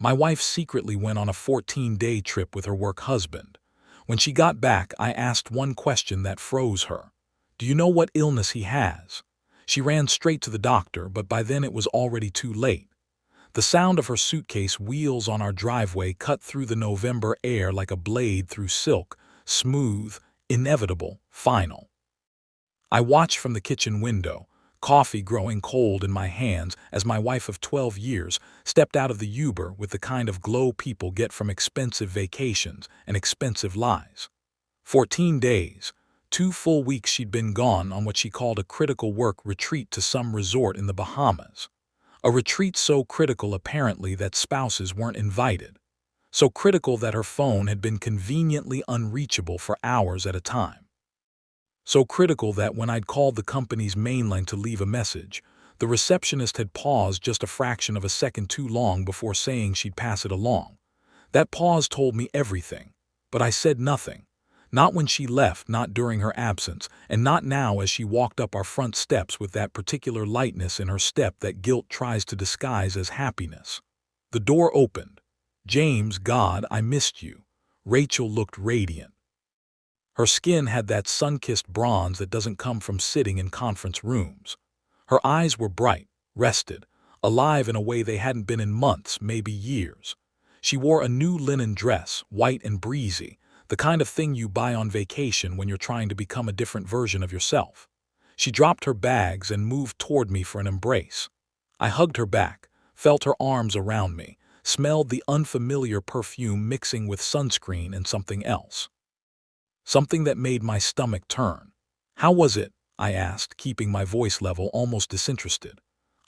My wife secretly went on a 14-day trip with her work husband. When she got back, I asked one question that froze her. Do you know what illness he has? She ran straight to the doctor, but by then it was already too late. The sound of her suitcase wheels on our driveway cut through the November air like a blade through silk, smooth, inevitable, final. I watched from the kitchen window, coffee growing cold in my hands as my wife of 12 years stepped out of the Uber with the kind of glow people get from expensive vacations and expensive lies. 14 days, 2 full weeks she'd been gone on what she called a critical work retreat to some resort in the Bahamas. A retreat so critical apparently that spouses weren't invited. So critical that her phone had been conveniently unreachable for hours at a time. So critical that when I'd called the company's mainline to leave a message, the receptionist had paused just a fraction of a second too long before saying she'd pass it along. That pause told me everything, but I said nothing. Not when she left, not during her absence, and not now as she walked up our front steps with that particular lightness in her step that guilt tries to disguise as happiness. The door opened. James, God, I missed you. Rachel looked radiant. Her skin had that sun-kissed bronze that doesn't come from sitting in conference rooms. Her eyes were bright, rested, alive in a way they hadn't been in months, maybe years. She wore a new linen dress, white and breezy, the kind of thing you buy on vacation when you're trying to become a different version of yourself. She dropped her bags and moved toward me for an embrace. I hugged her back, felt her arms around me, smelled the unfamiliar perfume mixing with sunscreen and something else. Something that made my stomach turn. How was it? I asked, keeping my voice level, almost disinterested.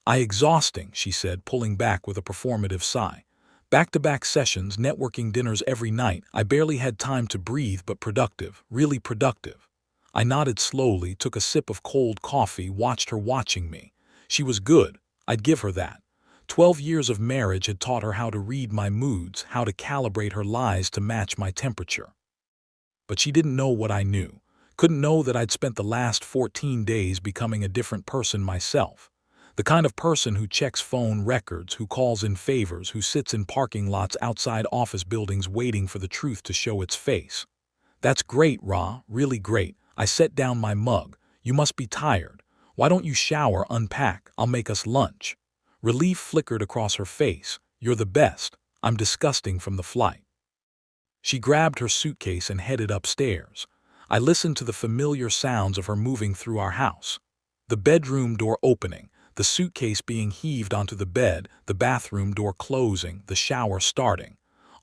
Exhausting, she said, pulling back with a performative sigh. Back-to-back sessions, networking dinners every night. I barely had time to breathe, but productive, really productive. I nodded slowly, took a sip of cold coffee, watched her watching me. She was good. I'd give her that. 12 years of marriage had taught her how to read my moods, how to calibrate her lies to match my temperature. But she didn't know what I knew. Couldn't know that I'd spent the last 14 days becoming a different person myself. The kind of person who checks phone records, who calls in favors, who sits in parking lots outside office buildings waiting for the truth to show its face. That's great, Ra, really great. I set down my mug. You must be tired. Why don't you shower, unpack? I'll make us lunch. Relief flickered across her face. You're the best. I'm disgusting from the flight. She grabbed her suitcase and headed upstairs. I listened to the familiar sounds of her moving through our house. The bedroom door opening, the suitcase being heaved onto the bed, the bathroom door closing, the shower starting.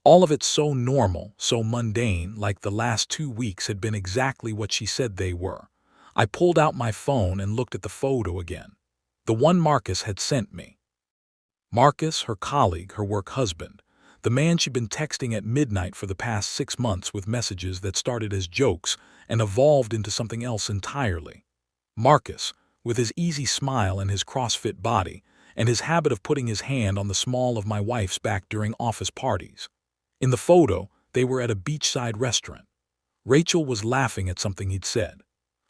All of it so normal, so mundane, like the last 2 weeks had been exactly what she said they were. I pulled out my phone and looked at the photo again. The one Marcus had sent me. Marcus, her colleague, her work husband. The man she'd been texting at midnight for the past 6 months with messages that started as jokes and evolved into something else entirely. Marcus, with his easy smile and his CrossFit body, and his habit of putting his hand on the small of my wife's back during office parties. In the photo, they were at a beachside restaurant. Rachel was laughing at something he'd said.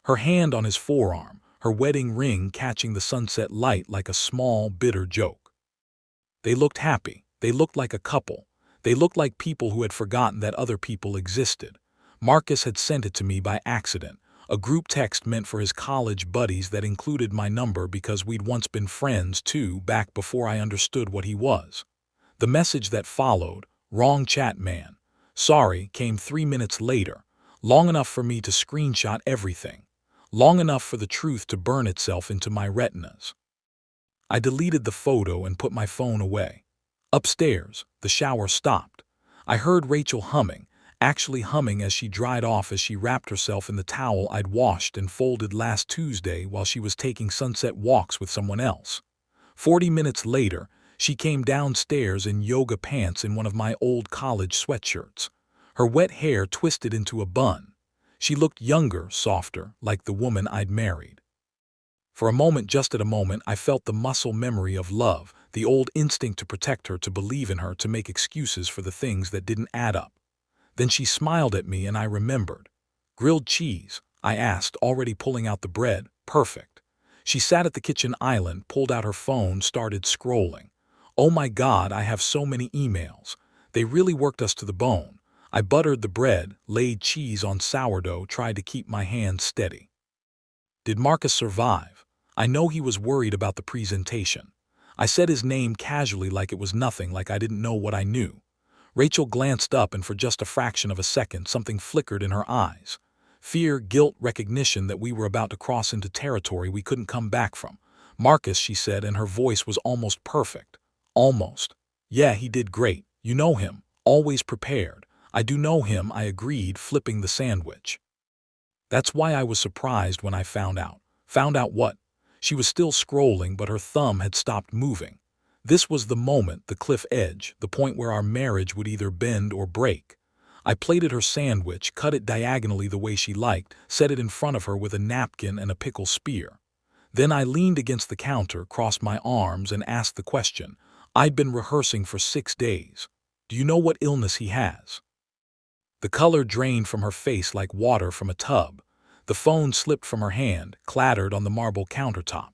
Her hand on his forearm, her wedding ring catching the sunset light like a small, bitter joke. They looked happy. They looked like a couple. They looked like people who had forgotten that other people existed. Marcus had sent it to me by accident, a group text meant for his college buddies that included my number because we'd once been friends too, back before I understood what he was. The message that followed, "Wrong chat, man. Sorry," came 3 minutes later, long enough for me to screenshot everything, long enough for the truth to burn itself into my retinas. I deleted the photo and put my phone away. Upstairs, the shower stopped. I heard Rachel humming, actually humming as she dried off as she wrapped herself in the towel I'd washed and folded last Tuesday while she was taking sunset walks with someone else. 40 minutes later, she came downstairs in yoga pants in one of my old college sweatshirts. Her wet hair twisted into a bun. She looked younger, softer, like the woman I'd married. For a moment, just at a moment, I felt the muscle memory of love, the old instinct to protect her, to believe in her, to make excuses for the things that didn't add up. Then she smiled at me and I remembered. "Grilled cheese?" I asked, already pulling out the bread. "Perfect." She sat at the kitchen island, pulled out her phone, started scrolling. Oh my God, I have so many emails. They really worked us to the bone. I buttered the bread, laid cheese on sourdough, tried to keep my hands steady. Did Marcus survive? I know he was worried about the presentation. I said his name casually like it was nothing, like I didn't know what I knew. Rachel glanced up, and for just a fraction of a second something flickered in her eyes. Fear, guilt, recognition that we were about to cross into territory we couldn't come back from. Marcus, she said, and her voice was almost perfect. Almost. Yeah, he did great. You know him. Always prepared. I do know him, I agreed, flipping the sandwich. That's why I was surprised when I found out. Found out what? She was still scrolling, but her thumb had stopped moving. This was the moment, the cliff edge, the point where our marriage would either bend or break. I plated her sandwich, cut it diagonally the way she liked, set it in front of her with a napkin and a pickle spear. Then I leaned against the counter, crossed my arms, and asked the question I'd been rehearsing for 6 days. Do you know what illness he has? The color drained from her face like water from a tub. The phone slipped from her hand, clattered on the marble countertop.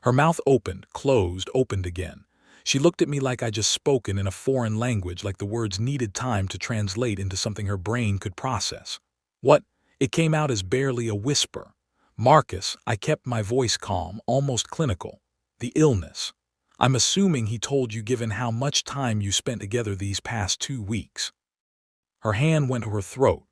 Her mouth opened, closed, opened again. She looked at me like I'd just spoken in a foreign language, like the words needed time to translate into something her brain could process. What? It came out as barely a whisper. Marcus, I kept my voice calm, almost clinical. The illness. I'm assuming he told you, given how much time you spent together these past 2 weeks. Her hand went to her throat,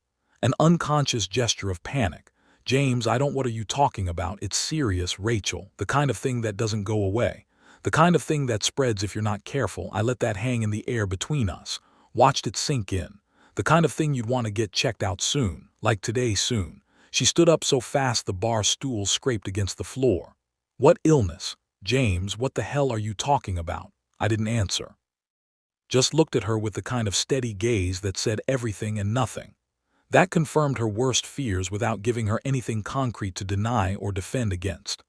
an unconscious gesture of panic. James, I don't. What are you talking about? It's serious, Rachel, the kind of thing that doesn't go away. The kind of thing that spreads if you're not careful. I let that hang in the air between us, watched it sink in. The kind of thing you'd want to get checked out soon, like today soon. She stood up so fast the bar stool scraped against the floor. What illness? James, what the hell are you talking about? I didn't answer. Just looked at her with the kind of steady gaze that said everything and nothing. That confirmed her worst fears without giving her anything concrete to deny or defend against.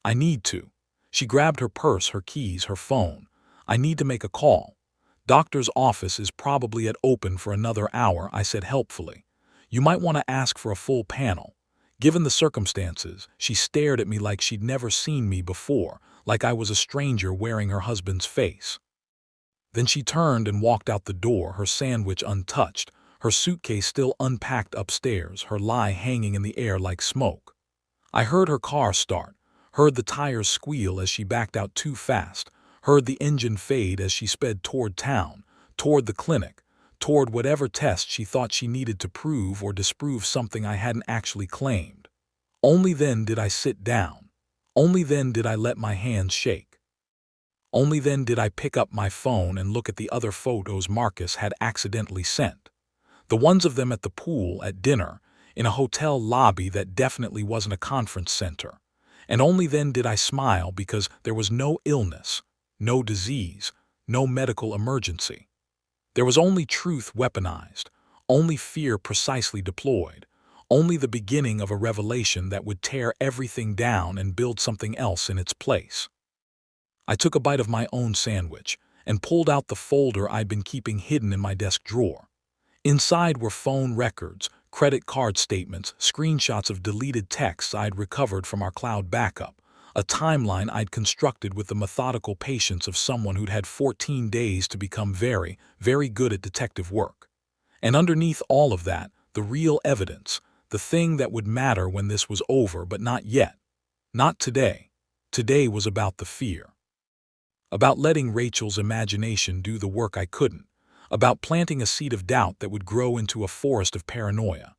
I need to. She grabbed her purse, her keys, her phone. I need to make a call. Doctor's office is probably at open for another hour, I said helpfully. You might want to ask for a full panel. Given the circumstances, she stared at me like she'd never seen me before, like I was a stranger wearing her husband's face. Then she turned and walked out the door, her sandwich untouched, her suitcase still unpacked upstairs, her lie hanging in the air like smoke. I heard her car start, heard the tires squeal as she backed out too fast, heard the engine fade as she sped toward town, toward the clinic, toward whatever test she thought she needed to prove or disprove something I hadn't actually claimed. Only then did I sit down. Only then did I let my hands shake. Only then did I pick up my phone and look at the other photos Marcus had accidentally sent. The ones of them at the pool, at dinner, in a hotel lobby that definitely wasn't a conference center. And only then did I smile, because there was no illness, no disease, no medical emergency. There was only truth weaponized, only fear precisely deployed, only the beginning of a revelation that would tear everything down and build something else in its place. I took a bite of my own sandwich and pulled out the folder I'd been keeping hidden in my desk drawer. Inside were phone records, credit card statements, screenshots of deleted texts I'd recovered from our cloud backup, a timeline I'd constructed with the methodical patience of someone who'd had 14 days to become very, very good at detective work. And underneath all of that, the real evidence, the thing that would matter when this was over, but not yet. Not today. Today was about the fear. About letting Rachel's imagination do the work I couldn't. About planting a seed of doubt that would grow into a forest of paranoia.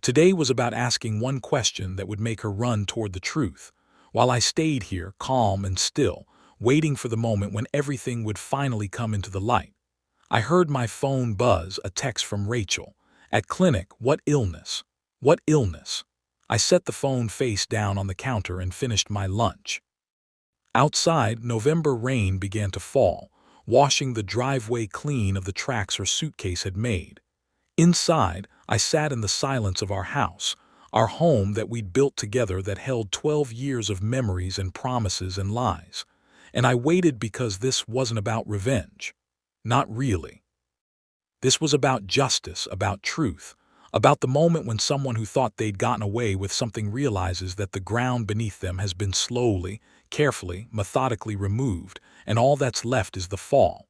Today was about asking one question that would make her run toward the truth, while I stayed here, calm and still, waiting for the moment when everything would finally come into the light. I heard my phone buzz, a text from Rachel. At clinic, what illness? What illness? I set the phone face down on the counter and finished my lunch. Outside, November rain began to fall, washing the driveway clean of the tracks her suitcase had made. Inside, I sat in the silence of our house, our home that we'd built together, that held 12 years of memories and promises and lies. And I waited, because this wasn't about revenge. Not really. This was about justice, about truth, about the moment when someone who thought they'd gotten away with something realizes that the ground beneath them has been slowly, carefully, methodically removed, and all that's left is the fall.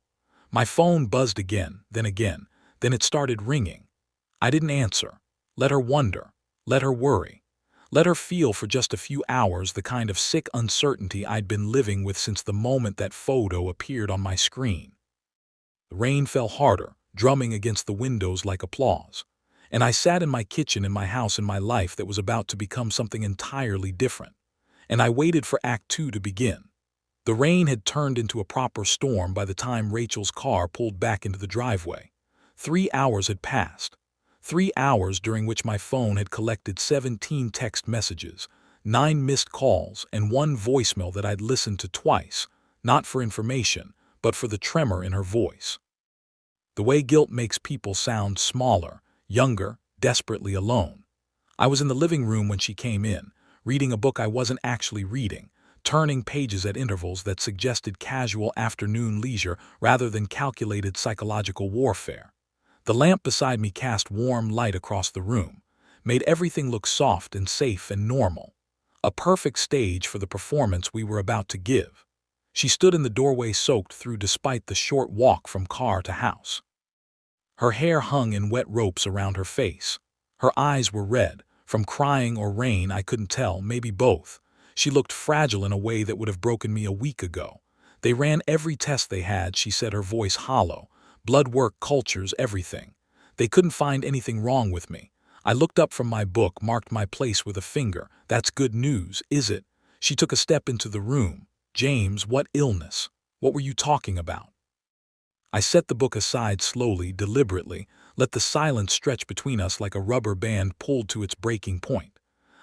My phone buzzed again, then it started ringing. I didn't answer. Let her wonder. Let her worry. Let her feel for just a few hours the kind of sick uncertainty I'd been living with since the moment that photo appeared on my screen. The rain fell harder, drumming against the windows like applause. And I sat in my kitchen in my house in my life that was about to become something entirely different. And I waited for Act Two to begin. The rain had turned into a proper storm by the time Rachel's car pulled back into the driveway. 3 hours had passed. 3 hours during which my phone had collected 17 text messages, 9 missed calls, and 1 voicemail that I'd listened to twice, not for information, but for the tremor in her voice. The way guilt makes people sound smaller, younger, desperately alone. I was in the living room when she came in, reading a book I wasn't actually reading, turning pages at intervals that suggested casual afternoon leisure rather than calculated psychological warfare. The lamp beside me cast warm light across the room, made everything look soft and safe and normal. A perfect stage for the performance we were about to give. She stood in the doorway soaked through despite the short walk from car to house. Her hair hung in wet ropes around her face. Her eyes were red, from crying or rain I couldn't tell, maybe both. She looked fragile in a way that would have broken me a week ago. They ran every test they had, she said, her voice hollow. Blood work, cultures, everything. They couldn't find anything wrong with me. I looked up from my book, marked my place with a finger. That's good news, is it? She took a step into the room. James, what illness? What were you talking about? I set the book aside slowly, deliberately, let the silence stretch between us like a rubber band pulled to its breaking point.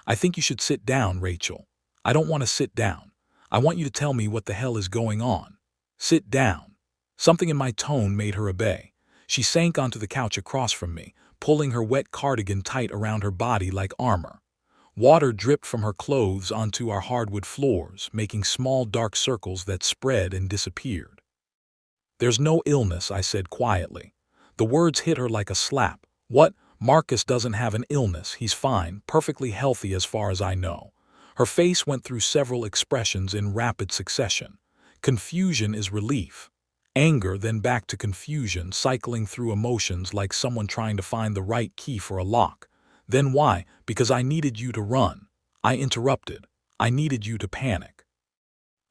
I think you should sit down, Rachel. I don't want to sit down. I want you to tell me what the hell is going on. Sit down. Something in my tone made her obey. She sank onto the couch across from me, pulling her wet cardigan tight around her body like armor. Water dripped from her clothes onto our hardwood floors, making small dark circles that spread and disappeared. There's no illness, I said quietly. The words hit her like a slap. What? Marcus doesn't have an illness. He's fine, perfectly healthy as far as I know. Her face went through several expressions in rapid succession. Confusion is relief. Anger, then back to confusion, cycling through emotions like someone trying to find the right key for a lock. Then why? Because I needed you to run. I interrupted. I needed you to panic.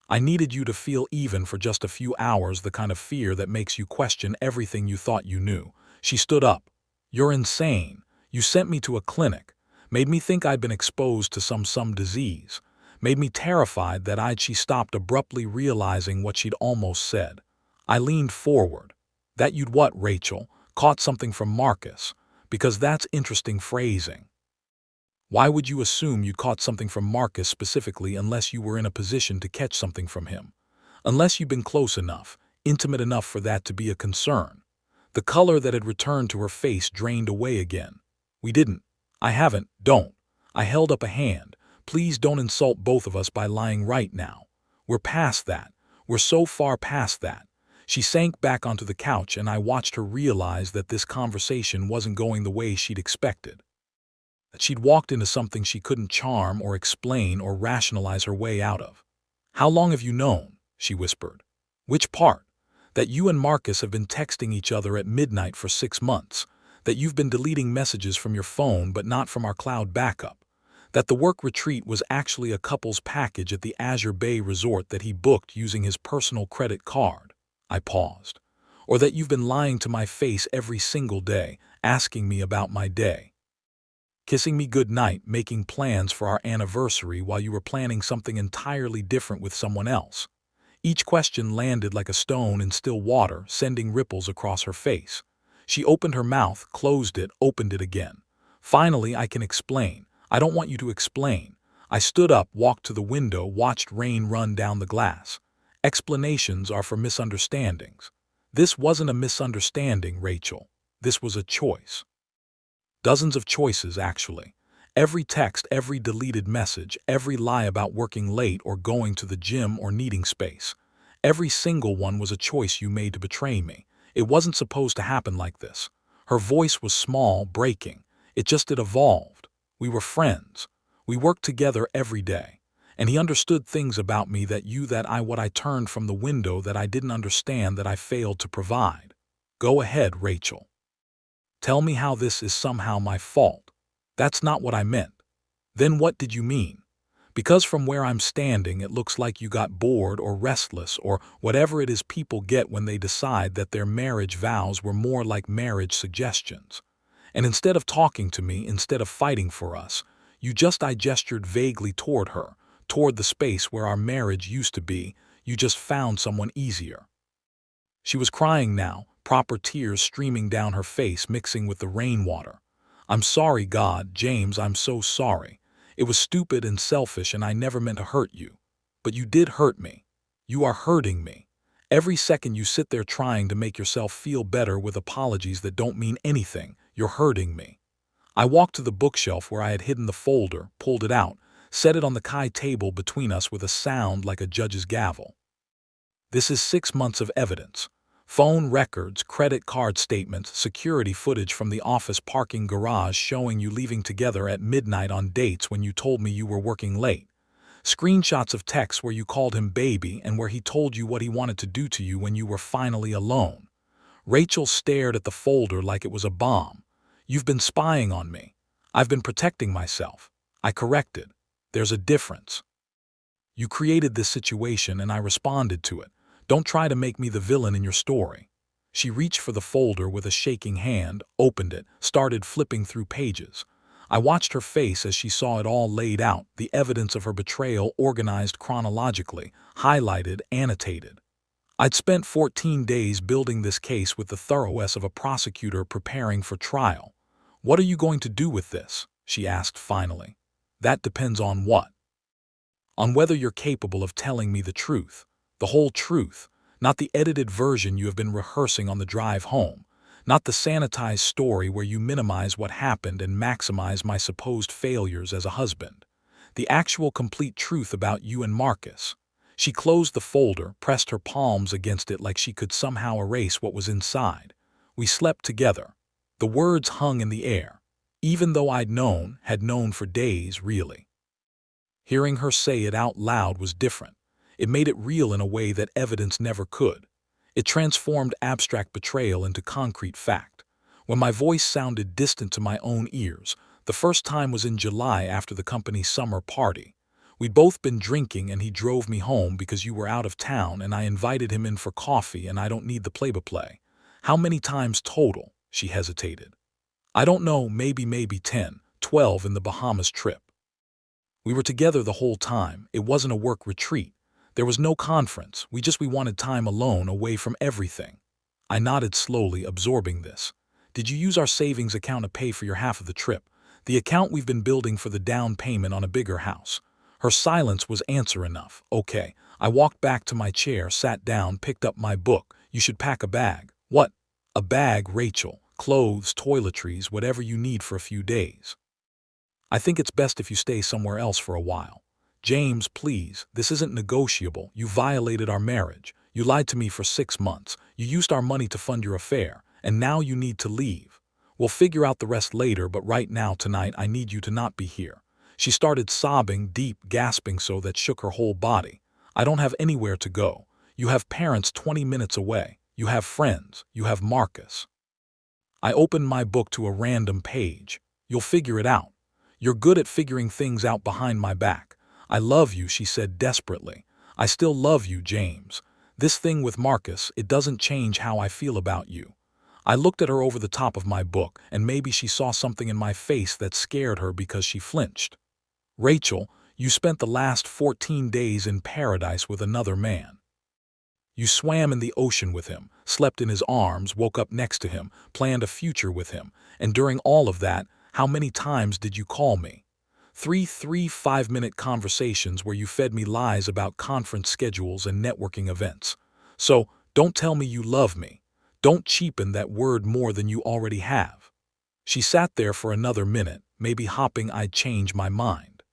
I needed you to feel even for just a few hours, the kind of fear that makes you question everything you thought you knew. She stood up. You're insane. You sent me to a clinic. Made me think I'd been exposed to some disease. Made me terrified that She stopped abruptly, realizing what she'd almost said. I leaned forward. That you'd what, Rachel? Caught something from Marcus? Because that's interesting phrasing. Why would you assume you caught something from Marcus specifically unless you were in a position to catch something from him? Unless you'd been close enough, intimate enough for that to be a concern. The color that had returned to her face drained away again. We didn't. I haven't. Don't. I held up a hand. Please don't insult both of us by lying right now. We're past that. We're so far past that. She sank back onto the couch and I watched her realize that this conversation wasn't going the way she'd expected. That she'd walked into something she couldn't charm or explain or rationalize her way out of. How long have you known? She whispered. Which part? That you and Marcus have been texting each other at midnight for 6 months. That you've been deleting messages from your phone but not from our cloud backup. That the work retreat was actually a couple's package at the Azure Bay resort that he booked using his personal credit card. I paused. Or that you've been lying to my face every single day, asking me about my day. Kissing me goodnight, making plans for our anniversary while you were planning something entirely different with someone else. Each question landed like a stone in still water, sending ripples across her face. She opened her mouth, closed it, opened it again. Finally, I can explain. I don't want you to explain. I stood up, walked to the window, watched rain run down the glass. Explanations are for misunderstandings. This wasn't a misunderstanding, Rachel. This was a choice. Dozens of choices, actually. Every text, every deleted message, every lie about working late or going to the gym or needing space. Every single one was a choice you made to betray me. It wasn't supposed to happen like this. Her voice was small, breaking. It evolved. We were friends. We worked together every day. And he understood things about me what I turned from the window that I didn't understand that I failed to provide. Go ahead, Rachel. Tell me how this is somehow my fault. That's not what I meant. Then what did you mean? Because from where I'm standing, it looks like you got bored or restless or whatever it is people get when they decide that their marriage vows were more like marriage suggestions. And instead of talking to me, instead of fighting for us, I gestured vaguely toward her, toward the space where our marriage used to be. You just found someone easier. She was crying now, proper tears streaming down her face mixing with the rainwater. I'm sorry, God, James, I'm so sorry. It was stupid and selfish and I never meant to hurt you. But you did hurt me. You are hurting me. Every second you sit there trying to make yourself feel better with apologies that don't mean anything, you're hurting me. I walked to the bookshelf where I had hidden the folder, pulled it out, set it on the high table between us with a sound like a judge's gavel. This is 6 months of evidence. Phone records, credit card statements, security footage from the office parking garage showing you leaving together at midnight on dates when you told me you were working late. Screenshots of texts where you called him baby and where he told you what he wanted to do to you when you were finally alone. Rachel stared at the folder like it was a bomb. You've been spying on me. I've been protecting myself. I corrected. There's a difference. You created this situation and I responded to it. Don't try to make me the villain in your story. She reached for the folder with a shaking hand, opened it, started flipping through pages. I watched her face as she saw it all laid out, the evidence of her betrayal organized chronologically, highlighted, annotated. I'd spent 14 days building this case with the thoroughness of a prosecutor preparing for trial. What are you going to do with this? She asked finally. That depends on what? On whether you're capable of telling me the truth. The whole truth, not the edited version you have been rehearsing on the drive home, not the sanitized story where you minimize what happened and maximize my supposed failures as a husband. The actual complete truth about you and Marcus. She closed the folder, pressed her palms against it like she could somehow erase what was inside. We slept together. The words hung in the air, even though had known for days, really. Hearing her say it out loud was different. It made it real in a way that evidence never could. It transformed abstract betrayal into concrete fact. When my voice sounded distant to my own ears, the first time was in July after the company's summer party. We'd both been drinking and he drove me home because you were out of town and I invited him in for coffee and I don't need the play-by-play. How many times total? She hesitated. I don't know, maybe 10, 12 in the Bahamas trip. We were together the whole time. It wasn't a work retreat. There was no conference. We wanted time alone, away from everything. I nodded slowly, absorbing this. Did you use our savings account to pay for your half of the trip? The account we've been building for the down payment on a bigger house. Her silence was answer enough. Okay. I walked back to my chair, sat down, picked up my book. You should pack a bag. What? A bag, Rachel. Clothes, toiletries, whatever you need for a few days. I think it's best if you stay somewhere else for a while. James, please, this isn't negotiable. You violated our marriage. You lied to me for 6 months. You used our money to fund your affair, and now you need to leave. We'll figure out the rest later, but right now, tonight, I need you to not be here. She started sobbing, deep, gasping so that shook her whole body. I don't have anywhere to go. You have parents 20 minutes away. You have friends. You have Marcus. I opened my book to a random page. You'll figure it out. You're good at figuring things out behind my back. I love you, she said desperately. I still love you, James. This thing with Marcus, it doesn't change how I feel about you. I looked at her over the top of my book, and maybe she saw something in my face that scared her because she flinched. Rachel, you spent the last 14 days in paradise with another man. You swam in the ocean with him, slept in his arms, woke up next to him, planned a future with him, and during all of that, how many times did you call me? 3 5-minute conversations where you fed me lies about conference schedules and networking events. So, don't tell me you love me. Don't cheapen that word more than you already have. She sat there for another minute, maybe hoping I'd change my mind.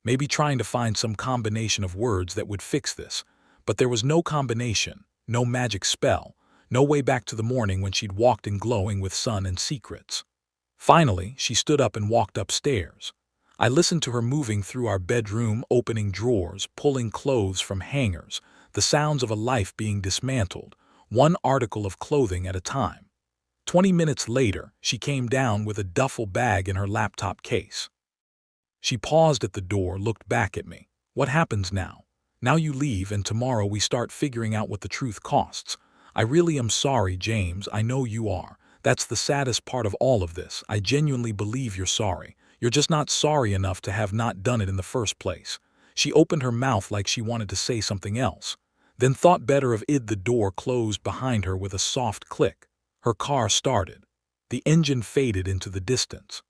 Maybe trying to find some combination of words that would fix this. But there was no combination, no magic spell, no way back to the morning when she'd walked in glowing with sun and secrets. Finally, she stood up and walked upstairs. I listened to her moving through our bedroom, opening drawers, pulling clothes from hangers, the sounds of a life being dismantled, one article of clothing at a time. 20 minutes later, she came down with a duffel bag in her laptop case. She paused at the door, looked back at me. What happens now? Now you leave and tomorrow we start figuring out what the truth costs. I really am sorry, James. I know you are. That's the saddest part of all of this. I genuinely believe you're sorry. You're just not sorry enough to have not done it in the first place. She opened her mouth like she wanted to say something else, then thought better of it. The door closed behind her with a soft click. Her car started. The engine faded into the distance.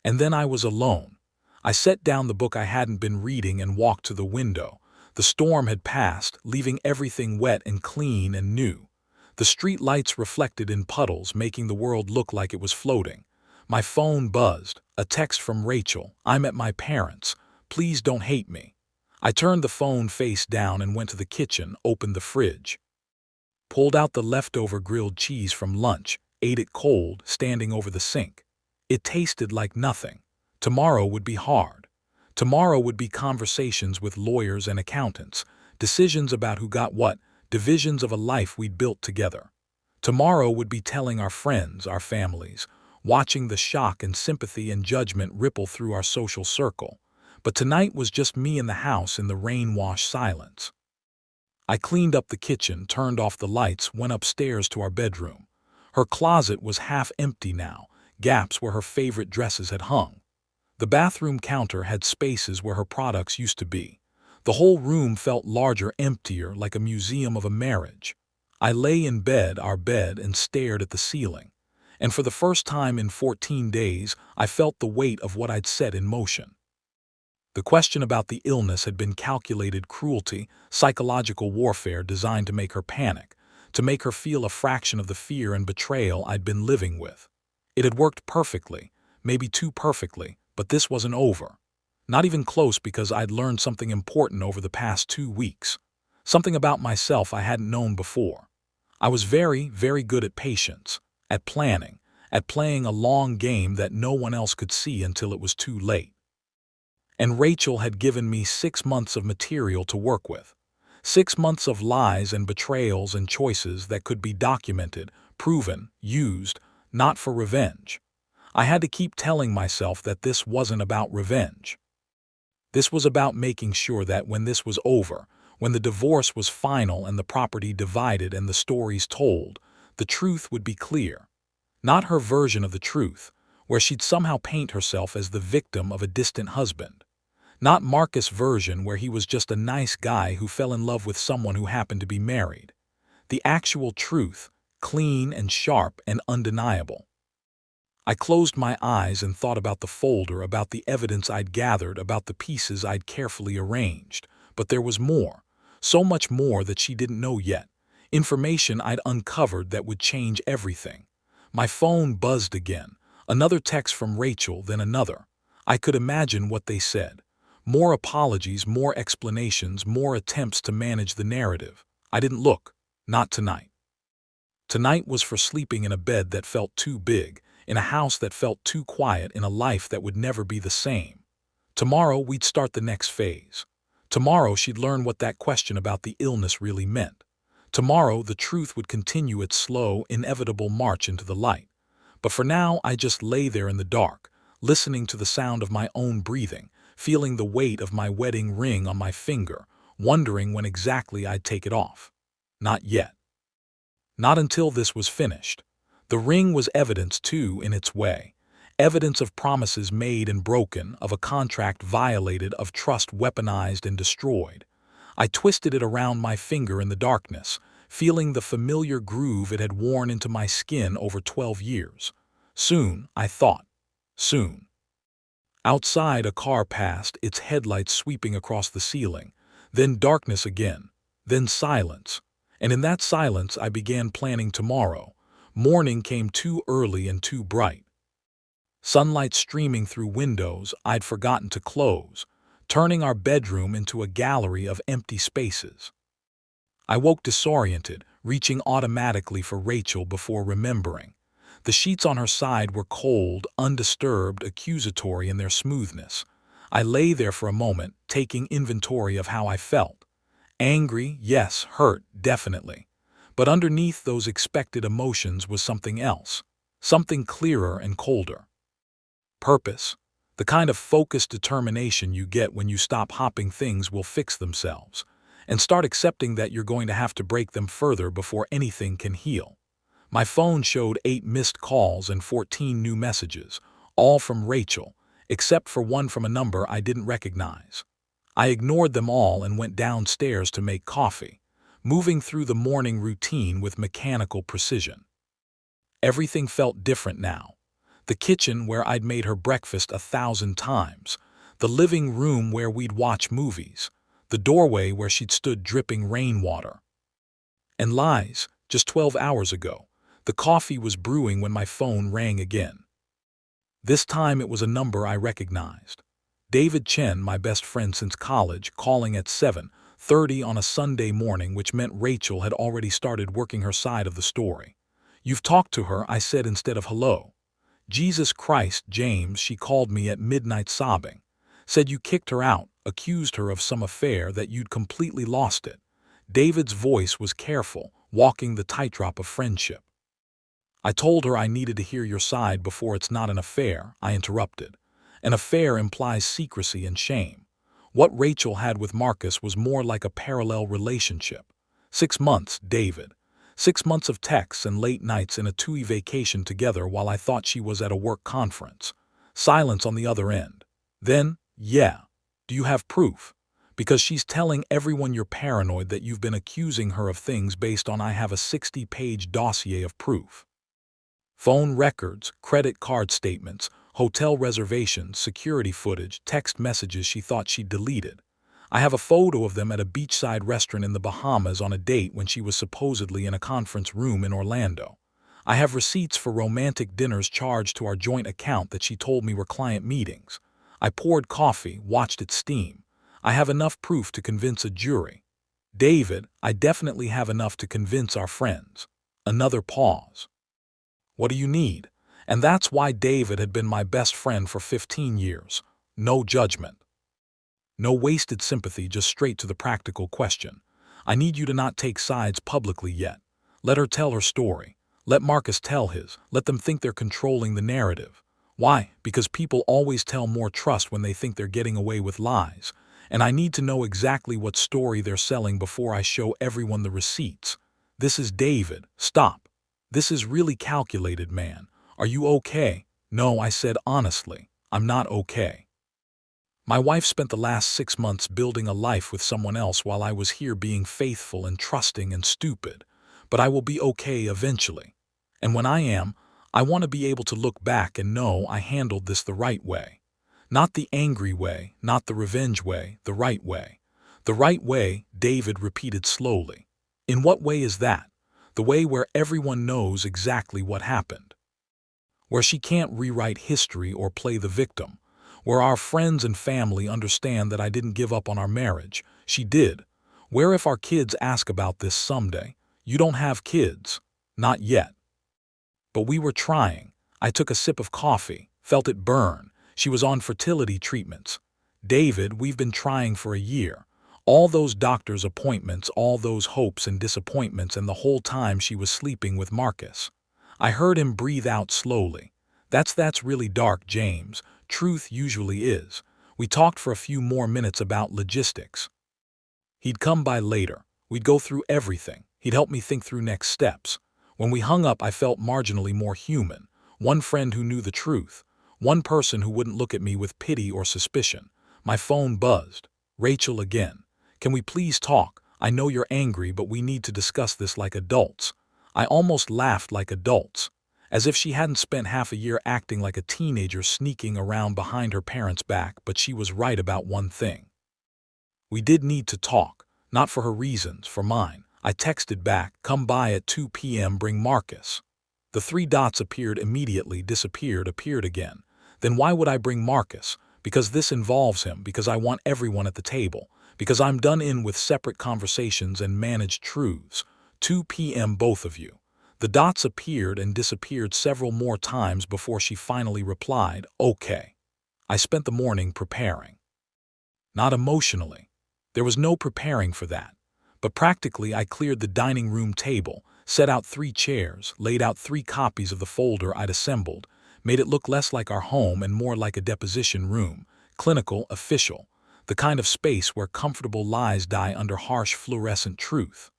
And then I was alone. I set down the book I hadn't been reading and walked to the window. The storm had passed, leaving everything wet and clean and new. The street lights reflected in puddles, making the world look like it was floating. My phone buzzed. A text from Rachel. I'm at my parents'. Please don't hate me. I turned the phone face down and went to the kitchen, opened the fridge. Pulled out the leftover grilled cheese from lunch, ate it cold, standing over the sink. It tasted like nothing. Tomorrow would be hard. Tomorrow would be conversations with lawyers and accountants, decisions about who got what, divisions of a life we'd built together. Tomorrow would be telling our friends, our families, watching the shock and sympathy and judgment ripple through our social circle. But tonight was just me in the house in the rain-washed silence. I cleaned up the kitchen, turned off the lights, went upstairs to our bedroom. Her closet was half empty now, gaps where her favorite dresses had hung. The bathroom counter had spaces where her products used to be. The whole room felt larger, emptier, like a museum of a marriage. I lay in bed, our bed, and stared at the ceiling. And for the first time in 14 days, I felt the weight of what I'd set in motion. The question about the illness had been calculated cruelty, psychological warfare designed to make her panic, to make her feel a fraction of the fear and betrayal I'd been living with. It had worked perfectly, maybe too perfectly, but this wasn't over. Not even close, because I'd learned something important over the past 2 weeks. Something about myself I hadn't known before. I was very, very good at patience, at planning, at playing a long game that no one else could see until it was too late. And Rachel had given me 6 months of material to work with. 6 months of lies and betrayals and choices that could be documented, proven, used, not for revenge. I had to keep telling myself that this wasn't about revenge. This was about making sure that when this was over, when the divorce was final and the property divided and the stories told, the truth would be clear. Not her version of the truth, where she'd somehow paint herself as the victim of a distant husband. Not Marcus' version, where he was just a nice guy who fell in love with someone who happened to be married. The actual truth, clean and sharp and undeniable. I closed my eyes and thought about the folder, about the evidence I'd gathered, about the pieces I'd carefully arranged. But there was more, so much more that she didn't know yet. Information I'd uncovered that would change everything. My phone buzzed again. Another text from Rachel, then another. I could imagine what they said. More apologies, more explanations, more attempts to manage the narrative. I didn't look. Not tonight. Tonight was for sleeping in a bed that felt too big, in a house that felt too quiet, in a life that would never be the same. Tomorrow we'd start the next phase. Tomorrow she'd learn what that question about the illness really meant. Tomorrow the truth would continue its slow, inevitable march into the light. But for now I just lay there in the dark, listening to the sound of my own breathing, feeling the weight of my wedding ring on my finger, wondering when exactly I'd take it off. Not yet. Not until this was finished. The ring was evidence too, in its way. Evidence of promises made and broken, of a contract violated, of trust weaponized and destroyed. I twisted it around my finger in the darkness, feeling the familiar groove it had worn into my skin over 12 years. Soon, I thought. Soon. Outside, a car passed, its headlights sweeping across the ceiling. Then darkness again. Then silence. And in that silence I began planning tomorrow. Morning came too early and too bright. Sunlight streaming through windows I'd forgotten to close, turning our bedroom into a gallery of empty spaces. I woke disoriented, reaching automatically for Rachel before remembering. The sheets on her side were cold, undisturbed, accusatory in their smoothness. I lay there for a moment, taking inventory of how I felt. Angry, yes, hurt, definitely. But underneath those expected emotions was something else, something clearer and colder. Purpose. The kind of focused determination you get when you stop hopping things will fix themselves, and start accepting that you're going to have to break them further before anything can heal. My phone showed 8 missed calls and 14 new messages, all from Rachel, except for one from a number I didn't recognize. I ignored them all and went downstairs to make coffee, moving through the morning routine with mechanical precision. Everything felt different now. The kitchen where I'd made her breakfast 1,000 times, the living room where we'd watch movies, the doorway where she'd stood dripping rainwater. And lies, just 12 hours ago, the coffee was brewing when my phone rang again. This time it was a number I recognized. David Chen, my best friend since college, calling at 7:30 on a Sunday morning, which meant Rachel had already started working her side of the story. "You've talked to her," I said instead of hello. "Jesus Christ, James," she called me at midnight sobbing. "Said you kicked her out, accused her of some affair, that you'd completely lost it." David's voice was careful, walking the tightrope of friendship. "I told her I needed to hear your side before it's not an affair," I interrupted. "An affair implies secrecy and shame. What Rachel had with Marcus was more like a parallel relationship. 6 months, David. 6 months of texts and late nights in a TUI vacation together while I thought she was at a work conference. Silence on the other end. Then, yeah. Do you have proof? Because she's telling everyone you're paranoid that you've been accusing her of things based on I have a 60-page dossier of proof. Phone records, credit card statements, hotel reservations, security footage, text messages she thought she'd deleted. I have a photo of them at a beachside restaurant in the Bahamas on a date when she was supposedly in a conference room in Orlando. I have receipts for romantic dinners charged to our joint account that she told me were client meetings. I poured coffee, watched it steam. I have enough proof to convince a jury. David, I definitely have enough to convince our friends." Another pause. "What do you need?" And that's why David had been my best friend for 15 years. No judgment. No wasted sympathy, just straight to the practical question. "I need you to not take sides publicly yet. Let her tell her story. Let Marcus tell his. Let them think they're controlling the narrative. Why? Because people always tell more trust when they think they're getting away with lies. And I need to know exactly what story they're selling before I show everyone the receipts. This is David. Stop. This is really calculated, man. Are you okay?" "No," I said honestly. "I'm not okay. My wife spent the last 6 months building a life with someone else while I was here being faithful and trusting and stupid. But I will be okay eventually. And when I am, I want to be able to look back and know I handled this the right way. Not the angry way, not the revenge way, the right way." "The right way," David repeated slowly. "In what way is that?" "The way where everyone knows exactly what happened. Where she can't rewrite history or play the victim. Where our friends and family understand that I didn't give up on our marriage. She did. Where if our kids ask about this someday, you don't have kids. Not yet. But we were trying." I took a sip of coffee, felt it burn. "She was on fertility treatments. David, we've been trying for a year. All those doctor's appointments, all those hopes and disappointments, and the whole time she was sleeping with Marcus." I heard him breathe out slowly. That's really dark, James. Truth usually is." We talked for a few more minutes about logistics. He'd come by later. We'd go through everything. He'd help me think through next steps. When we hung up, I felt marginally more human. One friend who knew the truth. One person who wouldn't look at me with pity or suspicion. My phone buzzed. "Rachel again. Can we please talk? I know you're angry, but we need to discuss this like adults." I almost laughed, like adults. As if she hadn't spent half a year acting like a teenager sneaking around behind her parents' back, but she was right about one thing. We did need to talk, not for her reasons, for mine. I texted back, "Come by at 2 p.m., bring Marcus." The 3 dots appeared immediately, disappeared, appeared again. Then why would I bring Marcus? Because this involves him, because I want everyone at the table, because I'm done in with separate conversations and managed truths. 2 p.m. both of you. The dots appeared and disappeared several more times before she finally replied, "Okay." I spent the morning preparing. Not emotionally. There was no preparing for that. But practically I cleared the dining room table, set out 3 chairs, laid out 3 copies of the folder I'd assembled, made it look less like our home and more like a deposition room, clinical, official, the kind of space where comfortable lies die under harsh fluorescent truth.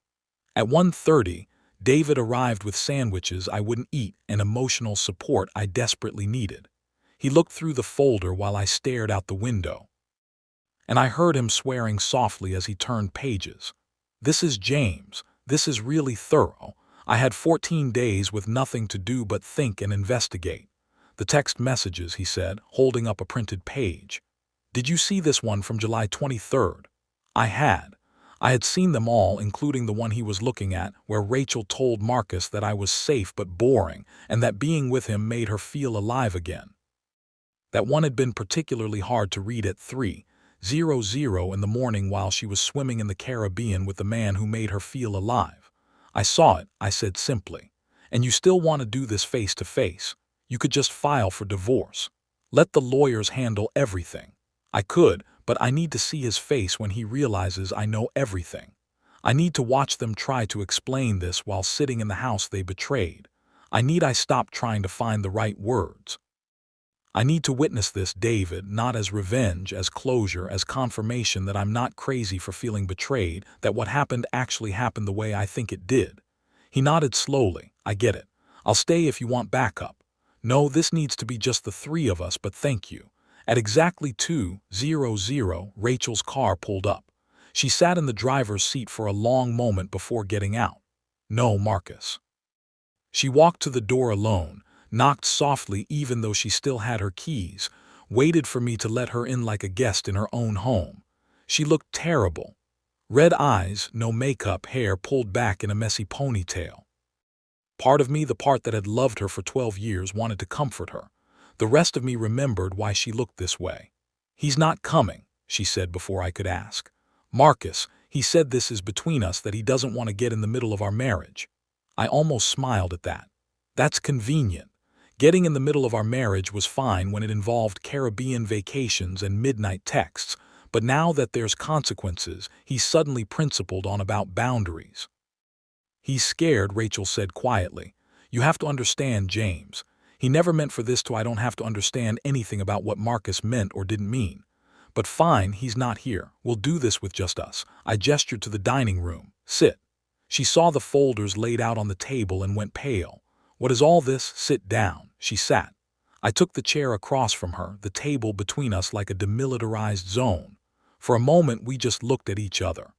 At 1:30, David arrived with sandwiches I wouldn't eat and emotional support I desperately needed. He looked through the folder while I stared out the window. And I heard him swearing softly as he turned pages. "This is James. This is really thorough. I had 14 days with nothing to do but think and investigate." "The text messages," he said, holding up a printed page. "Did you see this one from July 23rd? I had. I had seen them all, including the one he was looking at, where Rachel told Marcus that I was safe but boring, and that being with him made her feel alive again. That one had been particularly hard to read at 3:00 in the morning while she was swimming in the Caribbean with the man who made her feel alive. "I saw it," I said simply. "And you still want to do this face to face? You could just file for divorce. Let the lawyers handle everything." "I could, but I need to see his face when he realizes I know everything. I need to watch them try to explain this while sitting in the house they betrayed. I stop trying to find the right words. I need to witness this, David, not as revenge, as closure, as confirmation that I'm not crazy for feeling betrayed, that what happened actually happened the way I think it did." He nodded slowly. "I get it. I'll stay if you want backup. No, this needs to be just the 3 of us, but thank you." At exactly 2:00, Rachel's car pulled up. She sat in the driver's seat for a long moment before getting out. "No, Marcus." She walked to the door alone, knocked softly even though she still had her keys, waited for me to let her in like a guest in her own home. She looked terrible. Red eyes, no makeup, hair pulled back in a messy ponytail. Part of me, the part that had loved her for 12 years, wanted to comfort her. The rest of me remembered why she looked this way. "He's not coming," she said before I could ask. "Marcus, he said this is between us, that he doesn't want to get in the middle of our marriage." I almost smiled at that. That's convenient. Getting in the middle of our marriage was fine when it involved Caribbean vacations and midnight texts, but now that there's consequences, he's suddenly principled on about boundaries. "He's scared," Rachel said quietly. "You have to understand, James. He never meant for this to I don't have to understand anything about what Marcus meant or didn't mean. But fine, he's not here. We'll do this with just us." I gestured to the dining room. "Sit." She saw the folders laid out on the table and went pale. "What is all this?" "Sit down." She sat. I took the chair across from her, the table between us like a demilitarized zone. For a moment we just looked at each other.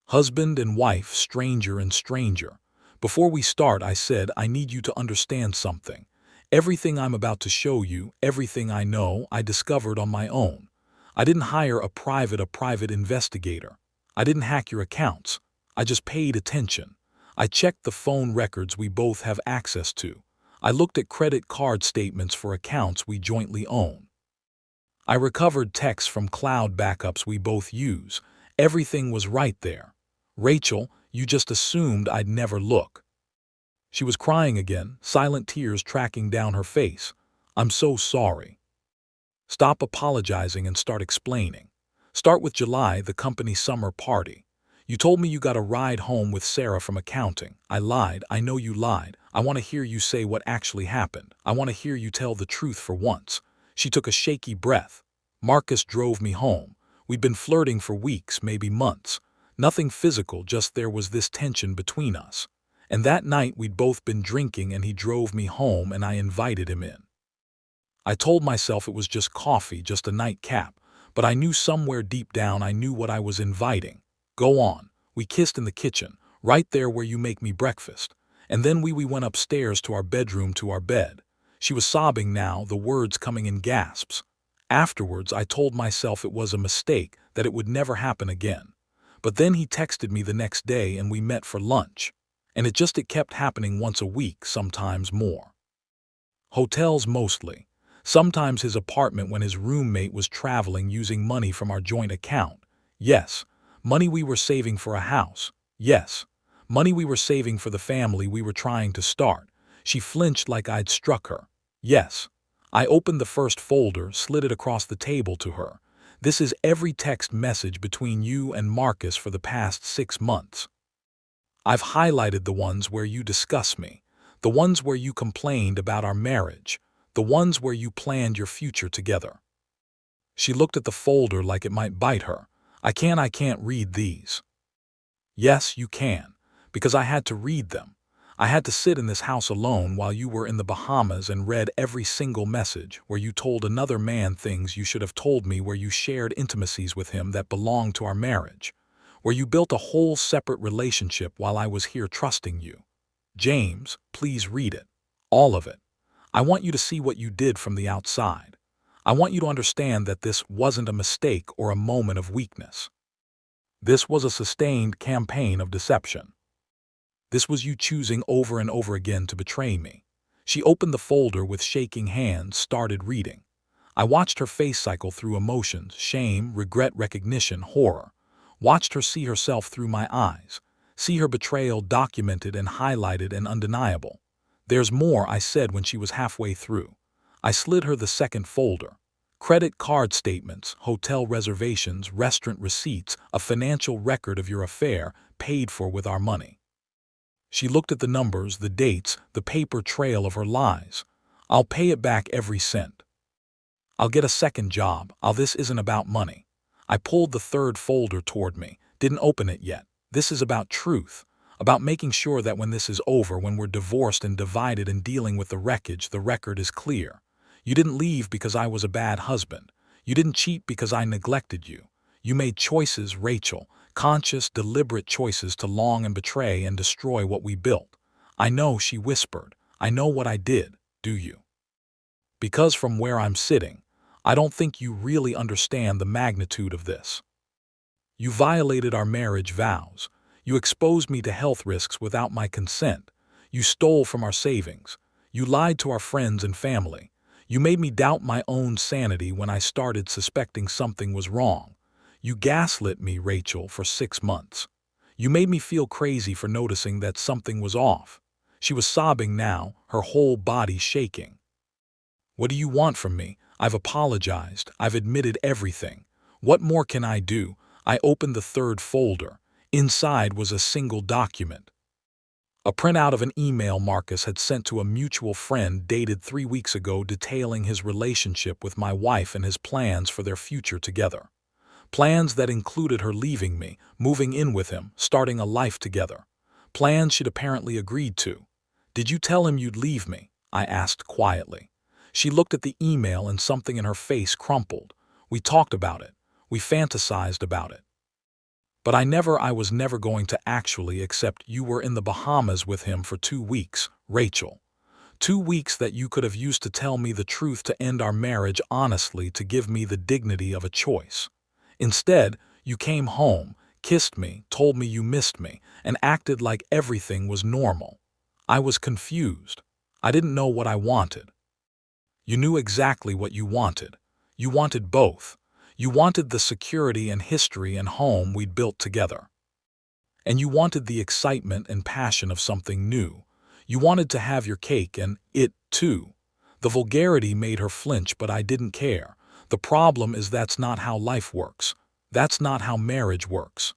Husband and wife, stranger and stranger. "Before we start," I said, "I need you to understand something. Everything I'm about to show you, everything I know, I discovered on my own. I didn't hire a private investigator. I didn't hack your accounts. I just paid attention. I checked the phone records we both have access to. I looked at credit card statements for accounts we jointly own. I recovered texts from cloud backups we both use. Everything was right there. Rachel, you just assumed I'd never look." She was crying again, silent tears tracking down her face. "I'm so sorry." "Stop apologizing and start explaining. Start with July, the company summer party. You told me you got a ride home with Sarah from accounting. I lied. I know you lied. I want to hear you say what actually happened. I want to hear you tell the truth for once." She took a shaky breath. "Marcus drove me home. We'd been flirting for weeks, maybe months. Nothing physical, just there was this tension between us. And that night we'd both been drinking and he drove me home and I invited him in. I told myself it was just coffee, just a nightcap, but I knew somewhere deep down I knew what I was inviting. Go on. We kissed in the kitchen, right there where you make me breakfast. And then we went upstairs to our bedroom, to our bed." She was sobbing now, the words coming in gasps. "Afterwards, I told myself it was a mistake, that it would never happen again. But then he texted me the next day and we met for lunch. And it kept happening once a week, sometimes more. Hotels mostly. Sometimes his apartment when his roommate was traveling, using money from our joint account. Yes. Money we were saving for a house. Yes. Money we were saving for the family we were trying to start. She flinched like I'd struck her. Yes. I opened the first folder, slid it across the table to her. This is every text message between you and Marcus for the past 6 months. I've highlighted the ones where you discuss me, the ones where you complained about our marriage, the ones where you planned your future together. She looked at the folder like it might bite her. I can't read these. Yes, you can, because I had to read them. I had to sit in this house alone while you were in the Bahamas and read every single message where you told another man things you should have told me, where you shared intimacies with him that belonged to our marriage, where you built a whole separate relationship while I was here trusting you. James, please read it. All of it. I want you to see what you did from the outside. I want you to understand that this wasn't a mistake or a moment of weakness. This was a sustained campaign of deception. This was you choosing over and over again to betray me. She opened the folder with shaking hands, started reading. I watched her face cycle through emotions, shame, regret, recognition, horror. Watched her see herself through my eyes, see her betrayal documented and highlighted and undeniable. There's more, I said when she was halfway through. I slid her the second folder. Credit card statements, hotel reservations, restaurant receipts, a financial record of your affair, paid for with our money. She looked at the numbers, the dates, the paper trail of her lies. I'll pay it back every cent. I'll get a second job. This isn't about money. I pulled the third folder toward me, didn't open it yet. This is about truth, about making sure that when this is over, when we're divorced and divided and dealing with the wreckage, the record is clear. You didn't leave because I was a bad husband. You didn't cheat because I neglected you. You made choices, Rachel, conscious, deliberate choices to long and betray and destroy what we built. I know, she whispered. I know what I did, do you? Because from where I'm sitting, I don't think you really understand the magnitude of this. You violated our marriage vows. You exposed me to health risks without my consent. You stole from our savings. You lied to our friends and family. You made me doubt my own sanity when I started suspecting something was wrong. You gaslit me, Rachel, for 6 months. You made me feel crazy for noticing that something was off. She was sobbing now, her whole body shaking. What do you want from me? I've apologized. I've admitted everything. What more can I do? I opened the third folder. Inside was a single document. A printout of an email Marcus had sent to a mutual friend dated 3 weeks ago, detailing his relationship with my wife and his plans for their future together. Plans that included her leaving me, moving in with him, starting a life together. Plans she'd apparently agreed to. Did you tell him you'd leave me? I asked quietly. She looked at the email and something in her face crumpled. We talked about it. We fantasized about it. But I was never going to actually accept. You were in the Bahamas with him for 2 weeks, Rachel. 2 weeks that you could have used to tell me the truth, to end our marriage honestly, to give me the dignity of a choice. Instead, you came home, kissed me, told me you missed me, and acted like everything was normal. I was confused. I didn't know what I wanted. You knew exactly what you wanted. You wanted both. You wanted the security and history and home we'd built together. And you wanted the excitement and passion of something new. You wanted to have your cake and it, too. The vulgarity made her flinch, but I didn't care. The problem is that's not how life works. That's not how marriage works.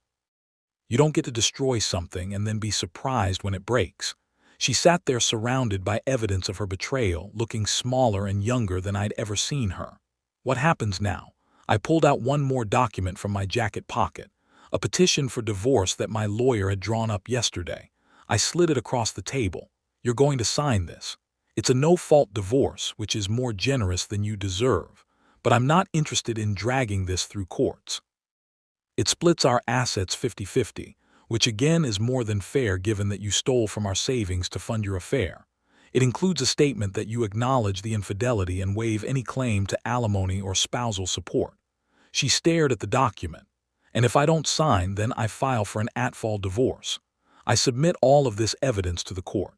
You don't get to destroy something and then be surprised when it breaks. She sat there surrounded by evidence of her betrayal, looking smaller and younger than I'd ever seen her. What happens now? I pulled out one more document from my jacket pocket, a petition for divorce that my lawyer had drawn up yesterday. I slid it across the table. You're going to sign this. It's a no-fault divorce, which is more generous than you deserve, but I'm not interested in dragging this through courts. It splits our assets 50-50, which again is more than fair given that you stole from our savings to fund your affair. It includes a statement that you acknowledge the infidelity and waive any claim to alimony or spousal support. She stared at the document. And if I don't sign, then I file for an at-fault divorce. I submit all of this evidence to the court.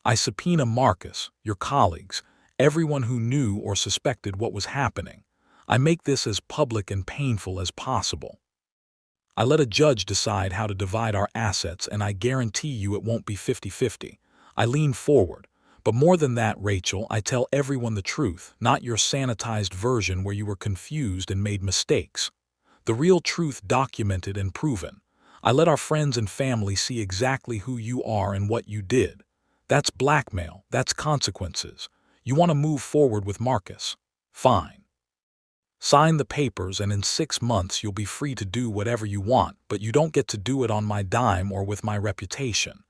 I subpoena Marcus, your colleagues, everyone who knew or suspected what was happening. I make this as public and painful as possible. I let a judge decide how to divide our assets, and I guarantee you it won't be 50-50. I lean forward. But more than that, Rachel, I tell everyone the truth, not your sanitized version where you were confused and made mistakes. The real truth, documented and proven. I let our friends and family see exactly who you are and what you did. That's blackmail. That's consequences. You want to move forward with Marcus? Fine. Sign the papers, and in 6 months you'll be free to do whatever you want, but you don't get to do it on my dime or with my reputation.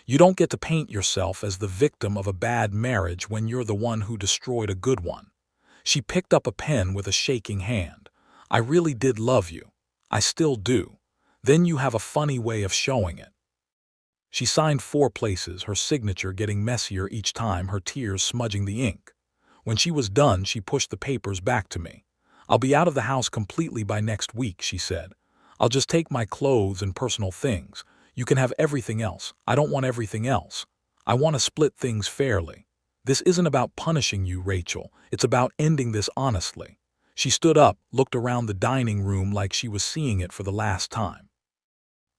You don't get to paint yourself as the victim of a bad marriage when you're the one who destroyed a good one. She picked up a pen with a shaking hand. I really did love you. I still do. Then you have a funny way of showing it. She signed 4 places, her signature getting messier each time, her tears smudging the ink. When she was done, she pushed the papers back to me. I'll be out of the house completely by next week, she said. I'll just take my clothes and personal things. You can have everything else. I don't want everything else. I want to split things fairly. This isn't about punishing you, Rachel. It's about ending this honestly. She stood up, looked around the dining room like she was seeing it for the last time.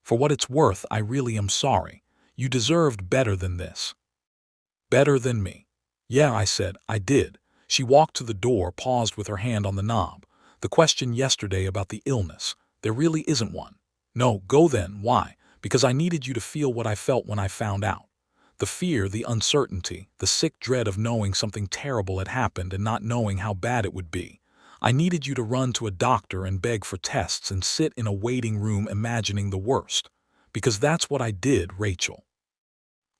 For what it's worth, I really am sorry. You deserved better than this. Better than me. Yeah, I said, I did. She walked to the door, paused with her hand on the knob. The question yesterday about the illness. There really isn't one. No, go then. Why? Because I needed you to feel what I felt when I found out. The fear, the uncertainty, the sick dread of knowing something terrible had happened and not knowing how bad it would be. I needed you to run to a doctor and beg for tests and sit in a waiting room imagining the worst. Because that's what I did, Rachel.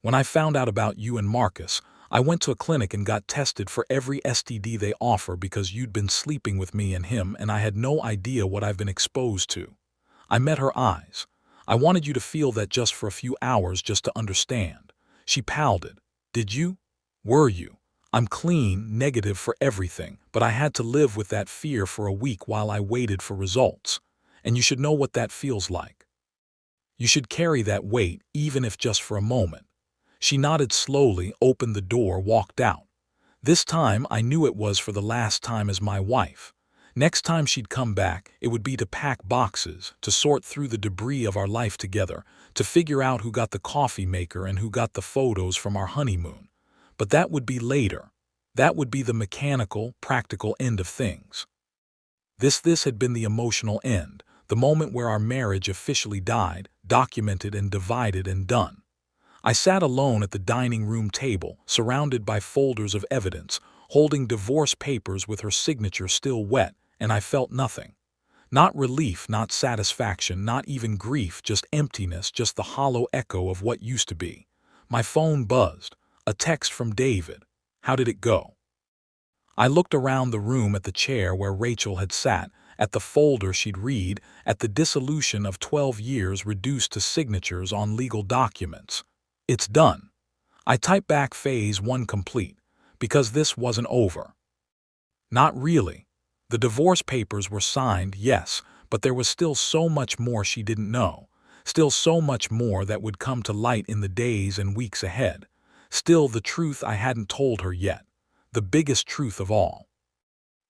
When I found out about you and Marcus, I went to a clinic and got tested for every STD they offer because you'd been sleeping with me and him, and I had no idea what I've been exposed to. I met her eyes. I wanted you to feel that just for a few hours, just to understand. She pouted. Did you? Were you? I'm clean, negative for everything, but I had to live with that fear for a week while I waited for results. And you should know what that feels like. You should carry that weight, even if just for a moment. She nodded slowly, opened the door, walked out. This time I knew it was for the last time as my wife. Next time she'd come back, it would be to pack boxes, to sort through the debris of our life together, to figure out who got the coffee maker and who got the photos from our honeymoon. But that would be later. That would be the mechanical, practical end of things. This had been the emotional end, the moment where our marriage officially died, documented and divided and done. I sat alone at the dining room table, surrounded by folders of evidence, holding divorce papers with her signature still wet, and I felt nothing. Not relief, not satisfaction, not even grief, just emptiness, just the hollow echo of what used to be. My phone buzzed. A text from David. How did it go? I looked around the room at the chair where Rachel had sat, at the folder she'd read, at the dissolution of 12 years reduced to signatures on legal documents. It's done. I typed back phase 1 complete, because this wasn't over. Not really. The divorce papers were signed, yes, but there was still so much more she didn't know. Still so much more that would come to light in the days and weeks ahead. Still the truth I hadn't told her yet. The biggest truth of all.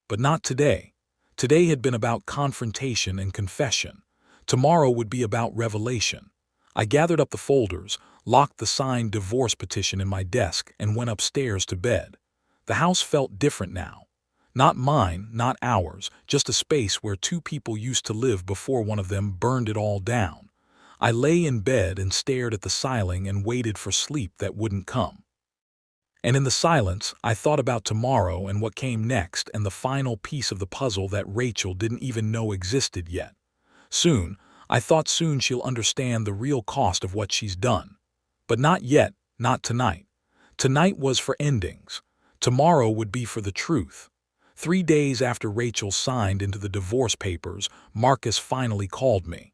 But not today. Today had been about confrontation and confession. Tomorrow would be about revelation. I gathered up the folders, locked the signed divorce petition in my desk, and went upstairs to bed. The house felt different now. Not mine, not ours, just a space where 2 people used to live before one of them burned it all down. I lay in bed and stared at the ceiling and waited for sleep that wouldn't come. And in the silence, I thought about tomorrow and what came next and the final piece of the puzzle that Rachel didn't even know existed yet. Soon, I thought soon she'll understand the real cost of what she's done. But not yet, not tonight. Tonight was for endings. Tomorrow would be for the truth. 3 days after Rachel signed into the divorce papers, Marcus finally called me.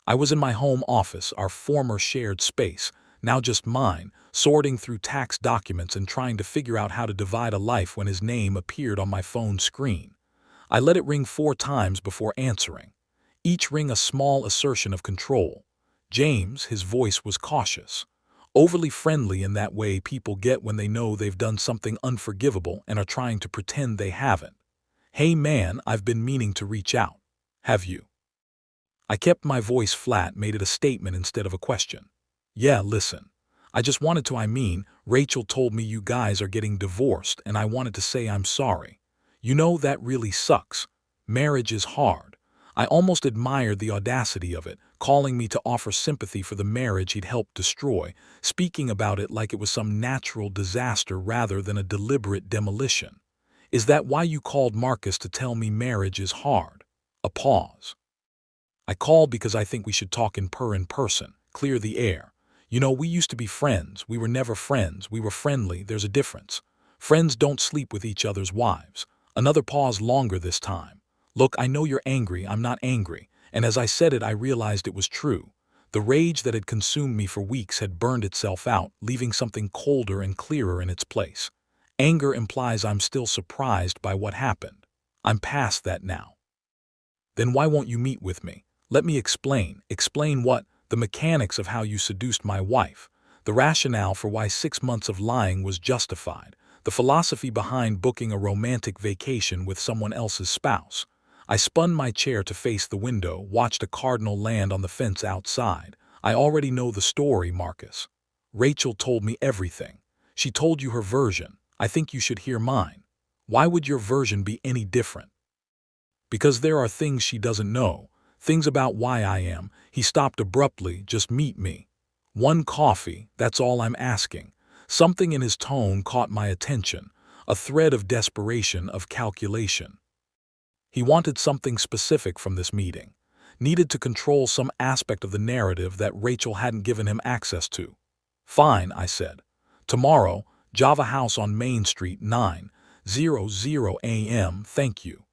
I was in my home office, our former shared space, now just mine, sorting through tax documents and trying to figure out how to divide a life when his name appeared on my phone screen. I let it ring 4 times before answering. Each ring a small assertion of control. James, his voice was cautious. Overly friendly in that way people get when they know they've done something unforgivable and are trying to pretend they haven't. Hey man, I've been meaning to reach out. Have you? I kept my voice flat, made it a statement instead of a question. Yeah, listen. I just wanted to, Rachel told me you guys are getting divorced and I wanted to say I'm sorry. You know, that really sucks. Marriage is hard. I almost admired the audacity of it, calling me to offer sympathy for the marriage he'd helped destroy, speaking about it like it was some natural disaster rather than a deliberate demolition. Is that why you called Marcus to tell me marriage is hard? A pause. I called because I think we should talk in person, clear the air. You know, we used to be friends. We were never friends. We were friendly. There's a difference. Friends don't sleep with each other's wives. Another pause, longer this time. Look, I know you're angry. I'm not angry. And as I said it, I realized it was true. The rage that had consumed me for weeks had burned itself out, leaving something colder and clearer in its place. Anger implies I'm still surprised by what happened. I'm past that now. Then why won't you meet with me? Let me explain. Explain what? The mechanics of how you seduced my wife. The rationale for why 6 months of lying was justified. The philosophy behind booking a romantic vacation with someone else's spouse. I spun my chair to face the window, watched a cardinal land on the fence outside. I already know the story, Marcus. Rachel told me everything. She told you her version. I think you should hear mine. Why would your version be any different? Because there are things she doesn't know. Things about why I am. He stopped abruptly. Just meet me. One coffee, that's all I'm asking. Something in his tone caught my attention. A thread of desperation, of calculation. He wanted something specific from this meeting. Needed to control some aspect of the narrative that Rachel hadn't given him access to. Fine, I said. Tomorrow, Java House on Main Street, 9:00 a.m. Thank you.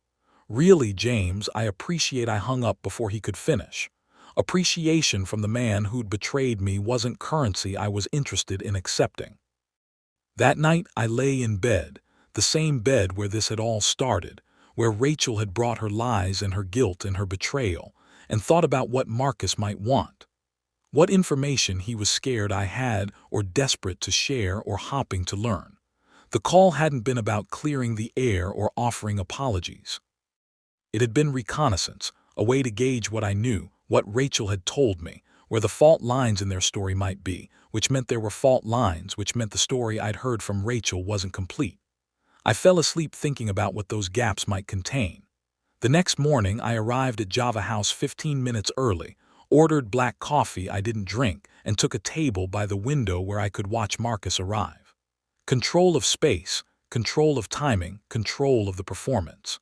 Really, James, I appreciate. I hung up before he could finish. Appreciation from the man who'd betrayed me wasn't currency I was interested in accepting. That night I lay in bed, the same bed where this had all started, where Rachel had brought her lies and her guilt and her betrayal, and thought about what Marcus might want. What information he was scared I had or desperate to share or hoping to learn. The call hadn't been about clearing the air or offering apologies. It had been reconnaissance, a way to gauge what I knew, what Rachel had told me, where the fault lines in their story might be, which meant there were fault lines, which meant the story I'd heard from Rachel wasn't complete. I fell asleep thinking about what those gaps might contain. The next morning I arrived at Java House 15 minutes early, ordered black coffee I didn't drink, and took a table by the window where I could watch Marcus arrive. Control of space, control of timing, control of the performance.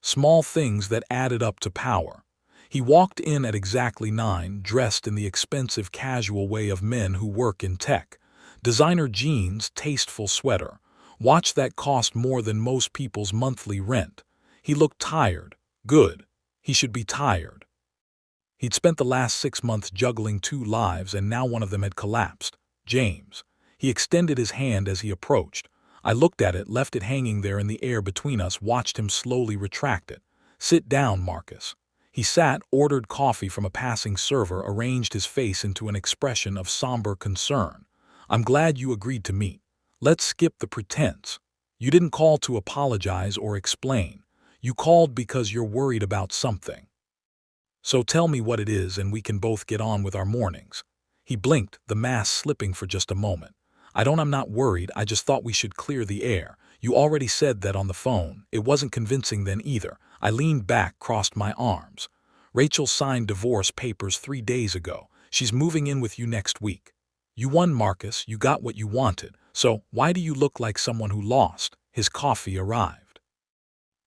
Small things that added up to power. He walked in at exactly 9, dressed in the expensive casual way of men who work in tech. Designer jeans, tasteful sweater. Watch that cost more than most people's monthly rent. He looked tired. Good. He should be tired. He'd spent the last 6 months juggling 2 lives and now one of them had collapsed. James. He extended his hand as he approached. I looked at it, left it hanging there in the air between us, watched him slowly retract it. Sit down, Marcus. He sat, ordered coffee from a passing server, arranged his face into an expression of somber concern. I'm glad you agreed to meet. Let's skip the pretense. You didn't call to apologize or explain. You called because you're worried about something. So tell me what it is and we can both get on with our mornings. He blinked, the mask slipping for just a moment. I'm not worried, I just thought we should clear the air. You already said that on the phone. It wasn't convincing then either. I leaned back, crossed my arms. Rachel signed divorce papers 3 days ago. She's moving in with you next week. You won, Marcus, you got what you wanted. So why do you look like someone who lost? His coffee arrived.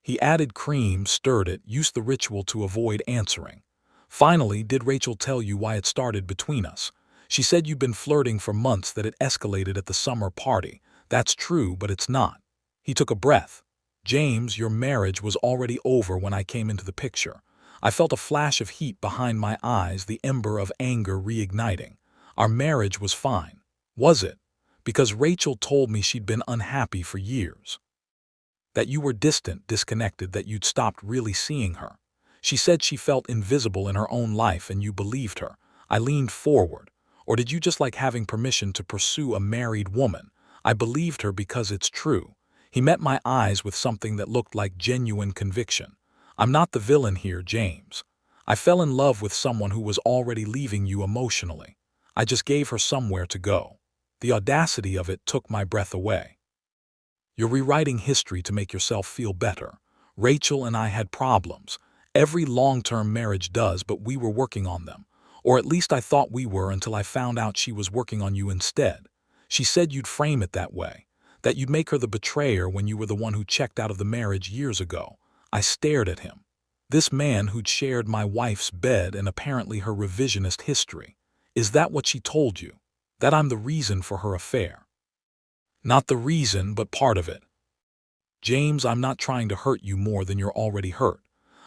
He added cream, stirred it, used the ritual to avoid answering. Finally, did Rachel tell you why it started between us? She said you'd been flirting for months, that it escalated at the summer party. That's true, but it's not. He took a breath. James, your marriage was already over when I came into the picture. I felt a flash of heat behind my eyes, the ember of anger reigniting. Our marriage was fine. Was it? Because Rachel told me she'd been unhappy for years. That you were distant, disconnected, that you'd stopped really seeing her. She said she felt invisible in her own life and you believed her. I leaned forward. Or did you just like having permission to pursue a married woman? I believed her because it's true. He met my eyes with something that looked like genuine conviction. I'm not the villain here, James. I fell in love with someone who was already leaving you emotionally. I just gave her somewhere to go. The audacity of it took my breath away. You're rewriting history to make yourself feel better. Rachel and I had problems. Every long-term marriage does, but we were working on them. Or at least I thought we were until I found out she was working on you instead. She said you'd frame it that way, that you'd make her the betrayer when you were the one who checked out of the marriage years ago. I stared at him. This man who'd shared my wife's bed and apparently her revisionist history. Is that what she told you? That I'm the reason for her affair? Not the reason, but part of it. James, I'm not trying to hurt you more than you're already hurt.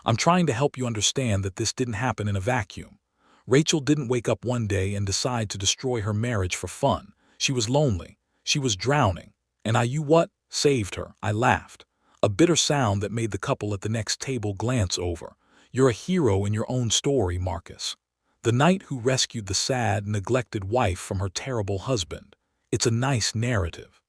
I'm trying to help you understand that this didn't happen in a vacuum. Rachel didn't wake up one day and decide to destroy her marriage for fun. She was lonely. She was drowning. And you what? Saved her. I laughed. A bitter sound that made the couple at the next table glance over. You're a hero in your own story, Marcus. The knight who rescued the sad, neglected wife from her terrible husband. It's a nice narrative.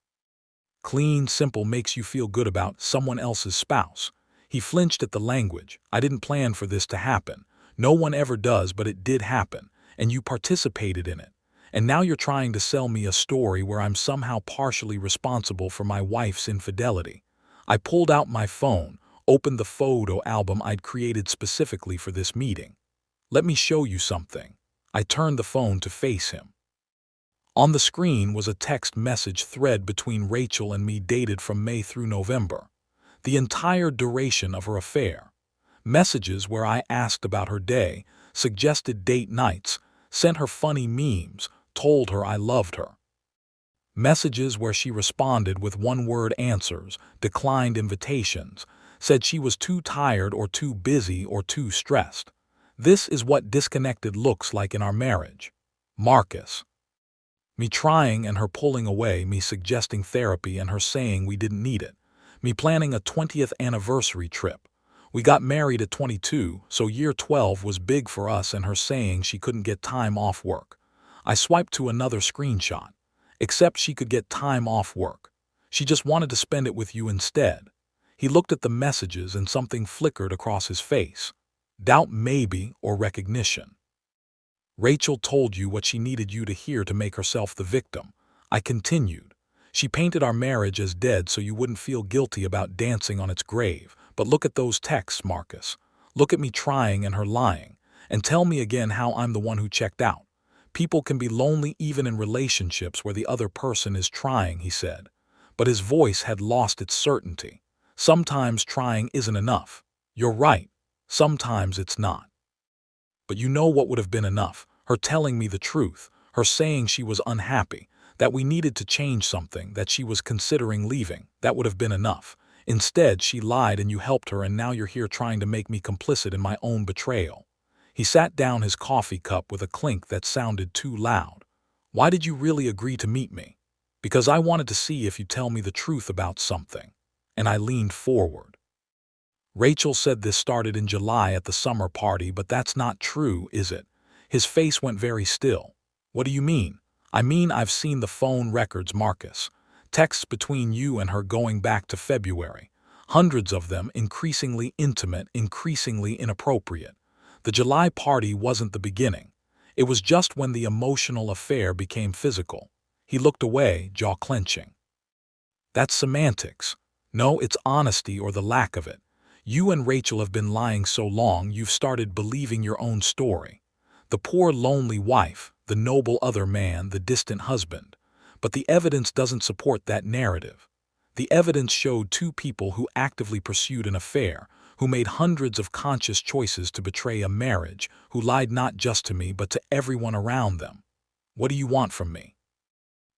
Clean, simple, makes you feel good about someone else's spouse. He flinched at the language. I didn't plan for this to happen. No one ever does, but it did happen, and you participated in it. And now you're trying to sell me a story where I'm somehow partially responsible for my wife's infidelity. I pulled out my phone, opened the photo album I'd created specifically for this meeting. Let me show you something. I turned the phone to face him. On the screen was a text message thread between Rachel and me dated from May through November. The entire duration of her affair. Messages where I asked about her day, suggested date nights, sent her funny memes, told her I loved her. Messages where she responded with one-word answers, declined invitations, said she was too tired or too busy or too stressed. This is what disconnected looks like in our marriage. Marcus. Me trying and her pulling away, me suggesting therapy and her saying we didn't need it. Me planning a 20th anniversary trip. We got married at 22, so year 12 was big for us, and her saying she couldn't get time off work. I swiped to another screenshot. Except she could get time off work. She just wanted to spend it with you instead. He looked at the messages and something flickered across his face. Doubt maybe, or recognition. Rachel told you what she needed you to hear to make herself the victim. I continued. She painted our marriage as dead so you wouldn't feel guilty about dancing on its grave. But look at those texts, Marcus. Look at me trying and her lying. And tell me again how I'm the one who checked out. People can be lonely even in relationships where the other person is trying, he said. But his voice had lost its certainty. Sometimes trying isn't enough. You're right. Sometimes it's not. But you know what would have been enough? Her telling me the truth, her saying she was unhappy, that we needed to change something, that she was considering leaving. That would have been enough. Instead, she lied and you helped her, and now you're here trying to make me complicit in my own betrayal. He sat down his coffee cup with a clink that sounded too loud. Why did you really agree to meet me? Because I wanted to see if you'd tell me the truth about something. And I leaned forward. Rachel said this started in July at the summer party, but that's not true, is it? His face went very still. What do you mean? I mean, I've seen the phone records, Marcus. Texts between you and her going back to February. Hundreds of them, increasingly intimate, increasingly inappropriate. The July party wasn't the beginning. It was just when the emotional affair became physical. He looked away, jaw clenching. That's semantics. No, it's honesty or the lack of it. You and Rachel have been lying so long you've started believing your own story. The poor lonely wife, the noble other man, the distant husband. But the evidence doesn't support that narrative. The evidence showed two people who actively pursued an affair, who made hundreds of conscious choices to betray a marriage, who lied not just to me but to everyone around them. What do you want from me?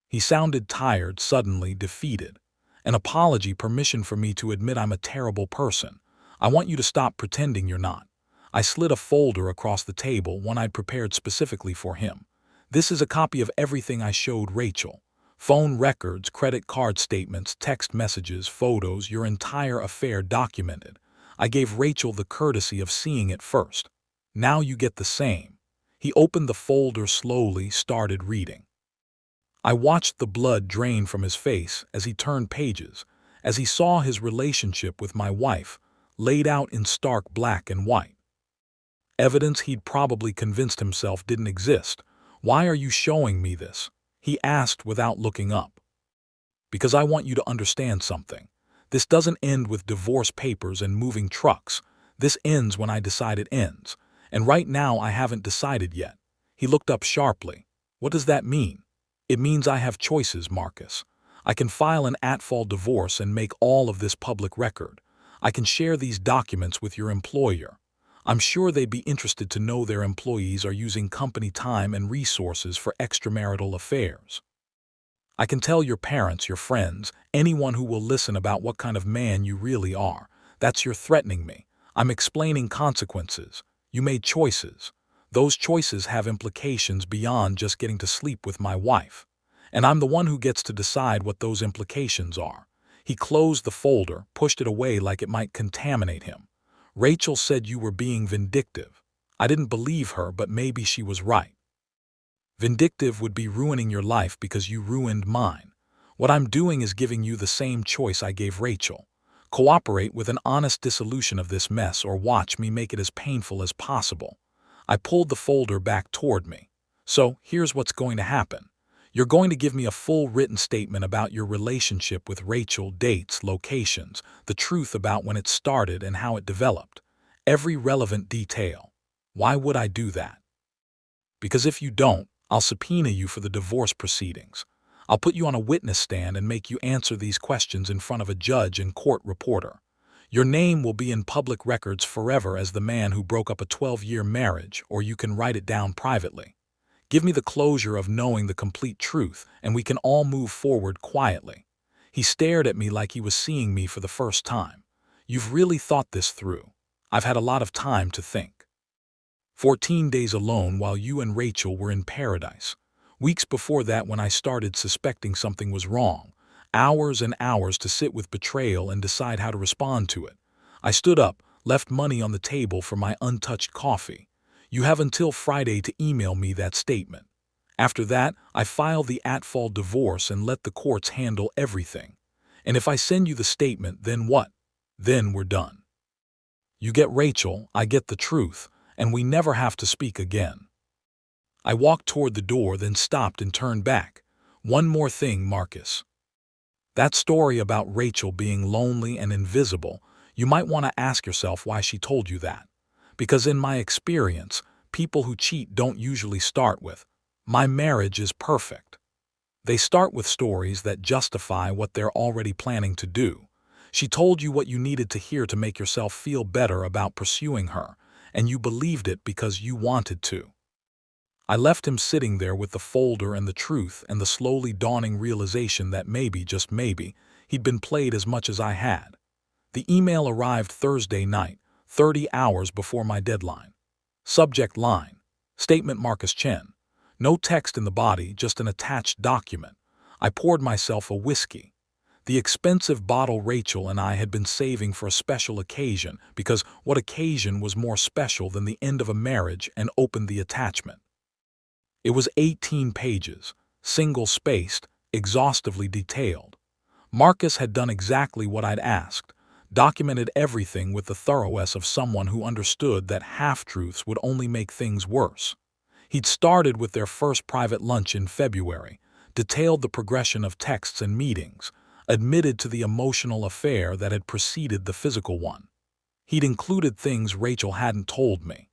He sounded tired, suddenly defeated. An apology, permission for me to admit I'm a terrible person. I want you to stop pretending you're not. I slid a folder across the table, one I'd prepared specifically for him. This is a copy of everything I showed Rachel. Phone records, credit card statements, text messages, photos, your entire affair documented. I gave Rachel the courtesy of seeing it first. Now you get the same. He opened the folder slowly, started reading. I watched the blood drain from his face as he turned pages, as he saw his relationship with my wife, laid out in stark black and white. Evidence he'd probably convinced himself didn't exist. "Why are you showing me this?" he asked without looking up. "Because I want you to understand something. This doesn't end with divorce papers and moving trucks. This ends when I decide it ends. And right now I haven't decided yet." He looked up sharply. "What does that mean?" "It means I have choices, Marcus. I can file an at-fault divorce and make all of this public record. I can share these documents with your employer. I'm sure they'd be interested to know their employees are using company time and resources for extramarital affairs. I can tell your parents, your friends, anyone who will listen about what kind of man you really are. That's you're threatening me. I'm explaining consequences. You made choices. Those choices have implications beyond just getting to sleep with my wife. And I'm the one who gets to decide what those implications are." He closed the folder, pushed it away like it might contaminate him. "Rachel said you were being vindictive. I didn't believe her, but maybe she was right. Vindictive would be ruining your life because you ruined mine. What I'm doing is giving you the same choice I gave Rachel. Cooperate with an honest dissolution of this mess or watch me make it as painful as possible." I pulled the folder back toward me. "So, here's what's going to happen. You're going to give me a full written statement about your relationship with Rachel, dates, locations, the truth about when it started and how it developed. Every relevant detail." "Why would I do that?" "Because if you don't, I'll subpoena you for the divorce proceedings. I'll put you on a witness stand and make you answer these questions in front of a judge and court reporter. Your name will be in public records forever as the man who broke up a 12-year marriage, or you can write it down privately. Give me the closure of knowing the complete truth, and we can all move forward quietly." He stared at me like he was seeing me for the first time. "You've really thought this through." "I've had a lot of time to think. 14 days alone while you and Rachel were in paradise. Weeks before that when I started suspecting something was wrong. Hours and hours to sit with betrayal and decide how to respond to it. I stood up, left money on the table for my untouched coffee. You have until Friday to email me that statement. After that, I file the at-fault divorce and let the courts handle everything. And if I send you the statement, then what? Then we're done. You get Rachel, I get the truth, and we never have to speak again." I walked toward the door, then stopped and turned back. "One more thing, Marcus. That story about Rachel being lonely and invisible, you might want to ask yourself why she told you that. Because in my experience, people who cheat don't usually start with, 'My marriage is perfect.' They start with stories that justify what they're already planning to do. She told you what you needed to hear to make yourself feel better about pursuing her, and you believed it because you wanted to." I left him sitting there with the folder and the truth and the slowly dawning realization that maybe, just maybe, he'd been played as much as I had. The email arrived Thursday night, 30 hours before my deadline. Subject line: Statement Marcus Chen. No text in the body, just an attached document. I poured myself a whiskey. The expensive bottle Rachel and I had been saving for a special occasion, because what occasion was more special than the end of a marriage, and opened the attachment. It was 18 pages, single-spaced, exhaustively detailed. Marcus had done exactly what I'd asked, documented everything with the thoroughness of someone who understood that half-truths would only make things worse. He'd started with their first private lunch in February, detailed the progression of texts and meetings, admitted to the emotional affair that had preceded the physical one. He'd included things Rachel hadn't told me.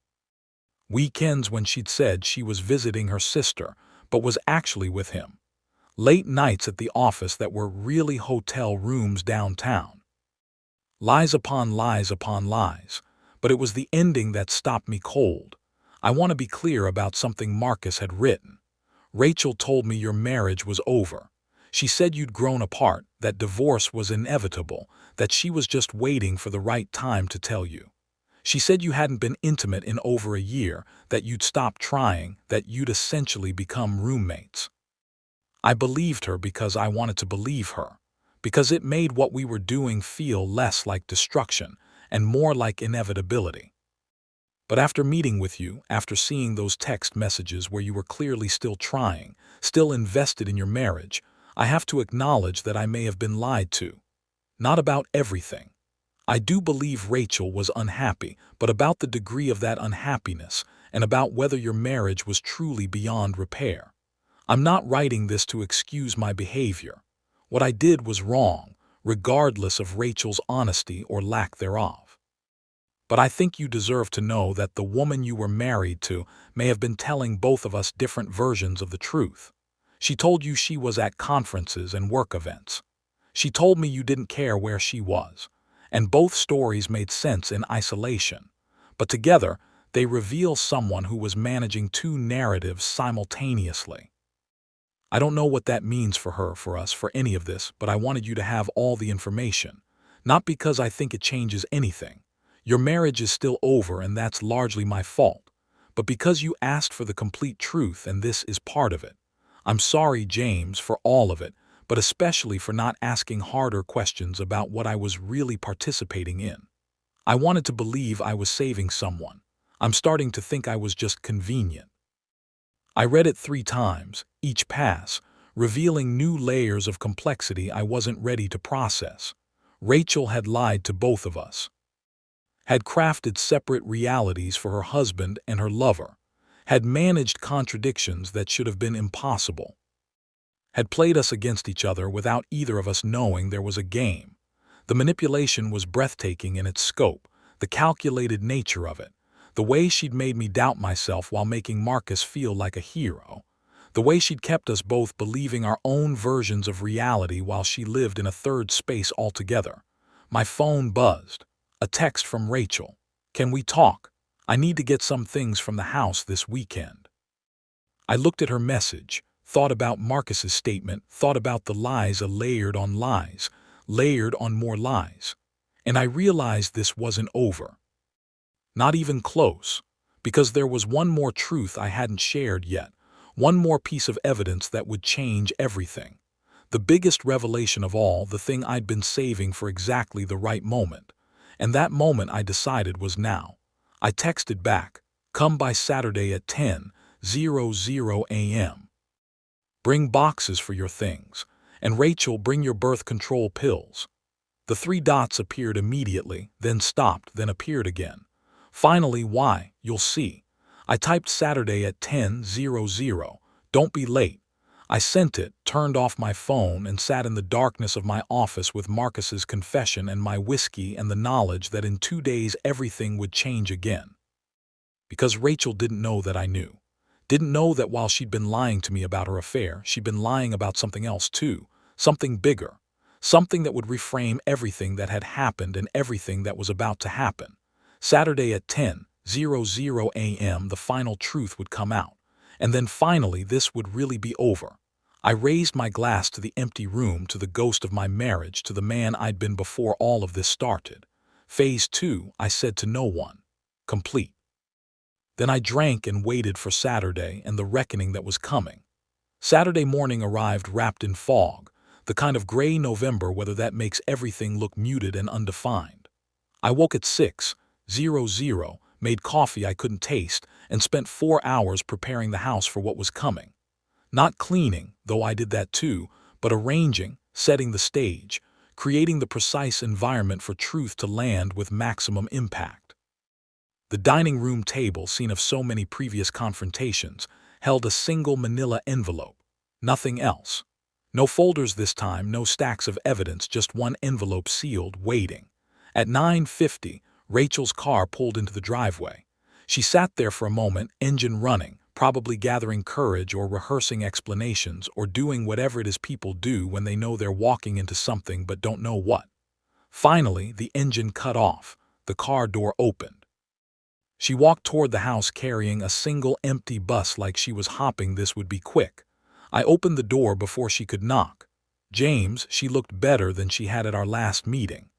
Weekends when she'd said she was visiting her sister, but was actually with him. Late nights at the office that were really hotel rooms downtown. Lies upon lies upon lies, but it was the ending that stopped me cold. I want to be clear about something Marcus had written. Rachel told me your marriage was over. She said you'd grown apart, that divorce was inevitable, that she was just waiting for the right time to tell you. She said you hadn't been intimate in over a year, that you'd stopped trying, that you'd essentially become roommates. I believed her because I wanted to believe her, because it made what we were doing feel less like destruction and more like inevitability. But after meeting with you, after seeing those text messages where you were clearly still trying, still invested in your marriage, I have to acknowledge that I may have been lied to. Not about everything. I do believe Rachel was unhappy, but about the degree of that unhappiness and about whether your marriage was truly beyond repair. I'm not writing this to excuse my behavior. What I did was wrong, regardless of Rachel's honesty or lack thereof. But I think you deserve to know that the woman you were married to may have been telling both of us different versions of the truth. She told you she was at conferences and work events. She told me you didn't care where she was. And both stories made sense in isolation. But together, they reveal someone who was managing two narratives simultaneously. I don't know what that means for her, for us, for any of this, but I wanted you to have all the information. Not because I think it changes anything. Your marriage is still over and that's largely my fault. But because you asked for the complete truth and this is part of it. I'm sorry, James, for all of it, but especially for not asking harder questions about what I was really participating in. I wanted to believe I was saving someone. I'm starting to think I was just convenient. I read it 3 times, each pass, revealing new layers of complexity I wasn't ready to process. Rachel had lied to both of us, had crafted separate realities for her husband and her lover, had managed contradictions that should have been impossible, had played us against each other without either of us knowing there was a game. The manipulation was breathtaking in its scope, the calculated nature of it, the way she'd made me doubt myself while making Marcus feel like a hero, the way she'd kept us both believing our own versions of reality while she lived in a third space altogether. My phone buzzed. A text from Rachel. "Can we talk? I need to get some things from the house this weekend." I looked at her message, thought about Marcus's statement, thought about the lies layered on lies, layered on more lies. And I realized this wasn't over. Not even close, because there was one more truth I hadn't shared yet, one more piece of evidence that would change everything. The biggest revelation of all, the thing I'd been saving for exactly the right moment. And that moment I decided was now. I texted back, "Come by Saturday at 10:00 a.m. Bring boxes for your things. And Rachel, bring your birth control pills." The 3 dots appeared immediately, then stopped, then appeared again. Finally, why, you'll see. I typed Saturday at 10:00. Don't be late. I sent it, turned off my phone, and sat in the darkness of my office with Marcus's confession and my whiskey and the knowledge that in 2 days everything would change again. Because Rachel didn't know that I knew. Didn't know that while she'd been lying to me about her affair, she'd been lying about something else too, something bigger, something that would reframe everything that had happened and everything that was about to happen. Saturday at 10:00 a.m. the final truth would come out, and then finally this would really be over. I raised my glass to the empty room, to the ghost of my marriage, to the man I'd been before all of this started. Phase 2, I said to no one. Complete. Then I drank and waited for Saturday and the reckoning that was coming. Saturday morning arrived wrapped in fog, the kind of gray November weather that makes everything look muted and undefined. I woke at 6:00, made coffee I couldn't taste, and spent 4 hours preparing the house for what was coming. Not cleaning, though I did that too, but arranging, setting the stage, creating the precise environment for truth to land with maximum impact. The dining room table, scene of so many previous confrontations, held a single manila envelope. Nothing else. No folders this time, no stacks of evidence, just one envelope sealed, waiting. At 9:50, Rachel's car pulled into the driveway. She sat there for a moment, engine running, probably gathering courage or rehearsing explanations or doing whatever it is people do when they know they're walking into something but don't know what. Finally, the engine cut off. The car door opened. She walked toward the house carrying a single empty bus like she was hopping. This would be quick. I opened the door before she could knock. James, she looked better than she had at our last meeting.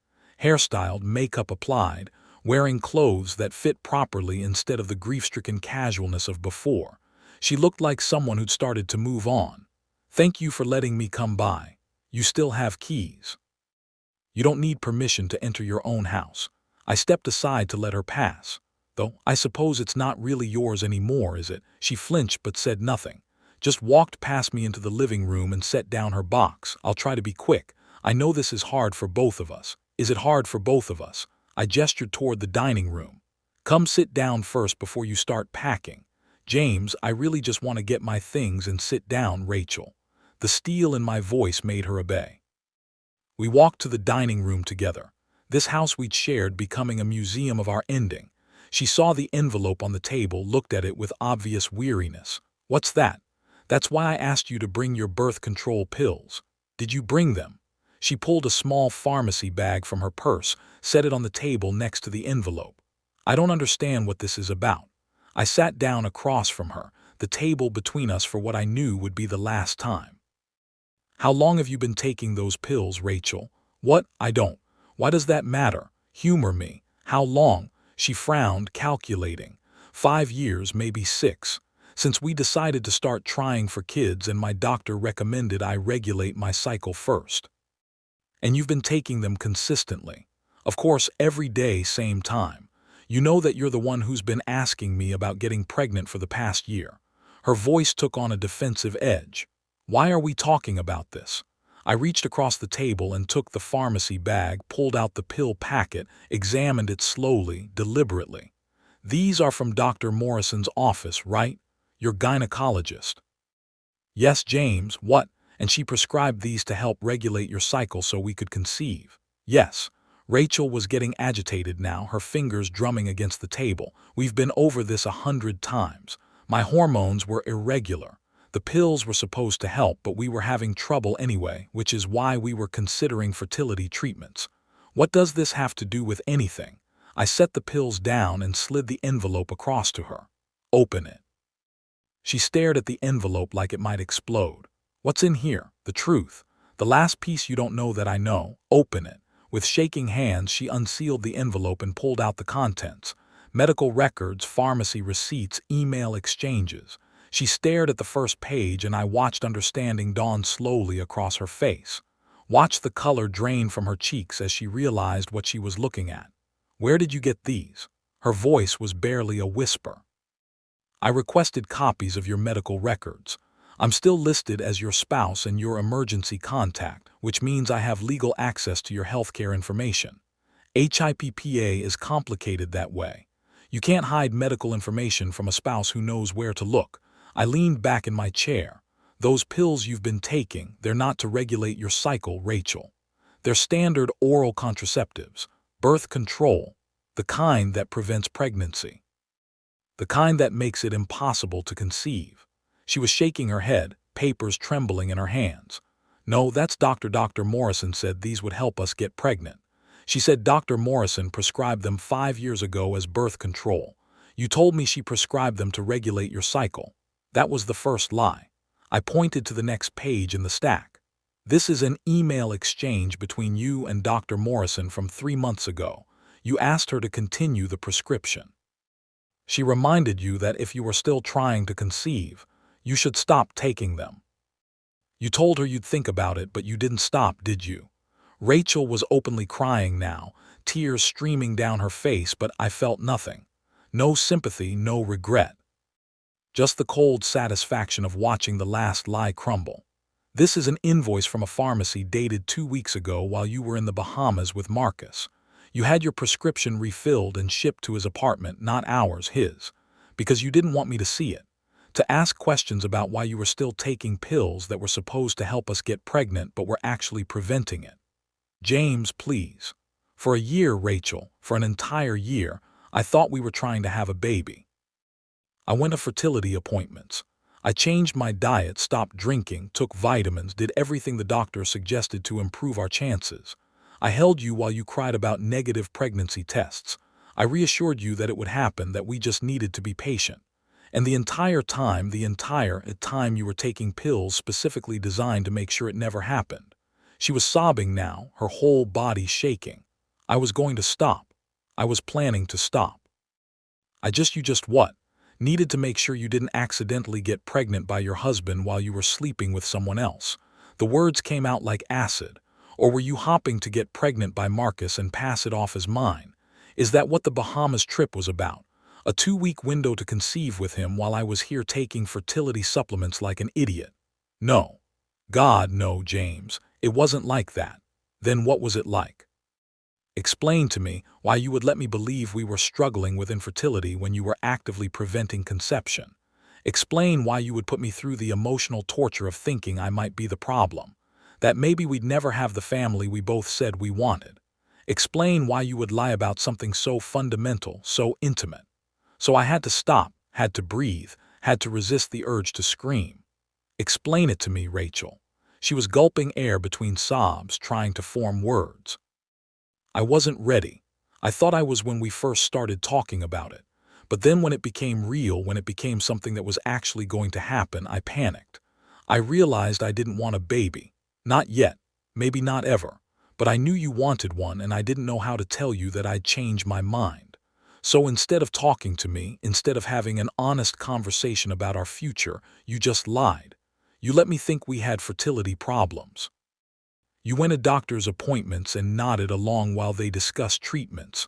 Hairstyled, makeup applied, wearing clothes that fit properly instead of the grief-stricken casualness of before. She looked like someone who'd started to move on. "Thank you for letting me come by. You still have keys. You don't need permission to enter your own house." I stepped aside to let her pass. "Though, I suppose it's not really yours anymore, is it?" She flinched but said nothing. Just walked past me into the living room and set down her box. "I'll try to be quick. I know this is hard for both of us. Is it hard for both of us? I gestured toward the dining room. Come sit down first before you start packing. James, I really just want to get my things and sit down, Rachel. The steel in my voice made her obey. We walked to the dining room together, this house we'd shared becoming a museum of our ending. She saw the envelope on the table, looked at it with obvious weariness. What's that? That's why I asked you to bring your birth control pills. Did you bring them? She pulled a small pharmacy bag from her purse, set it on the table next to the envelope. I don't understand what this is about. I sat down across from her, the table between us for what I knew would be the last time. How long have you been taking those pills, Rachel? What? I don't. Why does that matter? Humor me. How long? She frowned, calculating. 5 years, maybe 6. Since we decided to start trying for kids and my doctor recommended I regulate my cycle first. And you've been taking them consistently. Of course, every day, same time. You know that you're the one who's been asking me about getting pregnant for the past year. Her voice took on a defensive edge. Why are we talking about this? I reached across the table and took the pharmacy bag, pulled out the pill packet, examined it slowly, deliberately. These are from Dr. Morrison's office, right? Your gynecologist. Yes, James, what? And she prescribed these to help regulate your cycle so we could conceive. Yes. Rachel was getting agitated now, her fingers drumming against the table. We've been over this 100 times. My hormones were irregular. The pills were supposed to help, but we were having trouble anyway, which is why we were considering fertility treatments. What does this have to do with anything? I set the pills down and slid the envelope across to her. Open it. She stared at the envelope like it might explode. What's in here? The truth. The last piece you don't know that I know. Open it. With shaking hands, she unsealed the envelope and pulled out the contents. Medical records, pharmacy receipts, email exchanges. She stared at the first page and I watched understanding dawn slowly across her face. Watched the color drain from her cheeks as she realized what she was looking at. Where did you get these? Her voice was barely a whisper. I requested copies of your medical records. I'm still listed as your spouse and your emergency contact, which means I have legal access to your healthcare information. HIPPA is complicated that way. You can't hide medical information from a spouse who knows where to look. I leaned back in my chair. Those pills you've been taking, they're not to regulate your cycle, Rachel. They're standard oral contraceptives, birth control, the kind that prevents pregnancy. The kind that makes it impossible to conceive. She was shaking her head, papers trembling in her hands. No, that's Dr. Morrison said these would help us get pregnant. She said Dr. Morrison prescribed them 5 years ago as birth control. You told me she prescribed them to regulate your cycle. That was the first lie. I pointed to the next page in the stack. This is an email exchange between you and Dr. Morrison from 3 months ago. You asked her to continue the prescription. She reminded you that if you were still trying to conceive, you should stop taking them. You told her you'd think about it, but you didn't stop, did you? Rachel was openly crying now, tears streaming down her face, but I felt nothing. No sympathy, no regret. Just the cold satisfaction of watching the last lie crumble. This is an invoice from a pharmacy dated 2 weeks ago while you were in the Bahamas with Marcus. You had your prescription refilled and shipped to his apartment, not ours, his, because you didn't want me to see it. To ask questions about why you were still taking pills that were supposed to help us get pregnant but were actually preventing it. James, please. For a year, Rachel, for an entire year, I thought we were trying to have a baby. I went to fertility appointments. I changed my diet, stopped drinking, took vitamins, did everything the doctor suggested to improve our chances. I held you while you cried about negative pregnancy tests. I reassured you that it would happen, that we just needed to be patient. And the entire time you were taking pills specifically designed to make sure it never happened. She was sobbing now, her whole body shaking. I was going to stop. I was planning to stop. You just what? Needed to make sure you didn't accidentally get pregnant by your husband while you were sleeping with someone else. The words came out like acid. Or were you hopping to get pregnant by Marcus and pass it off as mine? Is that what the Bahamas trip was about? A 2-week window to conceive with him while I was here taking fertility supplements like an idiot? No. God, no, James. It wasn't like that. Then what was it like? Explain to me why you would let me believe we were struggling with infertility when you were actively preventing conception. Explain why you would put me through the emotional torture of thinking I might be the problem, that maybe we'd never have the family we both said we wanted. Explain why you would lie about something so fundamental, so intimate. So I had to stop, had to breathe, had to resist the urge to scream. Explain it to me, Rachel. She was gulping air between sobs, trying to form words. I wasn't ready. I thought I was when we first started talking about it. But then when it became real, when it became something that was actually going to happen, I panicked. I realized I didn't want a baby. Not yet. Maybe not ever. But I knew you wanted one, and I didn't know how to tell you that I'd changed my mind. So instead of talking to me, instead of having an honest conversation about our future, you just lied. You let me think we had fertility problems. You went to doctor's appointments and nodded along while they discussed treatments,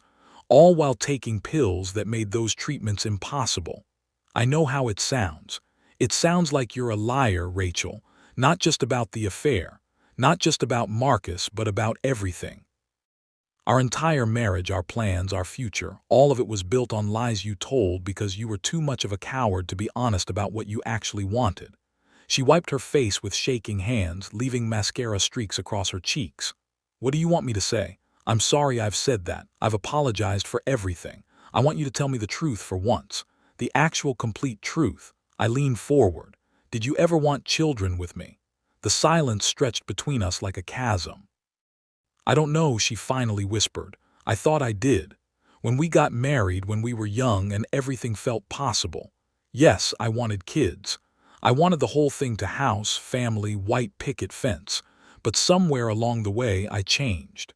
all while taking pills that made those treatments impossible. I know how it sounds. It sounds like you're a liar, Rachel, not just about the affair, not just about Marcus, but about everything. Our entire marriage, our plans, our future, all of it was built on lies you told because you were too much of a coward to be honest about what you actually wanted. She wiped her face with shaking hands, leaving mascara streaks across her cheeks. What do you want me to say? I'm sorry I've said that. I've apologized for everything. I want you to tell me the truth for once. The actual complete truth. I leaned forward. Did you ever want children with me? The silence stretched between us like a chasm. I don't know, she finally whispered. I thought I did. When we got married, when we were young and everything felt possible. Yes, I wanted kids. I wanted the whole thing to house, family, white picket fence. But somewhere along the way, I changed.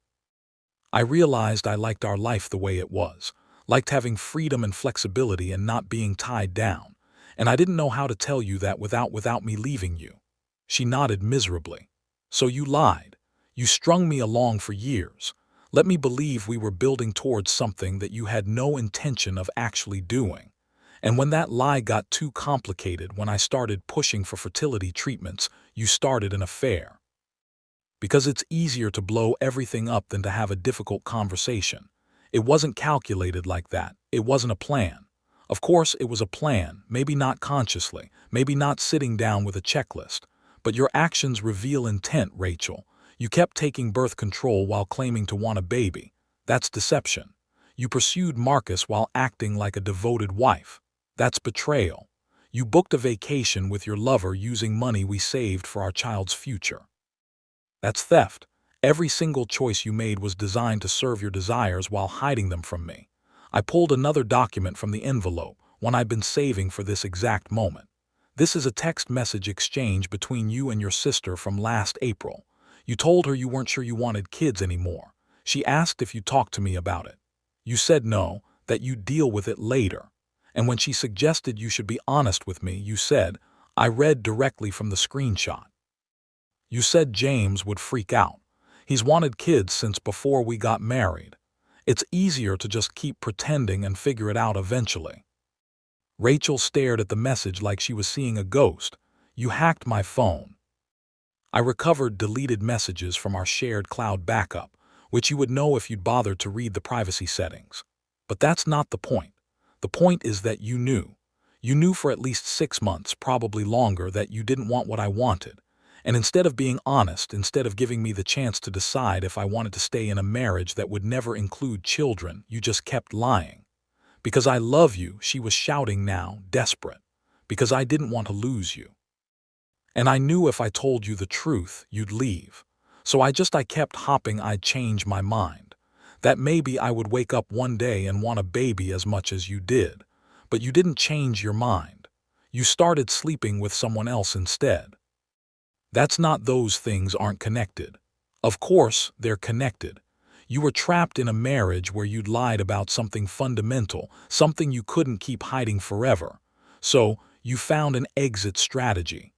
I realized I liked our life the way it was, liked having freedom and flexibility and not being tied down. And I didn't know how to tell you that without me leaving you. She nodded miserably. So you lied. You strung me along for years. Let me believe we were building towards something that you had no intention of actually doing. And when that lie got too complicated, when I started pushing for fertility treatments, you started an affair. Because it's easier to blow everything up than to have a difficult conversation. It wasn't calculated like that. It wasn't a plan. Of course, it was a plan, maybe not consciously, maybe not sitting down with a checklist. But your actions reveal intent, Rachel. You kept taking birth control while claiming to want a baby. That's deception. You pursued Marcus while acting like a devoted wife. That's betrayal. You booked a vacation with your lover using money we saved for our child's future. That's theft. Every single choice you made was designed to serve your desires while hiding them from me. I pulled another document from the envelope, one I'd been saving for this exact moment. This is a text message exchange between you and your sister from last April. You told her you weren't sure you wanted kids anymore. She asked if you talked to me about it. You said no, that you'd deal with it later. And when she suggested you should be honest with me, you said, I read directly from the screenshot. You said James would freak out. He's wanted kids since before we got married. It's easier to just keep pretending and figure it out eventually. Rachel stared at the message like she was seeing a ghost. You hacked my phone. I recovered deleted messages from our shared cloud backup, which you would know if you'd bothered to read the privacy settings. But that's not the point. The point is that you knew. You knew for at least 6 months, probably longer, that you didn't want what I wanted. And instead of being honest, instead of giving me the chance to decide if I wanted to stay in a marriage that would never include children, you just kept lying. Because I love you, she was shouting now, desperate. Because I didn't want to lose you. And I knew if I told you the truth, you'd leave. So I kept hopping I'd change my mind. That maybe I would wake up one day and want a baby as much as you did. But you didn't change your mind. You started sleeping with someone else instead. That's not those things aren't connected. Of course, they're connected. You were trapped in a marriage where you'd lied about something fundamental, something you couldn't keep hiding forever. So, you found an exit strategy.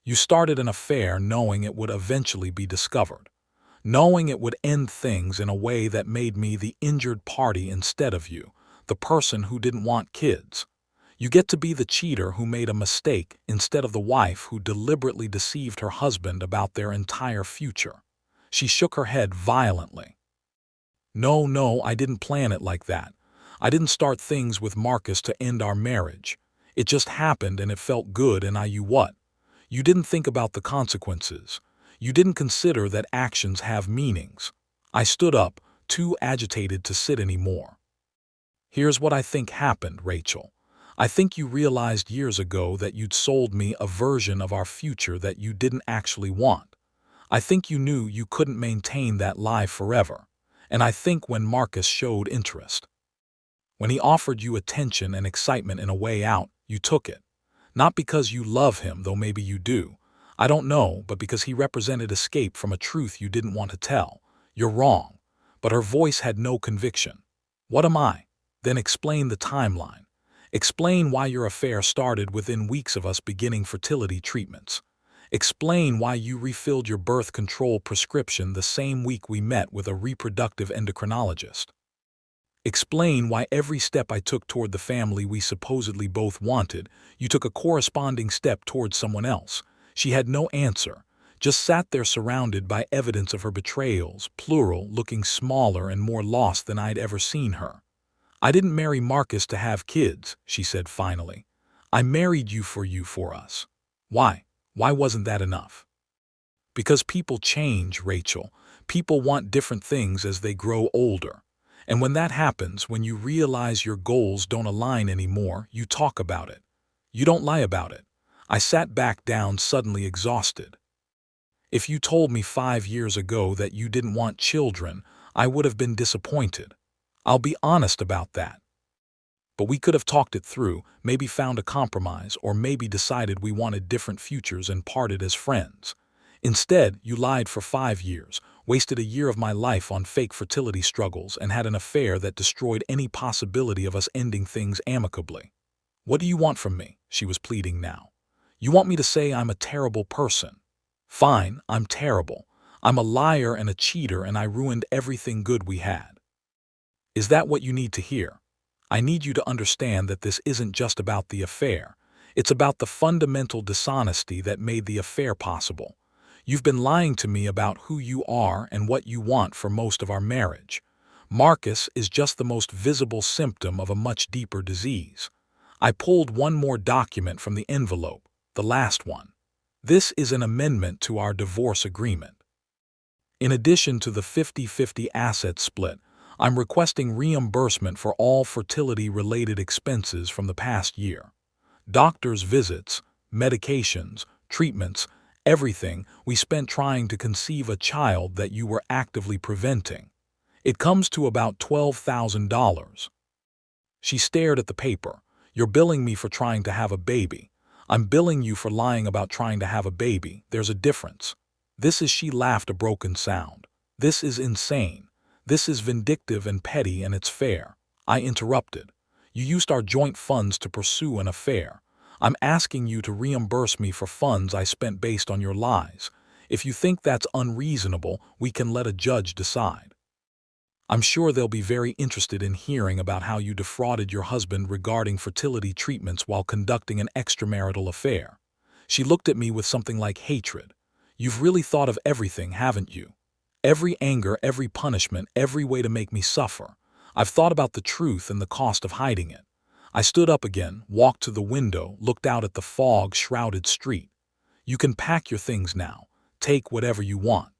You started an affair knowing it would eventually be discovered, knowing it would end things in a way that made me the injured party instead of you, the person who didn't want kids. You get to be the cheater who made a mistake instead of the wife who deliberately deceived her husband about their entire future. She shook her head violently. No, I didn't plan it like that. I didn't start things with Marcus to end our marriage. It just happened and it felt good and you what? You didn't think about the consequences. You didn't consider that actions have meanings. I stood up, too agitated to sit anymore. Here's what I think happened, Rachel. I think you realized years ago that you'd sold me a version of our future that you didn't actually want. I think you knew you couldn't maintain that lie forever. And I think when Marcus showed interest, when he offered you attention and excitement in a way out, you took it. Not because you love him, though maybe you do. I don't know, but because he represented escape from a truth you didn't want to tell. You're wrong. But her voice had no conviction. What am I? Then explain the timeline. Explain why your affair started within weeks of us beginning fertility treatments. Explain why you refilled your birth control prescription the same week we met with a reproductive endocrinologist. Explain why every step I took toward the family we supposedly both wanted, you took a corresponding step toward someone else. She had no answer, just sat there surrounded by evidence of her betrayals, plural, looking smaller and more lost than I'd ever seen her. I didn't marry Marcus to have kids, she said finally. I married you for us. Why? Why wasn't that enough? Because people change, Rachel. People want different things as they grow older. And when that happens, when you realize your goals don't align anymore, you talk about it. You don't lie about it. I sat back down, suddenly exhausted. If you told me 5 years ago that you didn't want children, I would have been disappointed. I'll be honest about that. But we could have talked it through, maybe found a compromise, or maybe decided we wanted different futures and parted as friends. Instead, you lied for 5 years, wasted a year of my life on fake fertility struggles, and had an affair that destroyed any possibility of us ending things amicably. What do you want from me? She was pleading now. You want me to say I'm a terrible person? Fine, I'm terrible. I'm a liar and a cheater, and I ruined everything good we had. Is that what you need to hear? I need you to understand that this isn't just about the affair. It's about the fundamental dishonesty that made the affair possible. You've been lying to me about who you are and what you want for most of our marriage. Marcus is just the most visible symptom of a much deeper disease. I pulled one more document from the envelope, the last one. This is an amendment to our divorce agreement. In addition to the 50-50 asset split, I'm requesting reimbursement for all fertility-related expenses from the past year. Doctor's visits, medications, treatments, everything we spent trying to conceive a child that you were actively preventing. It comes to about $12,000. She stared at the paper. You're billing me for trying to have a baby. I'm billing you for lying about trying to have a baby. There's a difference. She laughed a broken sound. This is insane. This is vindictive and petty, and it's fair. I interrupted. You used our joint funds to pursue an affair. I'm asking you to reimburse me for funds I spent based on your lies. If you think that's unreasonable, we can let a judge decide. I'm sure they'll be very interested in hearing about how you defrauded your husband regarding fertility treatments while conducting an extramarital affair. She looked at me with something like hatred. You've really thought of everything, haven't you? Every anger, every punishment, every way to make me suffer. I've thought about the truth and the cost of hiding it. I stood up again, walked to the window, looked out at the fog-shrouded street. You can pack your things now. Take whatever you want.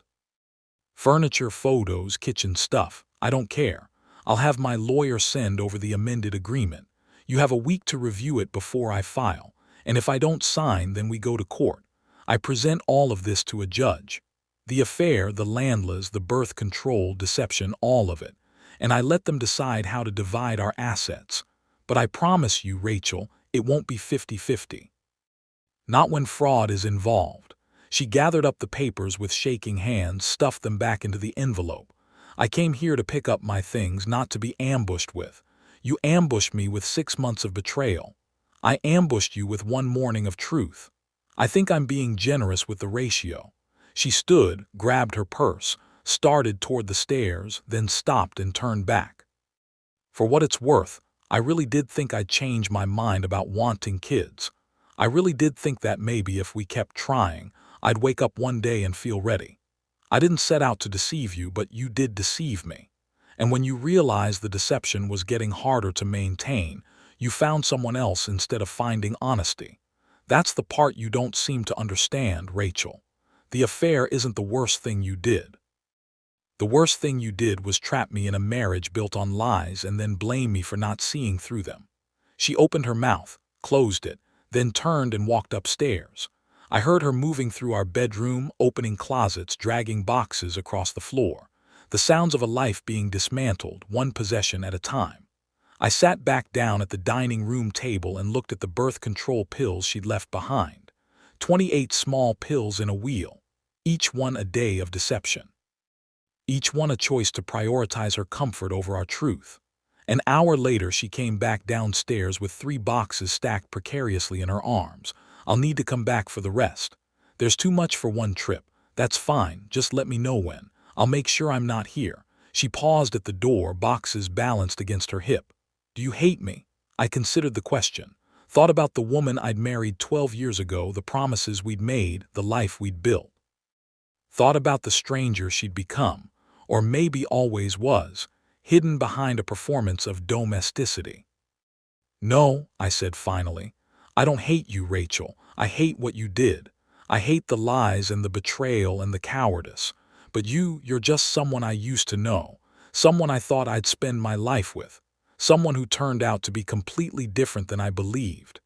Furniture, photos, kitchen stuff. I don't care. I'll have my lawyer send over the amended agreement. You have a week to review it before I file, and if I don't sign, then we go to court. I present all of this to a judge. The affair, the landless, the birth control, deception, all of it. And I let them decide how to divide our assets. But I promise you, Rachel, it won't be 50-50. Not when fraud is involved. She gathered up the papers with shaking hands, stuffed them back into the envelope. I came here to pick up my things, not to be ambushed with. You ambushed me with 6 months of betrayal. I ambushed you with 1 morning of truth. I think I'm being generous with the ratio. She stood, grabbed her purse, started toward the stairs, then stopped and turned back. For what it's worth, I really did think I'd change my mind about wanting kids. I really did think that maybe if we kept trying, I'd wake up one day and feel ready. I didn't set out to deceive you, but you did deceive me. And when you realized the deception was getting harder to maintain, you found someone else instead of finding honesty. That's the part you don't seem to understand, Rachel. The affair isn't the worst thing you did. The worst thing you did was trap me in a marriage built on lies and then blame me for not seeing through them. She opened her mouth, closed it, then turned and walked upstairs. I heard her moving through our bedroom, opening closets, dragging boxes across the floor. The sounds of a life being dismantled, one possession at a time. I sat back down at the dining room table and looked at the birth control pills she'd left behind. 28 small pills in a wheel, each one a day of deception. Each one a choice to prioritize her comfort over our truth. An hour later, she came back downstairs with 3 boxes stacked precariously in her arms. I'll need to come back for the rest. There's too much for one trip. That's fine, just let me know when. I'll make sure I'm not here. She paused at the door, boxes balanced against her hip. Do you hate me? I considered the question. Thought about the woman I'd married 12 years ago, the promises we'd made, the life we'd built. Thought about the stranger she'd become, or maybe always was, hidden behind a performance of domesticity. No, I said finally. I don't hate you, Rachel. I hate what you did. I hate the lies and the betrayal and the cowardice. But you're just someone I used to know, someone I thought I'd spend my life with, someone who turned out to be completely different than I believed.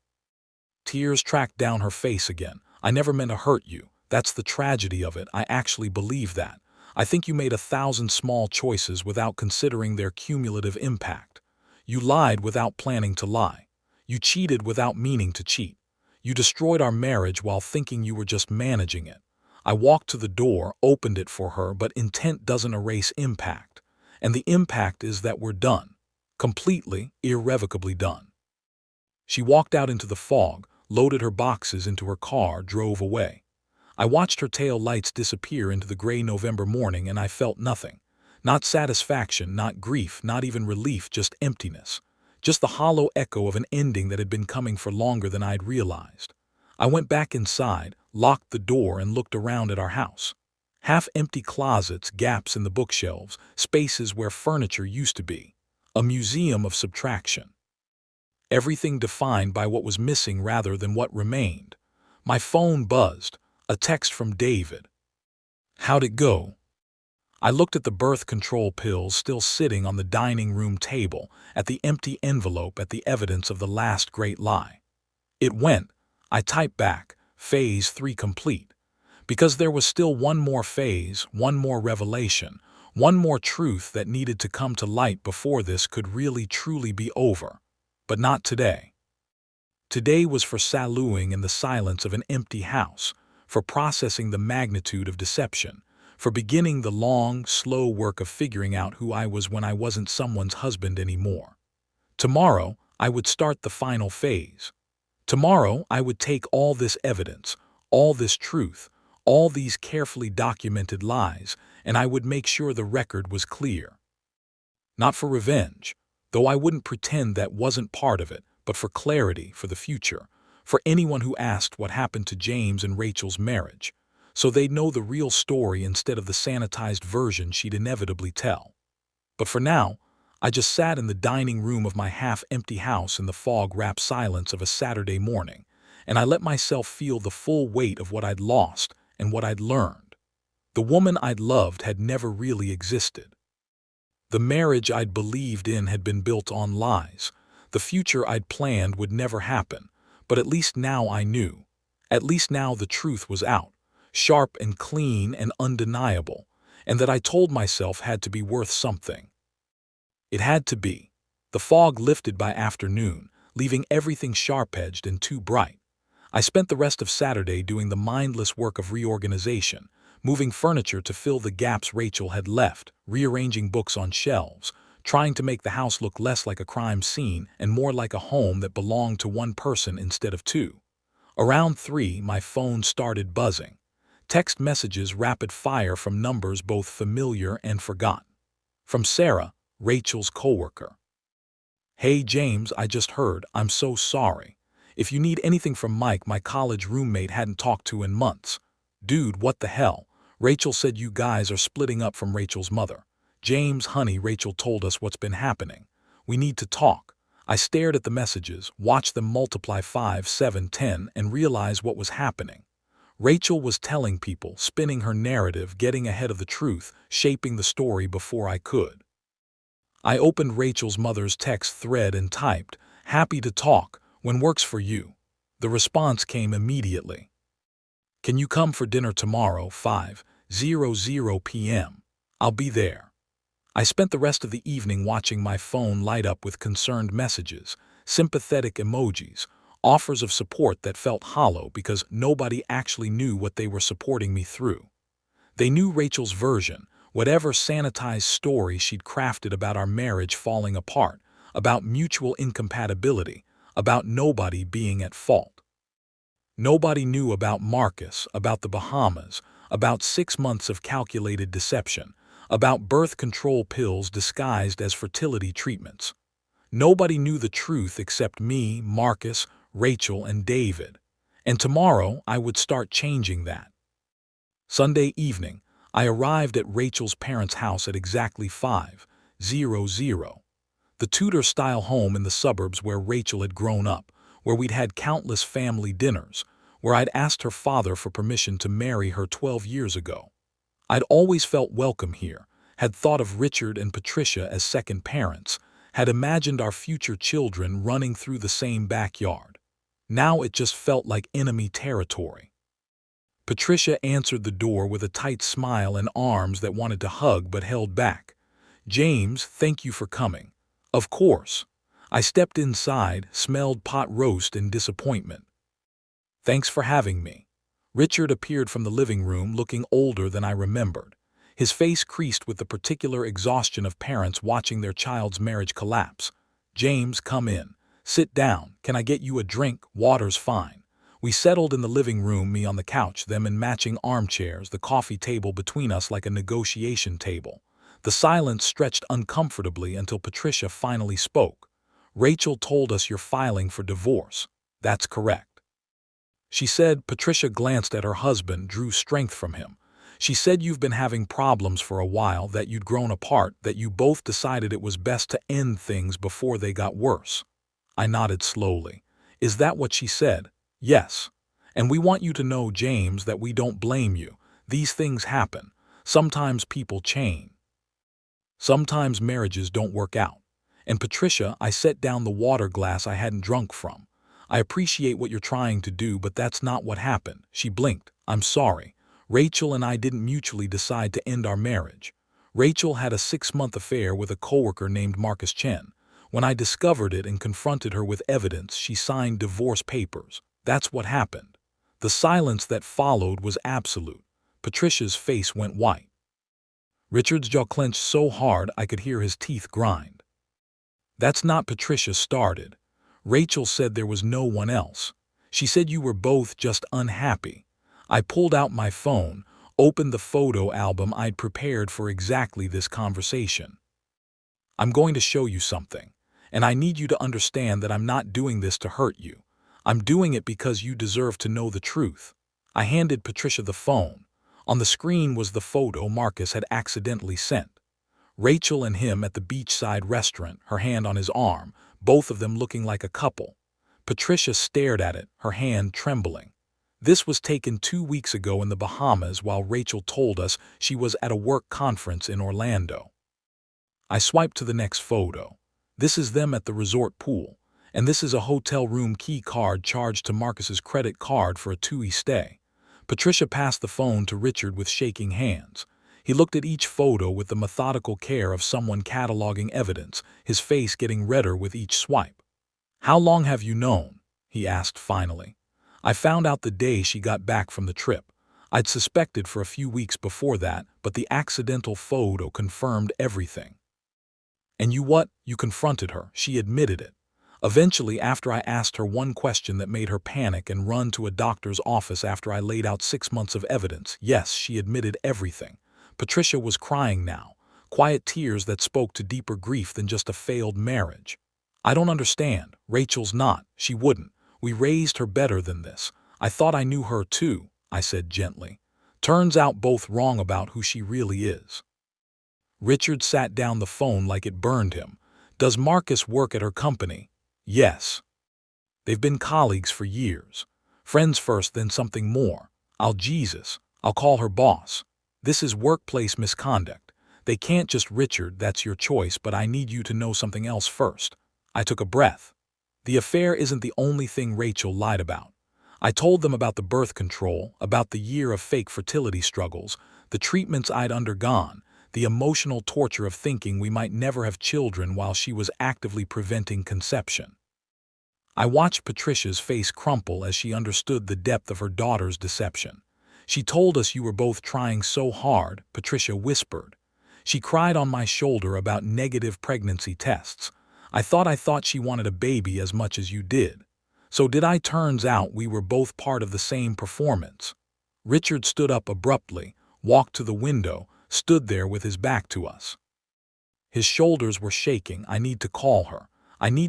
Tears tracked down her face again. I never meant to hurt you. That's the tragedy of it. I actually believe that. I think you made 1,000 small choices without considering their cumulative impact. You lied without planning to lie. You cheated without meaning to cheat. You destroyed our marriage while thinking you were just managing it. I walked to the door, opened it for her, but intent doesn't erase impact. And the impact is that we're done. Completely, irrevocably done. She walked out into the fog, loaded her boxes into her car, drove away. I watched her tail lights disappear into the gray November morning, and I felt nothing. Not satisfaction, not grief, not even relief, just emptiness. Just the hollow echo of an ending that had been coming for longer than I'd realized. I went back inside, locked the door, and looked around at our house. Half-empty closets, gaps in the bookshelves, spaces where furniture used to be. A museum of subtraction. Everything defined by what was missing rather than what remained. My phone buzzed. A text from David. How'd it go? I looked at the birth control pills still sitting on the dining room table, at the empty envelope, at the evidence of the last great lie. It went. I typed back, phase 3 complete. Because there was still one more phase, one more revelation, one more truth that needed to come to light before this could really truly be over. But not today. Today was for saluting in the silence of an empty house, for processing the magnitude of deception, for beginning the long, slow work of figuring out who I was when I wasn't someone's husband anymore. Tomorrow, I would start the final phase. Tomorrow, I would take all this evidence, all this truth, all these carefully documented lies, and I would make sure the record was clear. Not for revenge, though I wouldn't pretend that wasn't part of it, but for clarity, for the future. For anyone who asked what happened to James and Rachel's marriage, so they'd know the real story instead of the sanitized version she'd inevitably tell. But for now, I just sat in the dining room of my half-empty house in the fog-wrapped silence of a Saturday morning, and I let myself feel the full weight of what I'd lost and what I'd learned. The woman I'd loved had never really existed. The marriage I'd believed in had been built on lies. The future I'd planned would never happen. But at least now I knew. At least now the truth was out, sharp and clean and undeniable, and that I told myself had to be worth something. It had to be. The fog lifted by afternoon, leaving everything sharp-edged and too bright. I spent the rest of Saturday doing the mindless work of reorganization, moving furniture to fill the gaps Rachel had left, rearranging books on shelves, trying to make the house look less like a crime scene and more like a home that belonged to one person instead of two. Around 3, my phone started buzzing. Text messages rapid fire from numbers both familiar and forgotten. From Sarah, Rachel's coworker. Hey James, I just heard, I'm so sorry. If you need anything from Mike, my college roommate hadn't talked to in months. Dude, what the hell? Rachel said you guys are splitting up from Rachel's mother. "James, honey, Rachel told us what's been happening. We need to talk." I stared at the messages, watched them multiply 5, 7, 10, and realized what was happening. Rachel was telling people, spinning her narrative, getting ahead of the truth, shaping the story before I could. I opened Rachel's mother's text thread and typed, "Happy to talk, when works for you." The response came immediately. "Can you come for dinner tomorrow, 5:00 p.m.? I'll be there." I spent the rest of the evening watching my phone light up with concerned messages, sympathetic emojis, offers of support that felt hollow because nobody actually knew what they were supporting me through. They knew Rachel's version, whatever sanitized story she'd crafted about our marriage falling apart, about mutual incompatibility, about nobody being at fault. Nobody knew about Marcus, about the Bahamas, about 6 months of calculated deception, about birth control pills disguised as fertility treatments. Nobody knew the truth except me, Marcus, Rachel, and David. And tomorrow I would start changing that. Sunday evening, I arrived at Rachel's parents' house at exactly 5:00. The Tudor-style home in the suburbs where Rachel had grown up, where we'd had countless family dinners, where I'd asked her father for permission to marry her 12 years ago. I'd always felt welcome here, had thought of Richard and Patricia as second parents, had imagined our future children running through the same backyard. Now it just felt like enemy territory. Patricia answered the door with a tight smile and arms that wanted to hug but held back. "James, thank you for coming." "Of course." I stepped inside, smelled pot roast and disappointment. "Thanks for having me." Richard appeared from the living room looking older than I remembered, his face creased with the particular exhaustion of parents watching their child's marriage collapse. "James, come in. Sit down. Can I get you a drink? Water's fine." We settled in the living room, me on the couch, them in matching armchairs, the coffee table between us like a negotiation table. The silence stretched uncomfortably until Patricia finally spoke. "Rachel told us you're filing for divorce." "That's correct," she said. Patricia glanced at her husband, drew strength from him. "She said you've been having problems for a while, that you'd grown apart, that you both decided it was best to end things before they got worse." I nodded slowly. "Is that what she said?" "Yes. And we want you to know, James, that we don't blame you. These things happen. Sometimes people change. Sometimes marriages don't work out." And Patricia, I set down the water glass I hadn't drunk from. "I appreciate what you're trying to do, but that's not what happened." She blinked. "I'm sorry. Rachel and I didn't mutually decide to end our marriage. Rachel had a 6-month affair with a coworker named Marcus Chen. When I discovered it and confronted her with evidence, she signed divorce papers. That's what happened." The silence that followed was absolute. Patricia's face went white. Richard's jaw clenched so hard I could hear his teeth grind. "That's not," Patricia started. "Rachel said there was no one else. She said you were both just unhappy." I pulled out my phone, opened the photo album I'd prepared for exactly this conversation. "I'm going to show you something, and I need you to understand that I'm not doing this to hurt you. I'm doing it because you deserve to know the truth." I handed Patricia the phone. On the screen was the photo Marcus had accidentally sent. Rachel and him at the beachside restaurant, her hand on his arm, both of them looking like a couple. Patricia stared at it, her hand trembling. This was taken 2 weeks ago in the Bahamas while Rachel told us she was at a work conference in Orlando. I swiped to the next photo. This is them at the resort pool. And this is a hotel room key card charged to Marcus's credit card for a 2-week stay. Patricia passed the phone to Richard with shaking hands. He looked at each photo with the methodical care of someone cataloging evidence, his face getting redder with each swipe. "How long have you known?" he asked finally. "I found out the day she got back from the trip. I'd suspected for a few weeks before that, but the accidental photo confirmed everything." "And you confronted her." She admitted it. Eventually, after I asked her one question that made her panic and run to a doctor's office after I laid out 6 months of evidence. Yes, she admitted everything. Patricia was crying now, quiet tears that spoke to deeper grief than just a failed marriage. "I don't understand. Rachel's not. She wouldn't. We raised her better than this. I thought I knew her too," I said gently. "Turns out both wrong about who she really is." Richard sat down the phone like it burned him. Does Marcus work at her company? Yes. They've been colleagues for years. Friends first, then something more. Jesus, I'll call her boss. This is workplace misconduct. They can't just Richard, that's your choice, but I need you to know something else first. I took a breath. The affair isn't the only thing Rachel lied about. I told them about the birth control, about the year of fake fertility struggles, the treatments I'd undergone, the emotional torture of thinking we might never have children while she was actively preventing conception. I watched Patricia's face crumple as she understood the depth of her daughter's deception. She told us you were both trying so hard, Patricia whispered. She cried on my shoulder about negative pregnancy tests. I thought she wanted a baby as much as you did. So did I? Turns out we were both part of the same performance. Richard stood up abruptly, walked to the window, stood there with his back to us. His shoulders were shaking. I need to call her.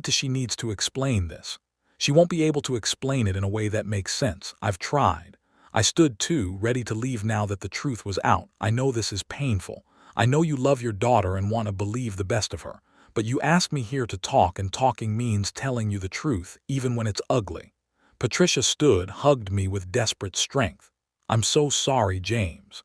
She needs to explain this. She won't be able to explain it in a way that makes sense. I've tried. I stood too, ready to leave now that the truth was out. I know this is painful. I know you love your daughter and want to believe the best of her. But you asked me here to talk, and talking means telling you the truth, even when it's ugly. Patricia stood, hugged me with desperate strength. I'm so sorry, James.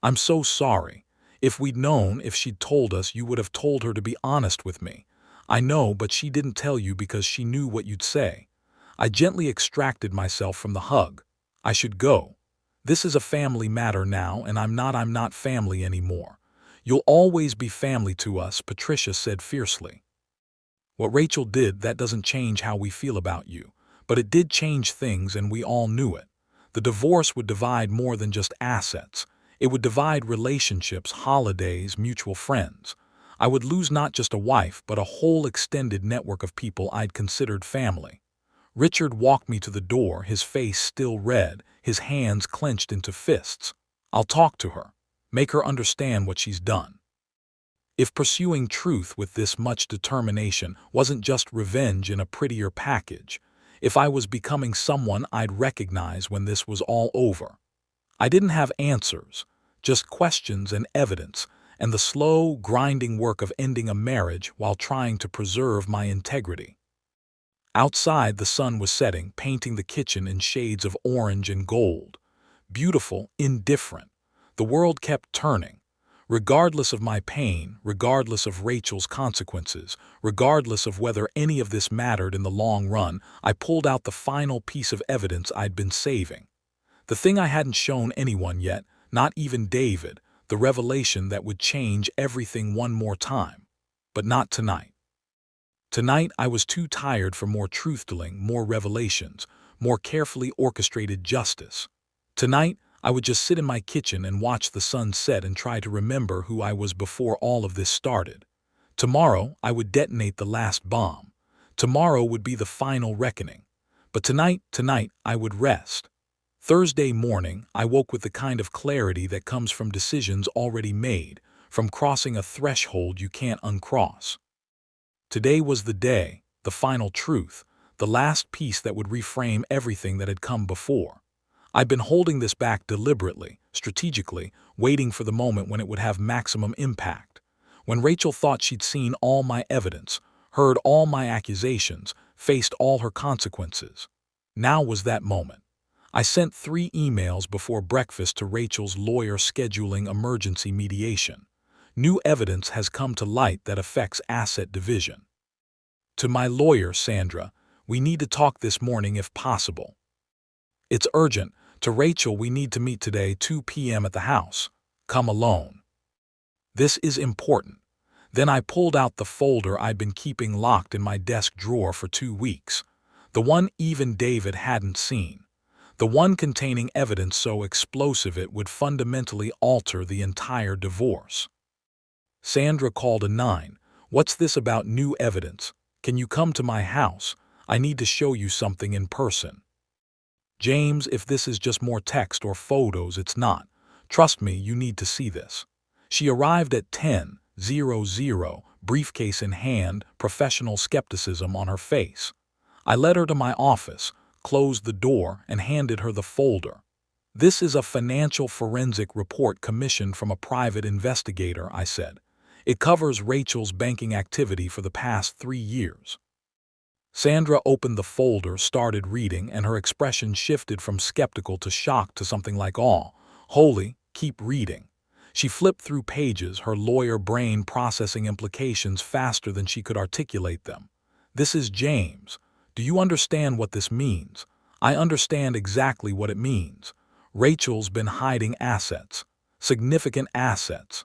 I'm so sorry. If we'd known, if she'd told us, you would have told her to be honest with me. I know, but she didn't tell you because she knew what you'd say. I gently extracted myself from the hug. I should go. This is a family matter now, and I'm not family anymore. You'll always be family to us, Patricia said fiercely. What Rachel did, that doesn't change how we feel about you. But it did change things, and we all knew it. The divorce would divide more than just assets. It would divide relationships, holidays, mutual friends. I would lose not just a wife, but a whole extended network of people I'd considered family. Richard walked me to the door, his face still red, his hands clenched into fists. I'll talk to her. Make her understand what she's done. If pursuing truth with this much determination wasn't just revenge in a prettier package, if I was becoming someone I'd recognize when this was all over. I didn't have answers, just questions and evidence, and the slow, grinding work of ending a marriage while trying to preserve my integrity. Outside, the sun was setting, painting the kitchen in shades of orange and gold. Beautiful, indifferent. The world kept turning. Regardless of my pain, regardless of Rachel's consequences, regardless of whether any of this mattered in the long run, I pulled out the final piece of evidence I'd been saving. The thing I hadn't shown anyone yet, not even David, the revelation that would change everything one more time. But not tonight. Tonight I was too tired for more truth-telling, more revelations, more carefully orchestrated justice. Tonight I would just sit in my kitchen and watch the sun set and try to remember who I was before all of this started. Tomorrow I would detonate the last bomb. Tomorrow would be the final reckoning. But tonight I would rest. Thursday morning, I woke with the kind of clarity that comes from decisions already made, from crossing a threshold you can't uncross. Today was the day, the final truth, the last piece that would reframe everything that had come before. I'd been holding this back deliberately, strategically, waiting for the moment when it would have maximum impact. When Rachel thought she'd seen all my evidence, heard all my accusations, faced all her consequences. Now was that moment. I sent 3 emails before breakfast to Rachel's lawyer scheduling emergency mediation. New evidence has come to light that affects asset division. To my lawyer, Sandra, we need to talk this morning if possible. It's urgent. To Rachel, we need to meet today 2 p.m. at the house. Come alone. This is important. Then I pulled out the folder I'd been keeping locked in my desk drawer for 2 weeks. The one even David hadn't seen. The one containing evidence so explosive it would fundamentally alter the entire divorce. Sandra called a 9. What's this about new evidence? Can you come to my house? I need to show you something in person. James, if this is just more text or photos, it's not. Trust me, you need to see this. She arrived at 10:00, briefcase in hand, professional skepticism on her face. I led her to my office, closed the door, and handed her the folder. This is a financial forensic report commissioned from a private investigator, I said. It covers Rachel's banking activity for the past 3 years. Sandra opened the folder, started reading, and her expression shifted from skeptical to shocked to something like awe. Holy, keep reading. She flipped through pages, her lawyer brain processing implications faster than she could articulate them. This is James. Do you understand what this means? I understand exactly what it means. Rachel's been hiding assets. Significant assets.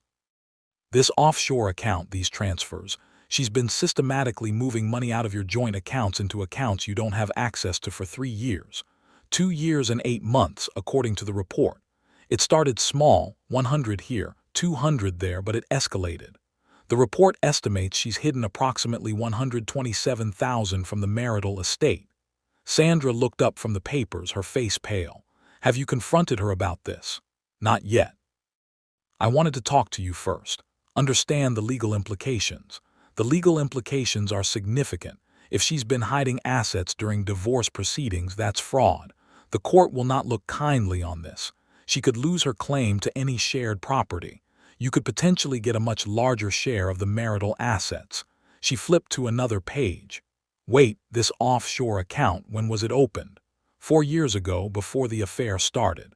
This offshore account, these transfers, she's been systematically moving money out of your joint accounts into accounts you don't have access to for 3 years. 2 years and 8 months, according to the report. It started small, 100 here, 200 there, but it escalated. The report estimates she's hidden approximately $127,000 from the marital estate. Sandra looked up from the papers, her face pale. Have you confronted her about this? Not yet. I wanted to talk to you first. Understand the legal implications. The legal implications are significant. If she's been hiding assets during divorce proceedings, that's fraud. The court will not look kindly on this. She could lose her claim to any shared property. You could potentially get a much larger share of the marital assets. She flipped to another page. Wait, this offshore account, when was it opened? 4 years ago, before the affair started.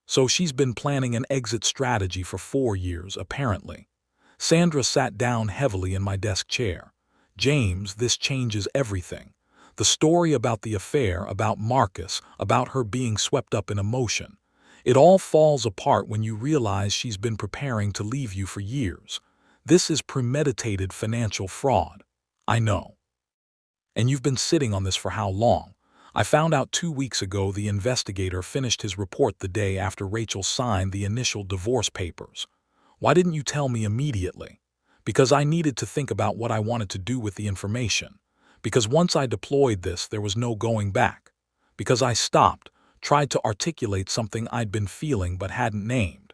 So she's been planning an exit strategy for 4 years, apparently. Sandra sat down heavily in my desk chair. James, this changes everything. The story about the affair, about Marcus, about her being swept up in emotion. It all falls apart when you realize she's been preparing to leave you for years. This is premeditated financial fraud. I know. And you've been sitting on this for how long? I found out 2 weeks ago. The investigator finished his report the day after Rachel signed the initial divorce papers. Why didn't you tell me immediately? Because I needed to think about what I wanted to do with the information. Because once I deployed this, there was no going back. Because I stopped, tried to articulate something I'd been feeling but hadn't named.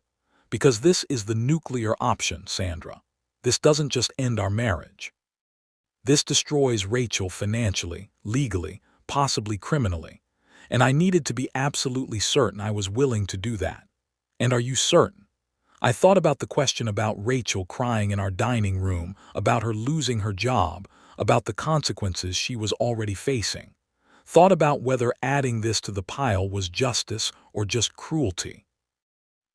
Because this is the nuclear option, Sandra. This doesn't just end our marriage. This destroys Rachel financially, legally, possibly criminally. And I needed to be absolutely certain I was willing to do that. And are you certain? I thought about the question about Rachel crying in our dining room, about her losing her job, about the consequences she was already facing. Thought about whether adding this to the pile was justice or just cruelty.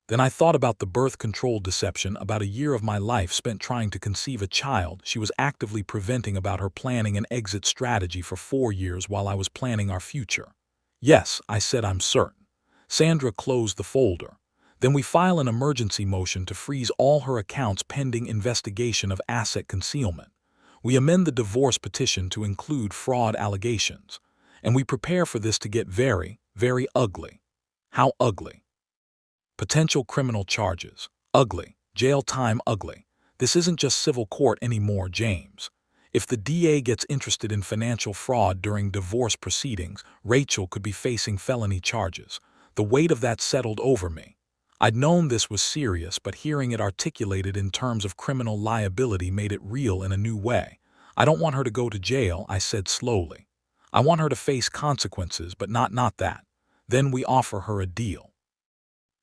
Then I thought about the birth control deception, about a year of my life spent trying to conceive a child she was actively preventing, about her planning an exit strategy for 4 years while I was planning our future. Yes, I said, I'm certain. Sandra closed the folder. Then we file an emergency motion to freeze all her accounts pending investigation of asset concealment. We amend the divorce petition to include fraud allegations. And we prepare for this to get very, very ugly. How ugly? Potential criminal charges. Ugly. Jail time ugly. This isn't just civil court anymore, James. If the DA gets interested in financial fraud during divorce proceedings, Rachel could be facing felony charges. The weight of that settled over me. I'd known this was serious, but hearing it articulated in terms of criminal liability made it real in a new way. I don't want her to go to jail, I said slowly. I want her to face consequences, but not that. Then we offer her a deal.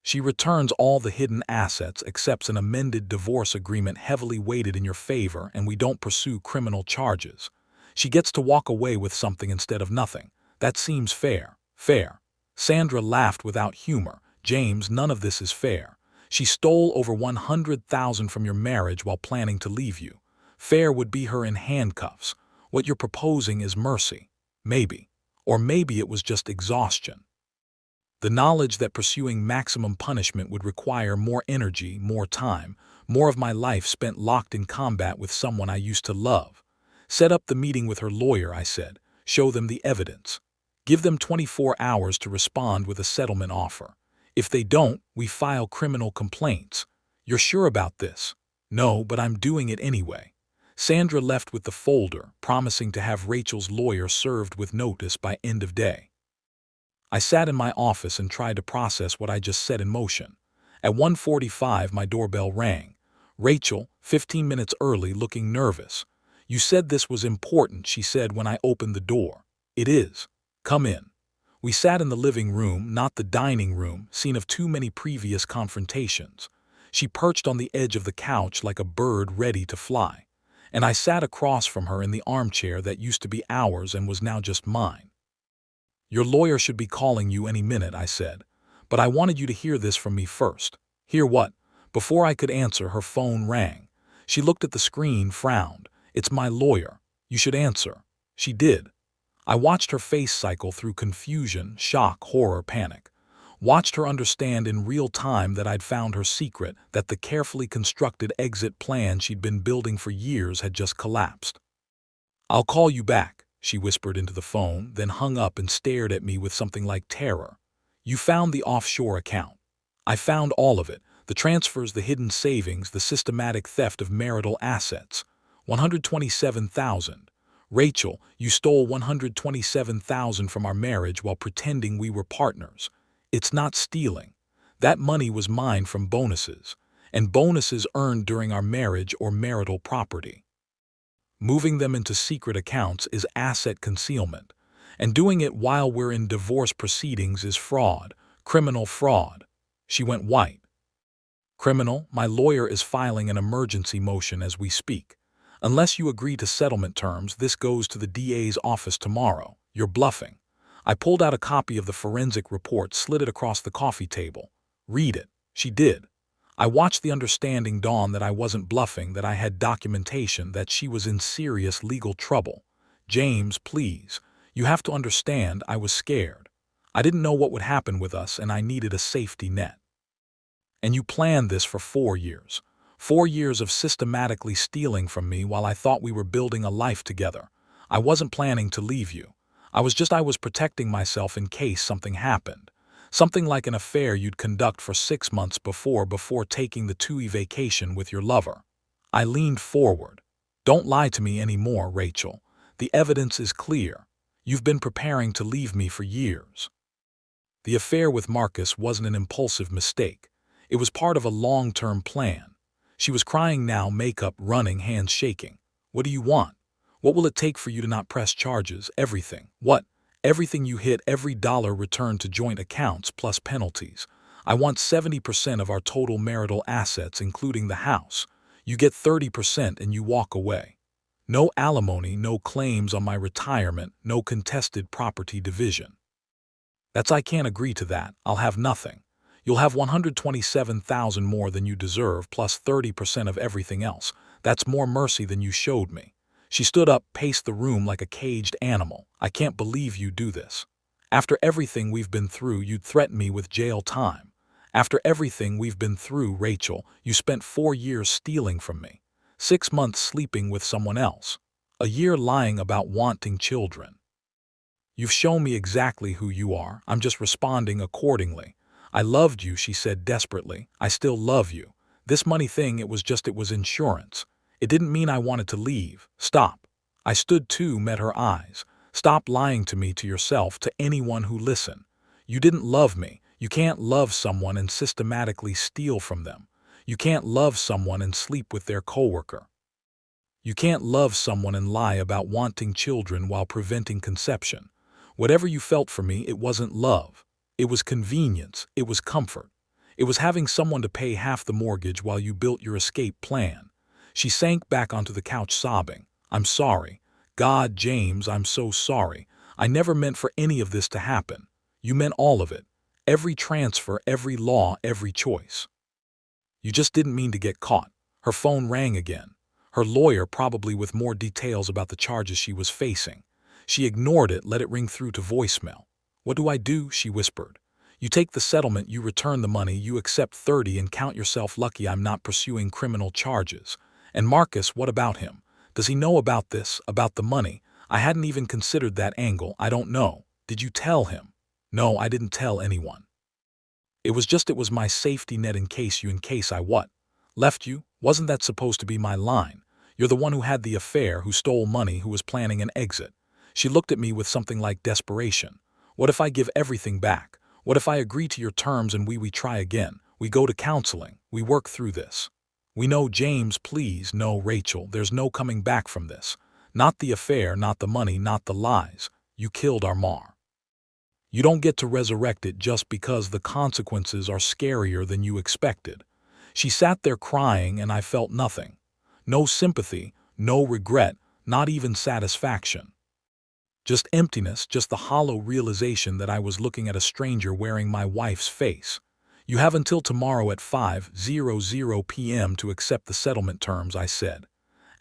She returns all the hidden assets, accepts an amended divorce agreement heavily weighted in your favor, and we don't pursue criminal charges. She gets to walk away with something instead of nothing. That seems fair. Fair. Sandra laughed without humor. James, none of this is fair. She stole over $100,000 from your marriage while planning to leave you. Fair would be her in handcuffs. What you're proposing is mercy. Maybe. Or maybe it was just exhaustion. The knowledge that pursuing maximum punishment would require more energy, more time, more of my life spent locked in combat with someone I used to love. Set up the meeting with her lawyer, I said. Show them the evidence. Give them 24 hours to respond with a settlement offer. If they don't, we file criminal complaints. You're sure about this? No, but I'm doing it anyway. Sandra left with the folder, promising to have Rachel's lawyer served with notice by end of day. I sat in my office and tried to process what I just set in motion. At 1:45, my doorbell rang. Rachel, 15 minutes early, looking nervous. You said this was important, she said when I opened the door. It is. Come in. We sat in the living room, not the dining room, scene of too many previous confrontations. She perched on the edge of the couch like a bird ready to fly, and I sat across from her in the armchair that used to be ours and was now just mine. "Your lawyer should be calling you any minute," I said, "but I wanted you to hear this from me first." "Hear what?" Before I could answer, her phone rang. She looked at the screen, frowned. "It's my lawyer. You should answer." She did. I watched her face cycle through confusion, shock, horror, panic. Watched her understand in real time that I'd found her secret, that the carefully constructed exit plan she'd been building for years had just collapsed. "I'll call you back," she whispered into the phone, then hung up and stared at me with something like terror. "You found the offshore account." "I found all of it. The transfers, the hidden savings, the systematic theft of marital assets. 127,000. Rachel, you stole 127,000 from our marriage while pretending we were partners. It's not stealing. That money was mine from bonuses, and bonuses earned during our marriage or marital property. Moving them into secret accounts is asset concealment, and doing it while we're in divorce proceedings is fraud, criminal fraud." She went white. "Criminal? My lawyer is filing an emergency motion as we speak. Unless you agree to settlement terms, this goes to the DA's office tomorrow. You're bluffing." I pulled out a copy of the forensic report, slid it across the coffee table. "Read it." She did. I watched the understanding dawn that I wasn't bluffing, that I had documentation, that she was in serious legal trouble. "James, please. You have to understand, I was scared. I didn't know what would happen with us, and I needed a safety net. And you planned this for 4 years. 4 years of systematically stealing from me while I thought we were building a life together. I wasn't planning to leave you. I was protecting myself in case something happened. Something like an affair you'd conduct for 6 months before taking the 2 vacation with your lover." I leaned forward. "Don't lie to me anymore, Rachel. The evidence is clear. You've been preparing to leave me for years." The affair with Marcus wasn't an impulsive mistake. It was part of a long-term plan. She was crying now, makeup running, hands shaking. "What do you want? What will it take for you to not press charges? Everything." "What?" "Everything you hit, every dollar returned to joint accounts plus penalties. I want 70% of our total marital assets, including the house. You get 30% and you walk away. No alimony, no claims on my retirement, no contested property division." I can't agree to that. I'll have nothing. You'll have 127,000 more than you deserve, plus 30% of everything else. That's more mercy than you showed me." She stood up, paced the room like a caged animal. "I can't believe you do this. After everything we've been through, you'd threaten me with jail time. After everything we've been through, Rachel, you spent 4 years stealing from me. 6 months sleeping with someone else. A year lying about wanting children. You've shown me exactly who you are. I'm just responding accordingly. I loved you," she said desperately. "I still love you. This money thing, it was insurance. It didn't mean I wanted to leave. Stop." I stood too, met her eyes. "Stop lying to me, to yourself, to anyone who listen. You didn't love me. You can't love someone and systematically steal from them. You can't love someone and sleep with their coworker. You can't love someone and lie about wanting children while preventing conception. Whatever you felt for me, it wasn't love. It was convenience. It was comfort. It was having someone to pay half the mortgage while you built your escape plan." She sank back onto the couch sobbing. "I'm sorry. God, James, I'm so sorry. I never meant for any of this to happen. You meant all of it. Every transfer, every law, every choice. You just didn't mean to get caught." Her phone rang again. Her lawyer, probably with more details about the charges she was facing. She ignored it, let it ring through to voicemail. "What do I do?" she whispered. "You take the settlement, you return the money, you accept 30 and count yourself lucky I'm not pursuing criminal charges. And Marcus, what about him? Does he know about this, about the money? I hadn't even considered that angle. I don't know. Did you tell him?" "No, I didn't tell anyone. It was my safety net in case I what? Left you? Wasn't that supposed to be my line? You're the one who had the affair, who stole money, who was planning an exit." She looked at me with something like desperation. "What if I give everything back? What if I agree to your terms and we try again? We go to counseling. We work through this. We know, James, please, no, Rachel, there's no coming back from this. Not the affair, not the money, not the lies. You killed our Mar. You don't get to resurrect it just because the consequences are scarier than you expected. She sat there crying and I felt nothing. No sympathy, no regret, not even satisfaction. Just emptiness, just the hollow realization that I was looking at a stranger wearing my wife's face. You have until tomorrow at 5:00 p.m. to accept the settlement terms, I said.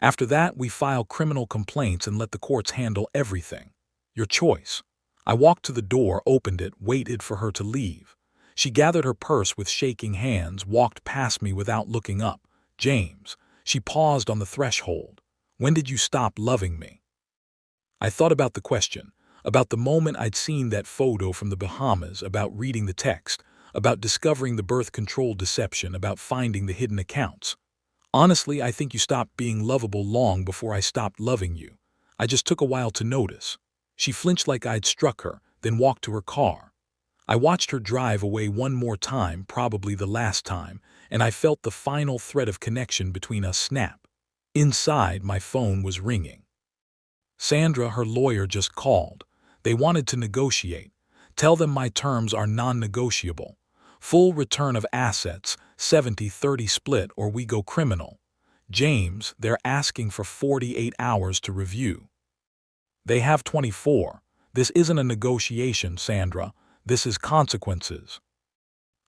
After that, we file criminal complaints and let the courts handle everything. Your choice. I walked to the door, opened it, waited for her to leave. She gathered her purse with shaking hands, walked past me without looking up. James. She paused on the threshold. When did you stop loving me? I thought about the question, about the moment I'd seen that photo from the Bahamas, about reading the text, about discovering the birth control deception, about finding the hidden accounts. Honestly, I think you stopped being lovable long before I stopped loving you. I just took a while to notice. She flinched like I'd struck her, then walked to her car. I watched her drive away one more time, probably the last time, and I felt the final thread of connection between us snap. Inside, my phone was ringing. Sandra, her lawyer, just called. They wanted to negotiate. Tell them my terms are non-negotiable. Full return of assets, 70-30 split, or we go criminal. James, they're asking for 48 hours to review. They have 24. This isn't a negotiation, Sandra. This is consequences.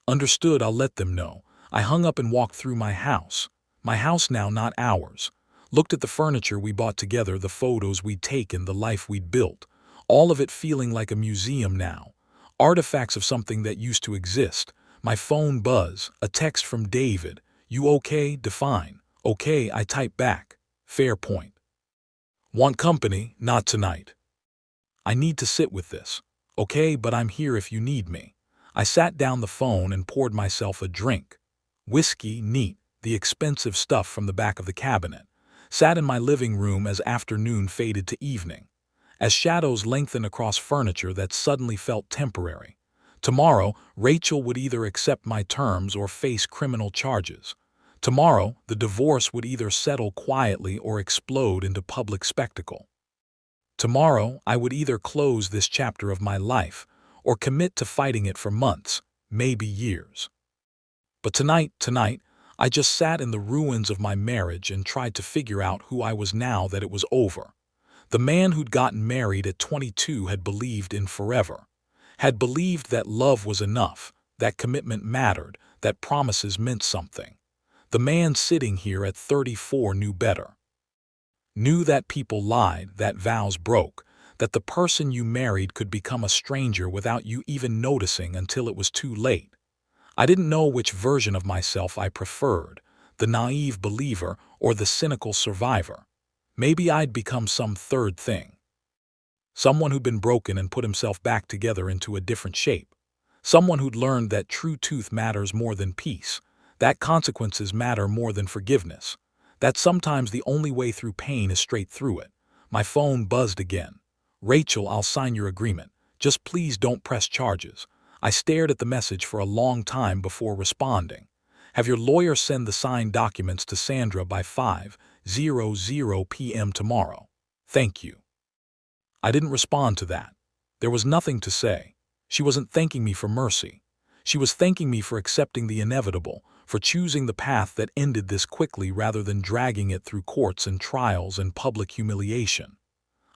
Understood, I'll let them know. I hung up and walked through my house. My house now, not ours. Looked at the furniture we bought together, the photos we'd taken, the life we'd built. All of it feeling like a museum now. Artifacts of something that used to exist. My phone buzz, a text from David. You okay? Define. Okay, I type back. Fair point. Want company? Not tonight. I need to sit with this. Okay, but I'm here if you need me. I sat down the phone and poured myself a drink. Whiskey, neat, the expensive stuff from the back of the cabinet. Sat in my living room as afternoon faded to evening. As shadows lengthened across furniture that suddenly felt temporary. Tomorrow, Rachel would either accept my terms or face criminal charges. Tomorrow, the divorce would either settle quietly or explode into public spectacle. Tomorrow, I would either close this chapter of my life or commit to fighting it for months, maybe years. But tonight, I just sat in the ruins of my marriage and tried to figure out who I was now that it was over. The man who'd gotten married at 22 had believed in forever. Had believed that love was enough, that commitment mattered, that promises meant something. The man sitting here at 34 knew better. Knew that people lied, that vows broke, that the person you married could become a stranger without you even noticing until it was too late. I didn't know which version of myself I preferred, the naive believer or the cynical survivor. Maybe I'd become some third thing. Someone who'd been broken and put himself back together into a different shape. Someone who'd learned that true truth matters more than peace, that consequences matter more than forgiveness, that sometimes the only way through pain is straight through it. My phone buzzed again. Rachel, I'll sign your agreement. Just please don't press charges. I stared at the message for a long time before responding. Have your lawyer send the signed documents to Sandra by 5:00 p.m. tomorrow. Thank you. I didn't respond to that. There was nothing to say. She wasn't thanking me for mercy. She was thanking me for accepting the inevitable, for choosing the path that ended this quickly rather than dragging it through courts and trials and public humiliation.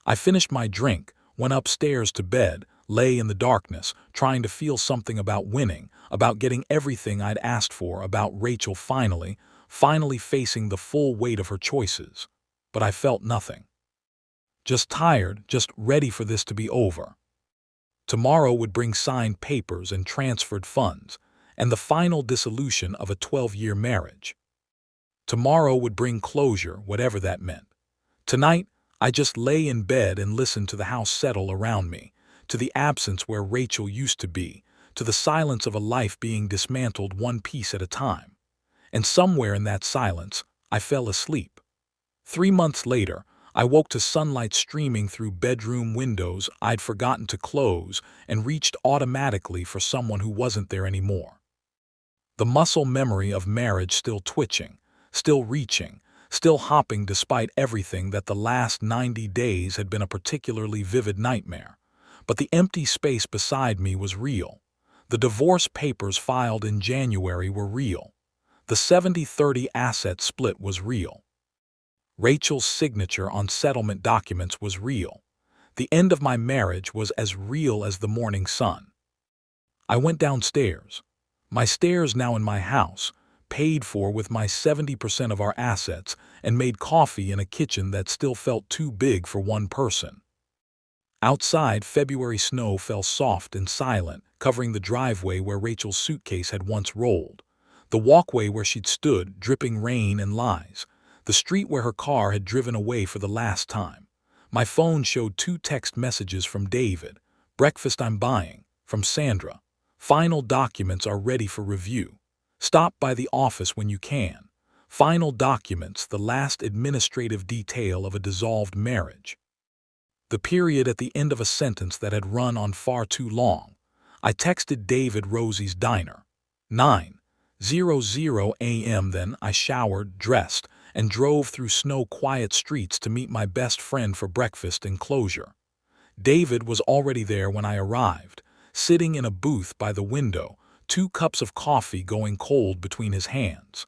I finished my drink, went upstairs to bed, lay in the darkness, trying to feel something about winning, about getting everything I'd asked for, about Rachel finally facing the full weight of her choices. But I felt nothing. Just tired, just ready for this to be over. Tomorrow would bring signed papers and transferred funds, and the final dissolution of a 12-year marriage. Tomorrow would bring closure, whatever that meant. Tonight, I just lay in bed and listened to the house settle around me, to the absence where Rachel used to be, to the silence of a life being dismantled one piece at a time. And somewhere in that silence, I fell asleep. 3 months later, I woke to sunlight streaming through bedroom windows I'd forgotten to close and reached automatically for someone who wasn't there anymore. The muscle memory of marriage still twitching, still reaching, still hopping despite everything that the last 90 days had been a particularly vivid nightmare. But the empty space beside me was real. The divorce papers filed in January were real. The 70-30 asset split was real. Rachel's signature on settlement documents was real. The end of my marriage was as real as the morning sun. I went downstairs. My stairs now in my house, paid for with my 70% of our assets, and made coffee in a kitchen that still felt too big for one person. Outside, February snow fell soft and silent, covering the driveway where Rachel's suitcase had once rolled, the walkway where she'd stood, dripping rain and lies, the street where her car had driven away for the last time. My phone showed 2 text messages from David. Breakfast I'm buying. From Sandra. Final documents are ready for review. Stop by the office when you can. Final documents, the last administrative detail of a dissolved marriage. The period at the end of a sentence that had run on far too long. I texted David Rosie's diner. 9:00 a.m. Then I showered, dressed, and drove through snow-quiet streets to meet my best friend for breakfast and closure. David was already there when I arrived, sitting in a booth by the window, 2 cups of coffee going cold between his hands.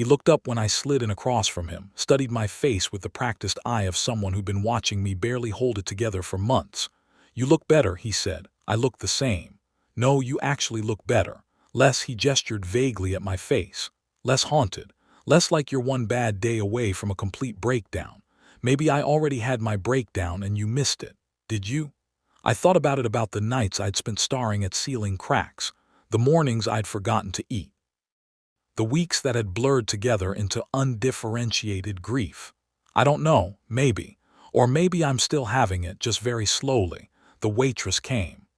He looked up when I slid in across from him, studied my face with the practiced eye of someone who'd been watching me barely hold it together for months. "You look better," he said. I looked the same. "No, you actually look better. Less," he gestured vaguely at my face. "Less haunted. Less like you're one bad day away from a complete breakdown. Maybe I already had my breakdown and you missed it. Did you?" I thought about the nights I'd spent staring at ceiling cracks, the mornings I'd forgotten to eat, the weeks that had blurred together into undifferentiated grief. I don't know, maybe. Or maybe I'm still having it, just very slowly. The waitress came.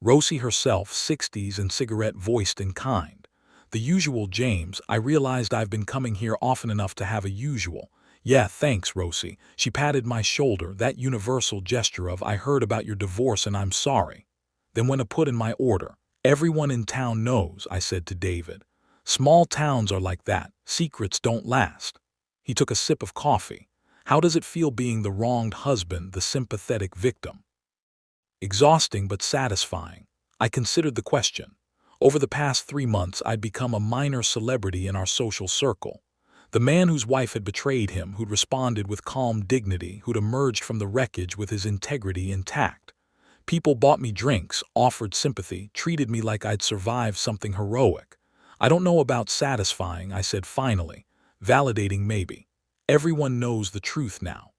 Rosie herself, 60s and cigarette-voiced and kind. The usual James. I realized I've been coming here often enough to have a usual. "Yeah, thanks, Rosie." She patted my shoulder, that universal gesture of, "I heard about your divorce and I'm sorry." Then went to put in my order. "Everyone in town knows," I said to David. "Small towns are like that. Secrets don't last." He took a sip of coffee. "How does it feel being the wronged husband, the sympathetic victim?" Exhausting but satisfying. I considered the question. Over the past 3 months, I'd become a minor celebrity in our social circle. The man whose wife had betrayed him, who'd responded with calm dignity, who'd emerged from the wreckage with his integrity intact. People bought me drinks, offered sympathy, treated me like I'd survived something heroic. "I don't know about satisfying," I said finally. "Validating, maybe. Everyone knows the truth now.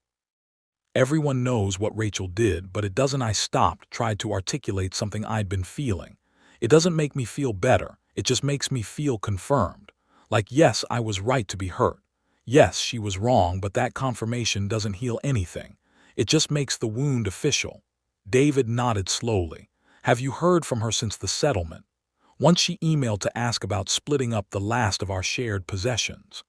Everyone knows what Rachel did, but it doesn't." I stopped, tried to articulate something I'd been feeling. "It doesn't make me feel better. It just makes me feel confirmed. Like, yes, I was right to be hurt. Yes, she was wrong, but that confirmation doesn't heal anything. It just makes the wound official." David nodded slowly. "Have you heard from her since the settlement?" "Once she emailed to ask about splitting up the last of our shared possessions.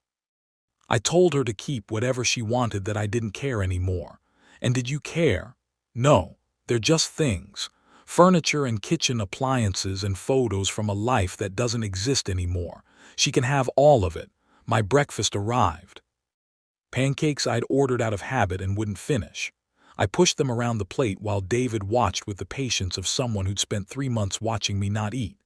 I told her to keep whatever she wanted, that I didn't care anymore." "And did you care?" "No, they're just things. Furniture and kitchen appliances and photos from a life that doesn't exist anymore. She can have all of it." My breakfast arrived. Pancakes I'd ordered out of habit and wouldn't finish. I pushed them around the plate while David watched with the patience of someone who'd spent 3 months watching me not eat.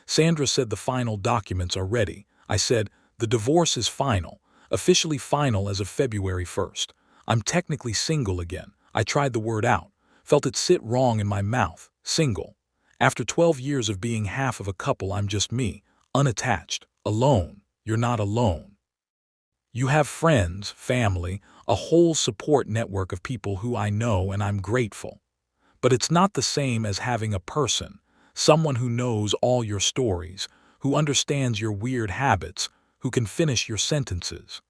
"Sandra said the final documents are ready." I said, "The divorce is final, officially final as of February 1st. I'm technically single again." I tried the word out, felt it sit wrong in my mouth. Single. After 12 years of being half of a couple, I'm just me, unattached, alone. You're not alone. You have friends, family, a whole support network of people who I know, and I'm grateful. But it's not the same as having a person, someone who knows all your stories, who understands your weird habits, who can finish your sentences.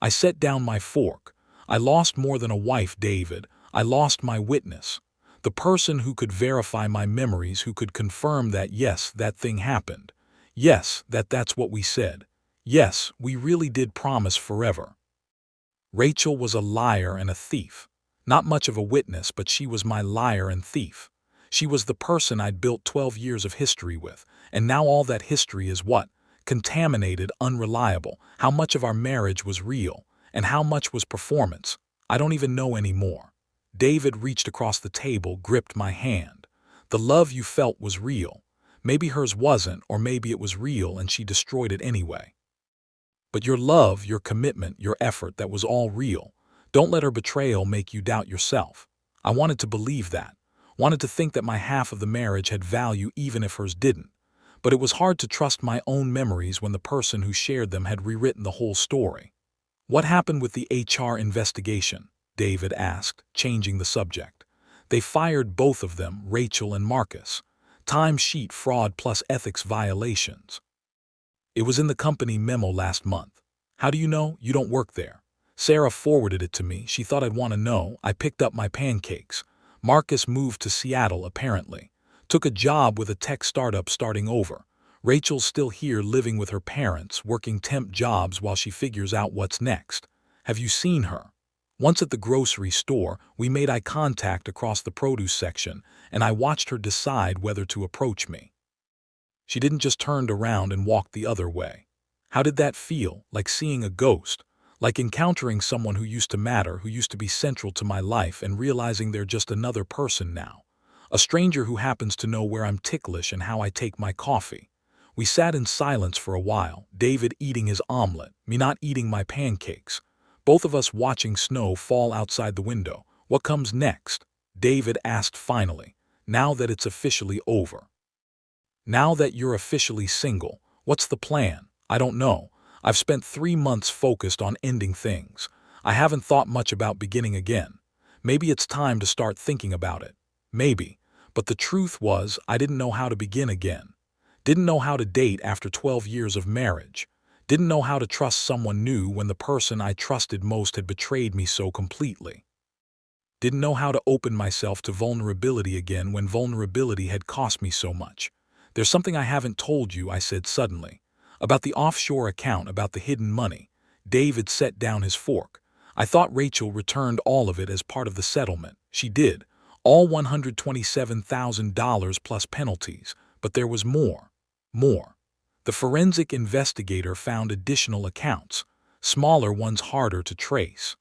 I set down my fork. I lost more than a wife, David. I lost my witness. The person who could verify my memories, who could confirm that yes, that thing happened. Yes, that's what we said. Yes, we really did promise forever. Rachel was a liar and a thief. Not much of a witness, but she was my liar and thief. She was the person I'd built 12 years of history with, and now all that history is what? Contaminated, unreliable. How much of our marriage was real, and how much was performance? I don't even know anymore. David reached across the table, gripped my hand. The love you felt was real. Maybe hers wasn't, or maybe it was real and she destroyed it anyway. But your love, your commitment, your effort, that was all real. Don't let her betrayal make you doubt yourself. I wanted to believe that. Wanted to think that my half of the marriage had value even if hers didn't. But it was hard to trust my own memories when the person who shared them had rewritten the whole story. What happened with the HR investigation? David asked, changing the subject. They fired both of them, Rachel and Marcus. Timesheet fraud plus ethics violations. It was in the company memo last month. How do you know? You don't work there. Sarah forwarded it to me. She thought I'd want to know. I picked up my pancakes. Marcus moved to Seattle, apparently. Took a job with a tech startup starting over. Rachel's still here living with her parents, working temp jobs while she figures out what's next. Have you seen her? Once at the grocery store, we made eye contact across the produce section, and I watched her decide whether to approach me. She didn't just turn around and walk the other way. How did that feel? Like seeing a ghost? Like encountering someone who used to matter, who used to be central to my life, and realizing they're just another person now. A stranger who happens to know where I'm ticklish and how I take my coffee. We sat in silence for a while, David eating his omelet, me not eating my pancakes. Both of us watching snow fall outside the window. What comes next? David asked finally, now that it's officially over. Now that you're officially single, what's the plan? I don't know. I've spent 3 months focused on ending things. I haven't thought much about beginning again. Maybe it's time to start thinking about it. Maybe. But the truth was, I didn't know how to begin again. Didn't know how to date after 12 years of marriage. Didn't know how to trust someone new when the person I trusted most had betrayed me so completely. Didn't know how to open myself to vulnerability again when vulnerability had cost me so much. There's something I haven't told you, I said suddenly. About the offshore account, about the hidden money. David set down his fork. I thought Rachel returned all of it as part of the settlement. She did. All $127,000 plus penalties. But there was more. More. The forensic investigator found additional accounts. Smaller ones harder to trace.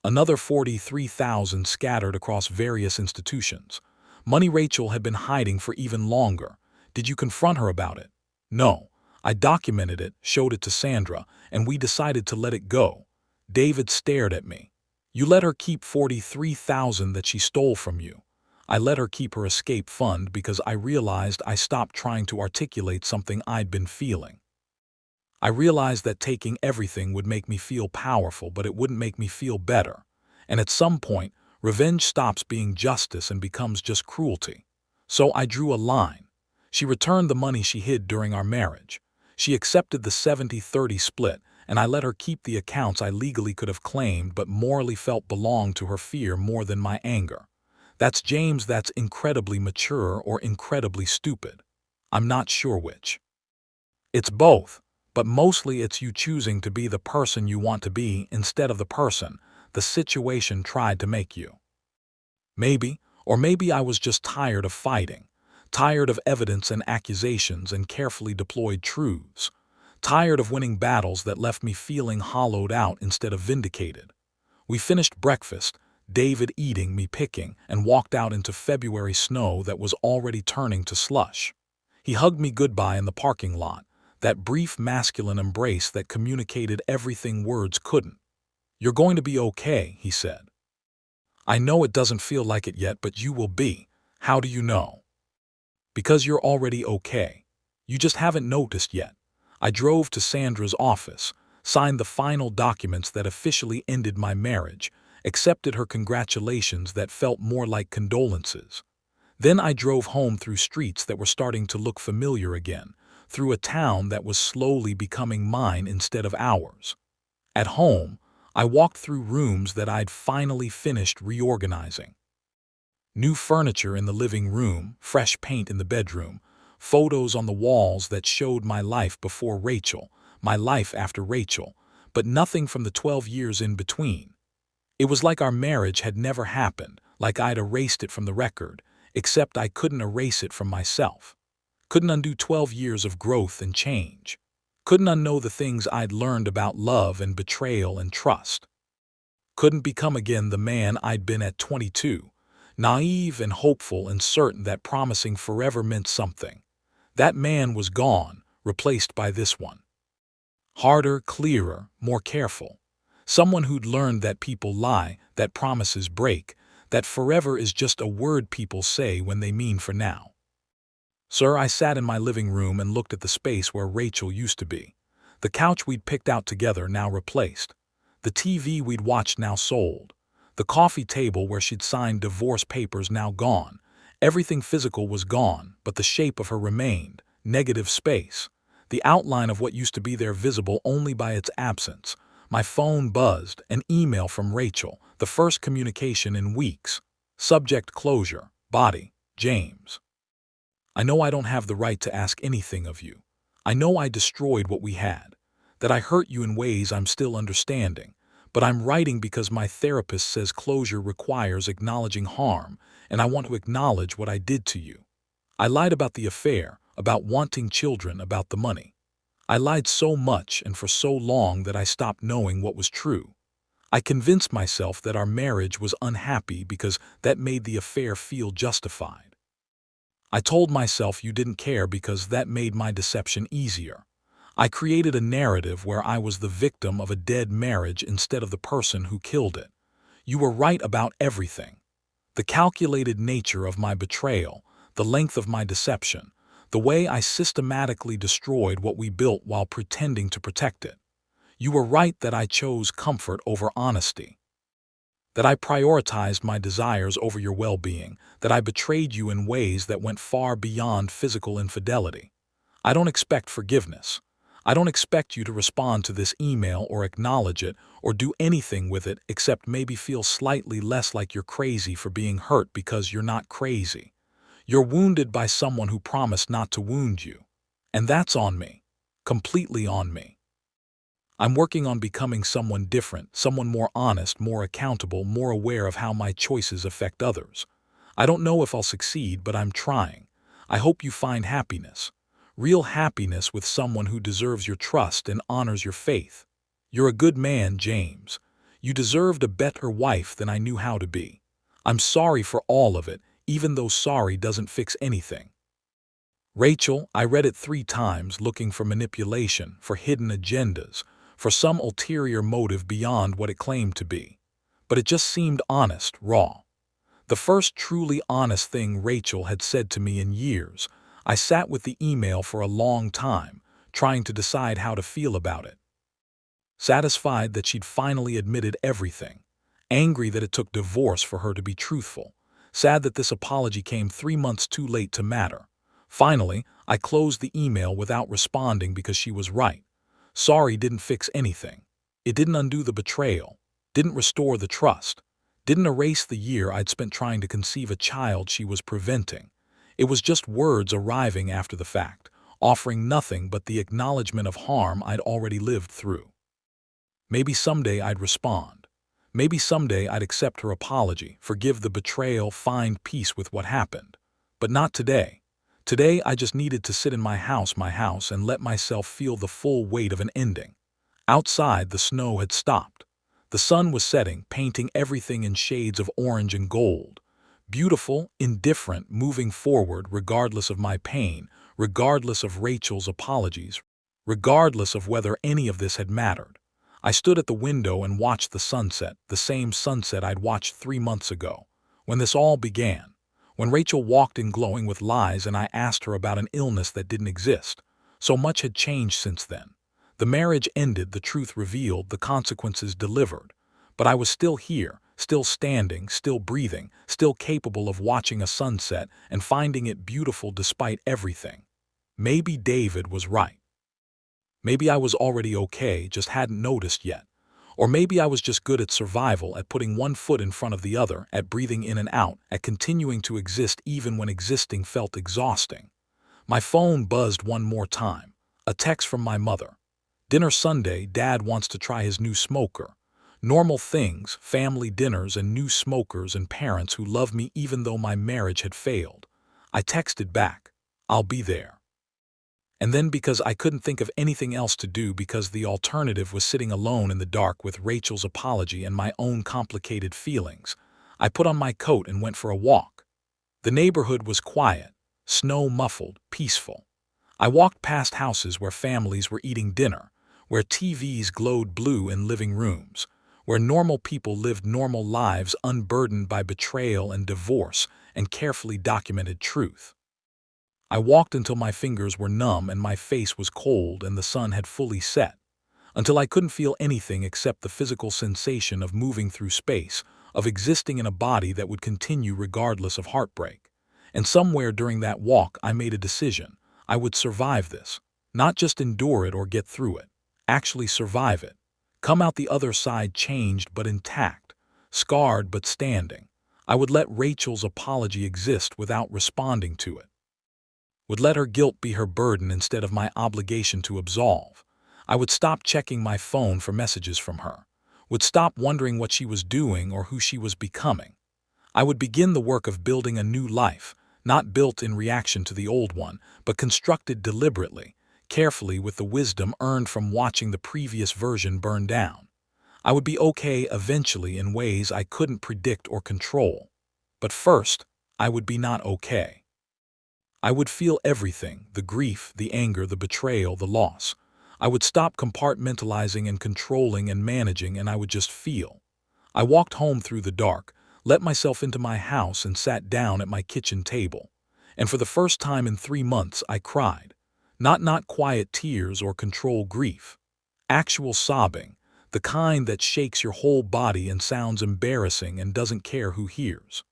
Another $43,000 scattered across various institutions. Money Rachel had been hiding for even longer. Did you confront her about it? No. I documented it, showed it to Sandra, and we decided to let it go. David stared at me. You let her keep $43,000 that she stole from you. I let her keep her escape fund because I realized I stopped trying to articulate something I'd been feeling. I realized that taking everything would make me feel powerful, but it wouldn't make me feel better. And at some point, revenge stops being justice and becomes just cruelty. So I drew a line. She returned the money she hid during our marriage. She accepted the 70-30 split, and I let her keep the accounts I legally could have claimed but morally felt belonged to her fear more than my anger. That's James, that's incredibly mature or incredibly stupid. I'm not sure which. It's both, but mostly it's you choosing to be the person you want to be instead of the person the situation tried to make you. Maybe, or maybe I was just tired of fighting. Tired of evidence and accusations and carefully deployed truths. Tired of winning battles that left me feeling hollowed out instead of vindicated. We finished breakfast, David eating, me picking, and walked out into February snow that was already turning to slush. He hugged me goodbye in the parking lot, that brief masculine embrace that communicated everything words couldn't. You're going to be okay, he said. I know it doesn't feel like it yet, but you will be. How do you know? Because you're already okay. You just haven't noticed yet. I drove to Sandra's office, signed the final documents that officially ended my marriage, accepted her congratulations that felt more like condolences. Then I drove home through streets that were starting to look familiar again, through a town that was slowly becoming mine instead of ours. At home, I walked through rooms that I'd finally finished reorganizing. New furniture in the living room, fresh paint in the bedroom, photos on the walls that showed my life before Rachel, my life after Rachel, but nothing from the 12 years in between. It was like our marriage had never happened, like I'd erased it from the record, except I couldn't erase it from myself. Couldn't undo 12 years of growth and change. Couldn't unknow the things I'd learned about love and betrayal and trust. Couldn't become again the man I'd been at 22, naive and hopeful and certain that promising forever meant something. That man was gone, replaced by this one. Harder, clearer, more careful. Someone who'd learned that people lie, that promises break, that forever is just a word people say when they mean for now. Sir, I sat in my living room and looked at the space where Rachel used to be. The couch we'd picked out together now replaced. The TV we'd watched now sold. The coffee table where she'd signed divorce papers now gone. Everything physical was gone, but the shape of her remained. Negative space. The outline of what used to be there visible only by its absence. My phone buzzed, an email from Rachel, the first communication in weeks. Subject closure, body, James. I know I don't have the right to ask anything of you. I know I destroyed what we had, that I hurt you in ways I'm still understanding, but I'm writing because my therapist says closure requires acknowledging harm, and I want to acknowledge what I did to you. I lied about the affair, about wanting children, about the money. I lied so much and for so long that I stopped knowing what was true. I convinced myself that our marriage was unhappy because that made the affair feel justified. I told myself you didn't care because that made my deception easier. I created a narrative where I was the victim of a dead marriage instead of the person who killed it. You were right about everything. The calculated nature of my betrayal, the length of my deception, the way I systematically destroyed what we built while pretending to protect it. You were right that I chose comfort over honesty, that I prioritized my desires over your well-being, that I betrayed you in ways that went far beyond physical infidelity. I don't expect forgiveness. I don't expect you to respond to this email or acknowledge it or do anything with it except maybe feel slightly less like you're crazy for being hurt because you're not crazy. You're wounded by someone who promised not to wound you. And that's on me. Completely on me. I'm working on becoming someone different, someone more honest, more accountable, more aware of how my choices affect others. I don't know if I'll succeed, but I'm trying. I hope you find happiness. Real happiness with someone who deserves your trust and honors your faith. You're a good man, James. You deserved a better wife than I knew how to be. I'm sorry for all of it, even though sorry doesn't fix anything. Rachel, I read it 3 times looking for manipulation, for hidden agendas, for some ulterior motive beyond what it claimed to be. But it just seemed honest, raw. The first truly honest thing Rachel had said to me in years. I sat with the email for a long time, trying to decide how to feel about it. Satisfied that she'd finally admitted everything. Angry that it took divorce for her to be truthful. Sad that this apology came 3 months too late to matter. Finally, I closed the email without responding because she was right. Sorry didn't fix anything. It didn't undo the betrayal, didn't restore the trust, didn't erase the year I'd spent trying to conceive a child she was preventing. It was just words arriving after the fact, offering nothing but the acknowledgement of harm I'd already lived through. Maybe someday I'd respond. Maybe someday I'd accept her apology, forgive the betrayal, find peace with what happened. But not today. Today I just needed to sit in my house, and let myself feel the full weight of an ending. Outside, the snow had stopped. The sun was setting, painting everything in shades of orange and gold. Beautiful, indifferent, moving forward regardless of my pain, regardless of Rachel's apologies, regardless of whether any of this had mattered. I stood at the window and watched the sunset, the same sunset I'd watched 3 months ago, when this all began. When Rachel walked in glowing with lies and I asked her about an illness that didn't exist. So much had changed since then. The marriage ended, the truth revealed, the consequences delivered. But I was still here, still standing, still breathing, still capable of watching a sunset and finding it beautiful despite everything. Maybe David was right. Maybe I was already okay, just hadn't noticed yet. Or maybe I was just good at survival, at putting one foot in front of the other, at breathing in and out, at continuing to exist even when existing felt exhausting. My phone buzzed one more time. A text from my mother. Dinner Sunday, Dad wants to try his new smoker. Normal things, family dinners and new smokers and parents who love me even though my marriage had failed. I texted back, I'll be there. And then because I couldn't think of anything else to do because the alternative was sitting alone in the dark with Rachel's apology and my own complicated feelings, I put on my coat and went for a walk. The neighborhood was quiet, snow-muffled, peaceful. I walked past houses where families were eating dinner, where TVs glowed blue in living rooms, where normal people lived normal lives unburdened by betrayal and divorce and carefully documented truth. I walked until my fingers were numb and my face was cold and the sun had fully set, until I couldn't feel anything except the physical sensation of moving through space, of existing in a body that would continue regardless of heartbreak. And somewhere during that walk I made a decision. I would survive this. Not just endure it or get through it. Actually survive it. Come out the other side changed but intact, scarred but standing. I would let Rachel's apology exist without responding to it. Would let her guilt be her burden instead of my obligation to absolve. I would stop checking my phone for messages from her. Would stop wondering what she was doing or who she was becoming. I would begin the work of building a new life, not built in reaction to the old one, but constructed deliberately, carefully with the wisdom earned from watching the previous version burn down. I would be okay eventually in ways I couldn't predict or control. But first, I would be not okay. I would feel everything, the grief, the anger, the betrayal, the loss. I would stop compartmentalizing and controlling and managing, and I would just feel. I walked home through the dark, let myself into my house and sat down at my kitchen table. And for the first time in 3 months I cried. Not quiet tears or controlled grief. Actual sobbing, the kind that shakes your whole body and sounds embarrassing and doesn't care who hears.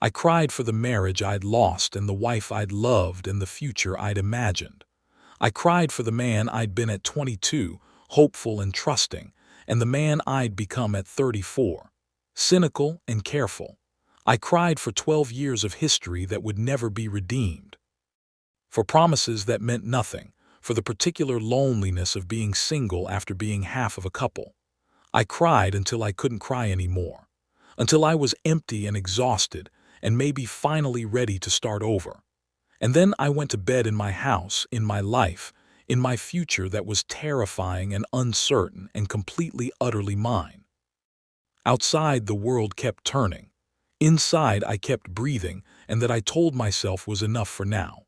I cried for the marriage I'd lost and the wife I'd loved and the future I'd imagined. I cried for the man I'd been at 22, hopeful and trusting, and the man I'd become at 34, cynical and careful. I cried for 12 years of history that would never be redeemed. For promises that meant nothing, for the particular loneliness of being single after being half of a couple. I cried until I couldn't cry anymore, until I was empty and exhausted, and maybe finally ready to start over. And then I went to bed in my house, in my life, in my future that was terrifying and uncertain and completely, utterly mine. Outside, the world kept turning. Inside, I kept breathing, and that I told myself was enough for now.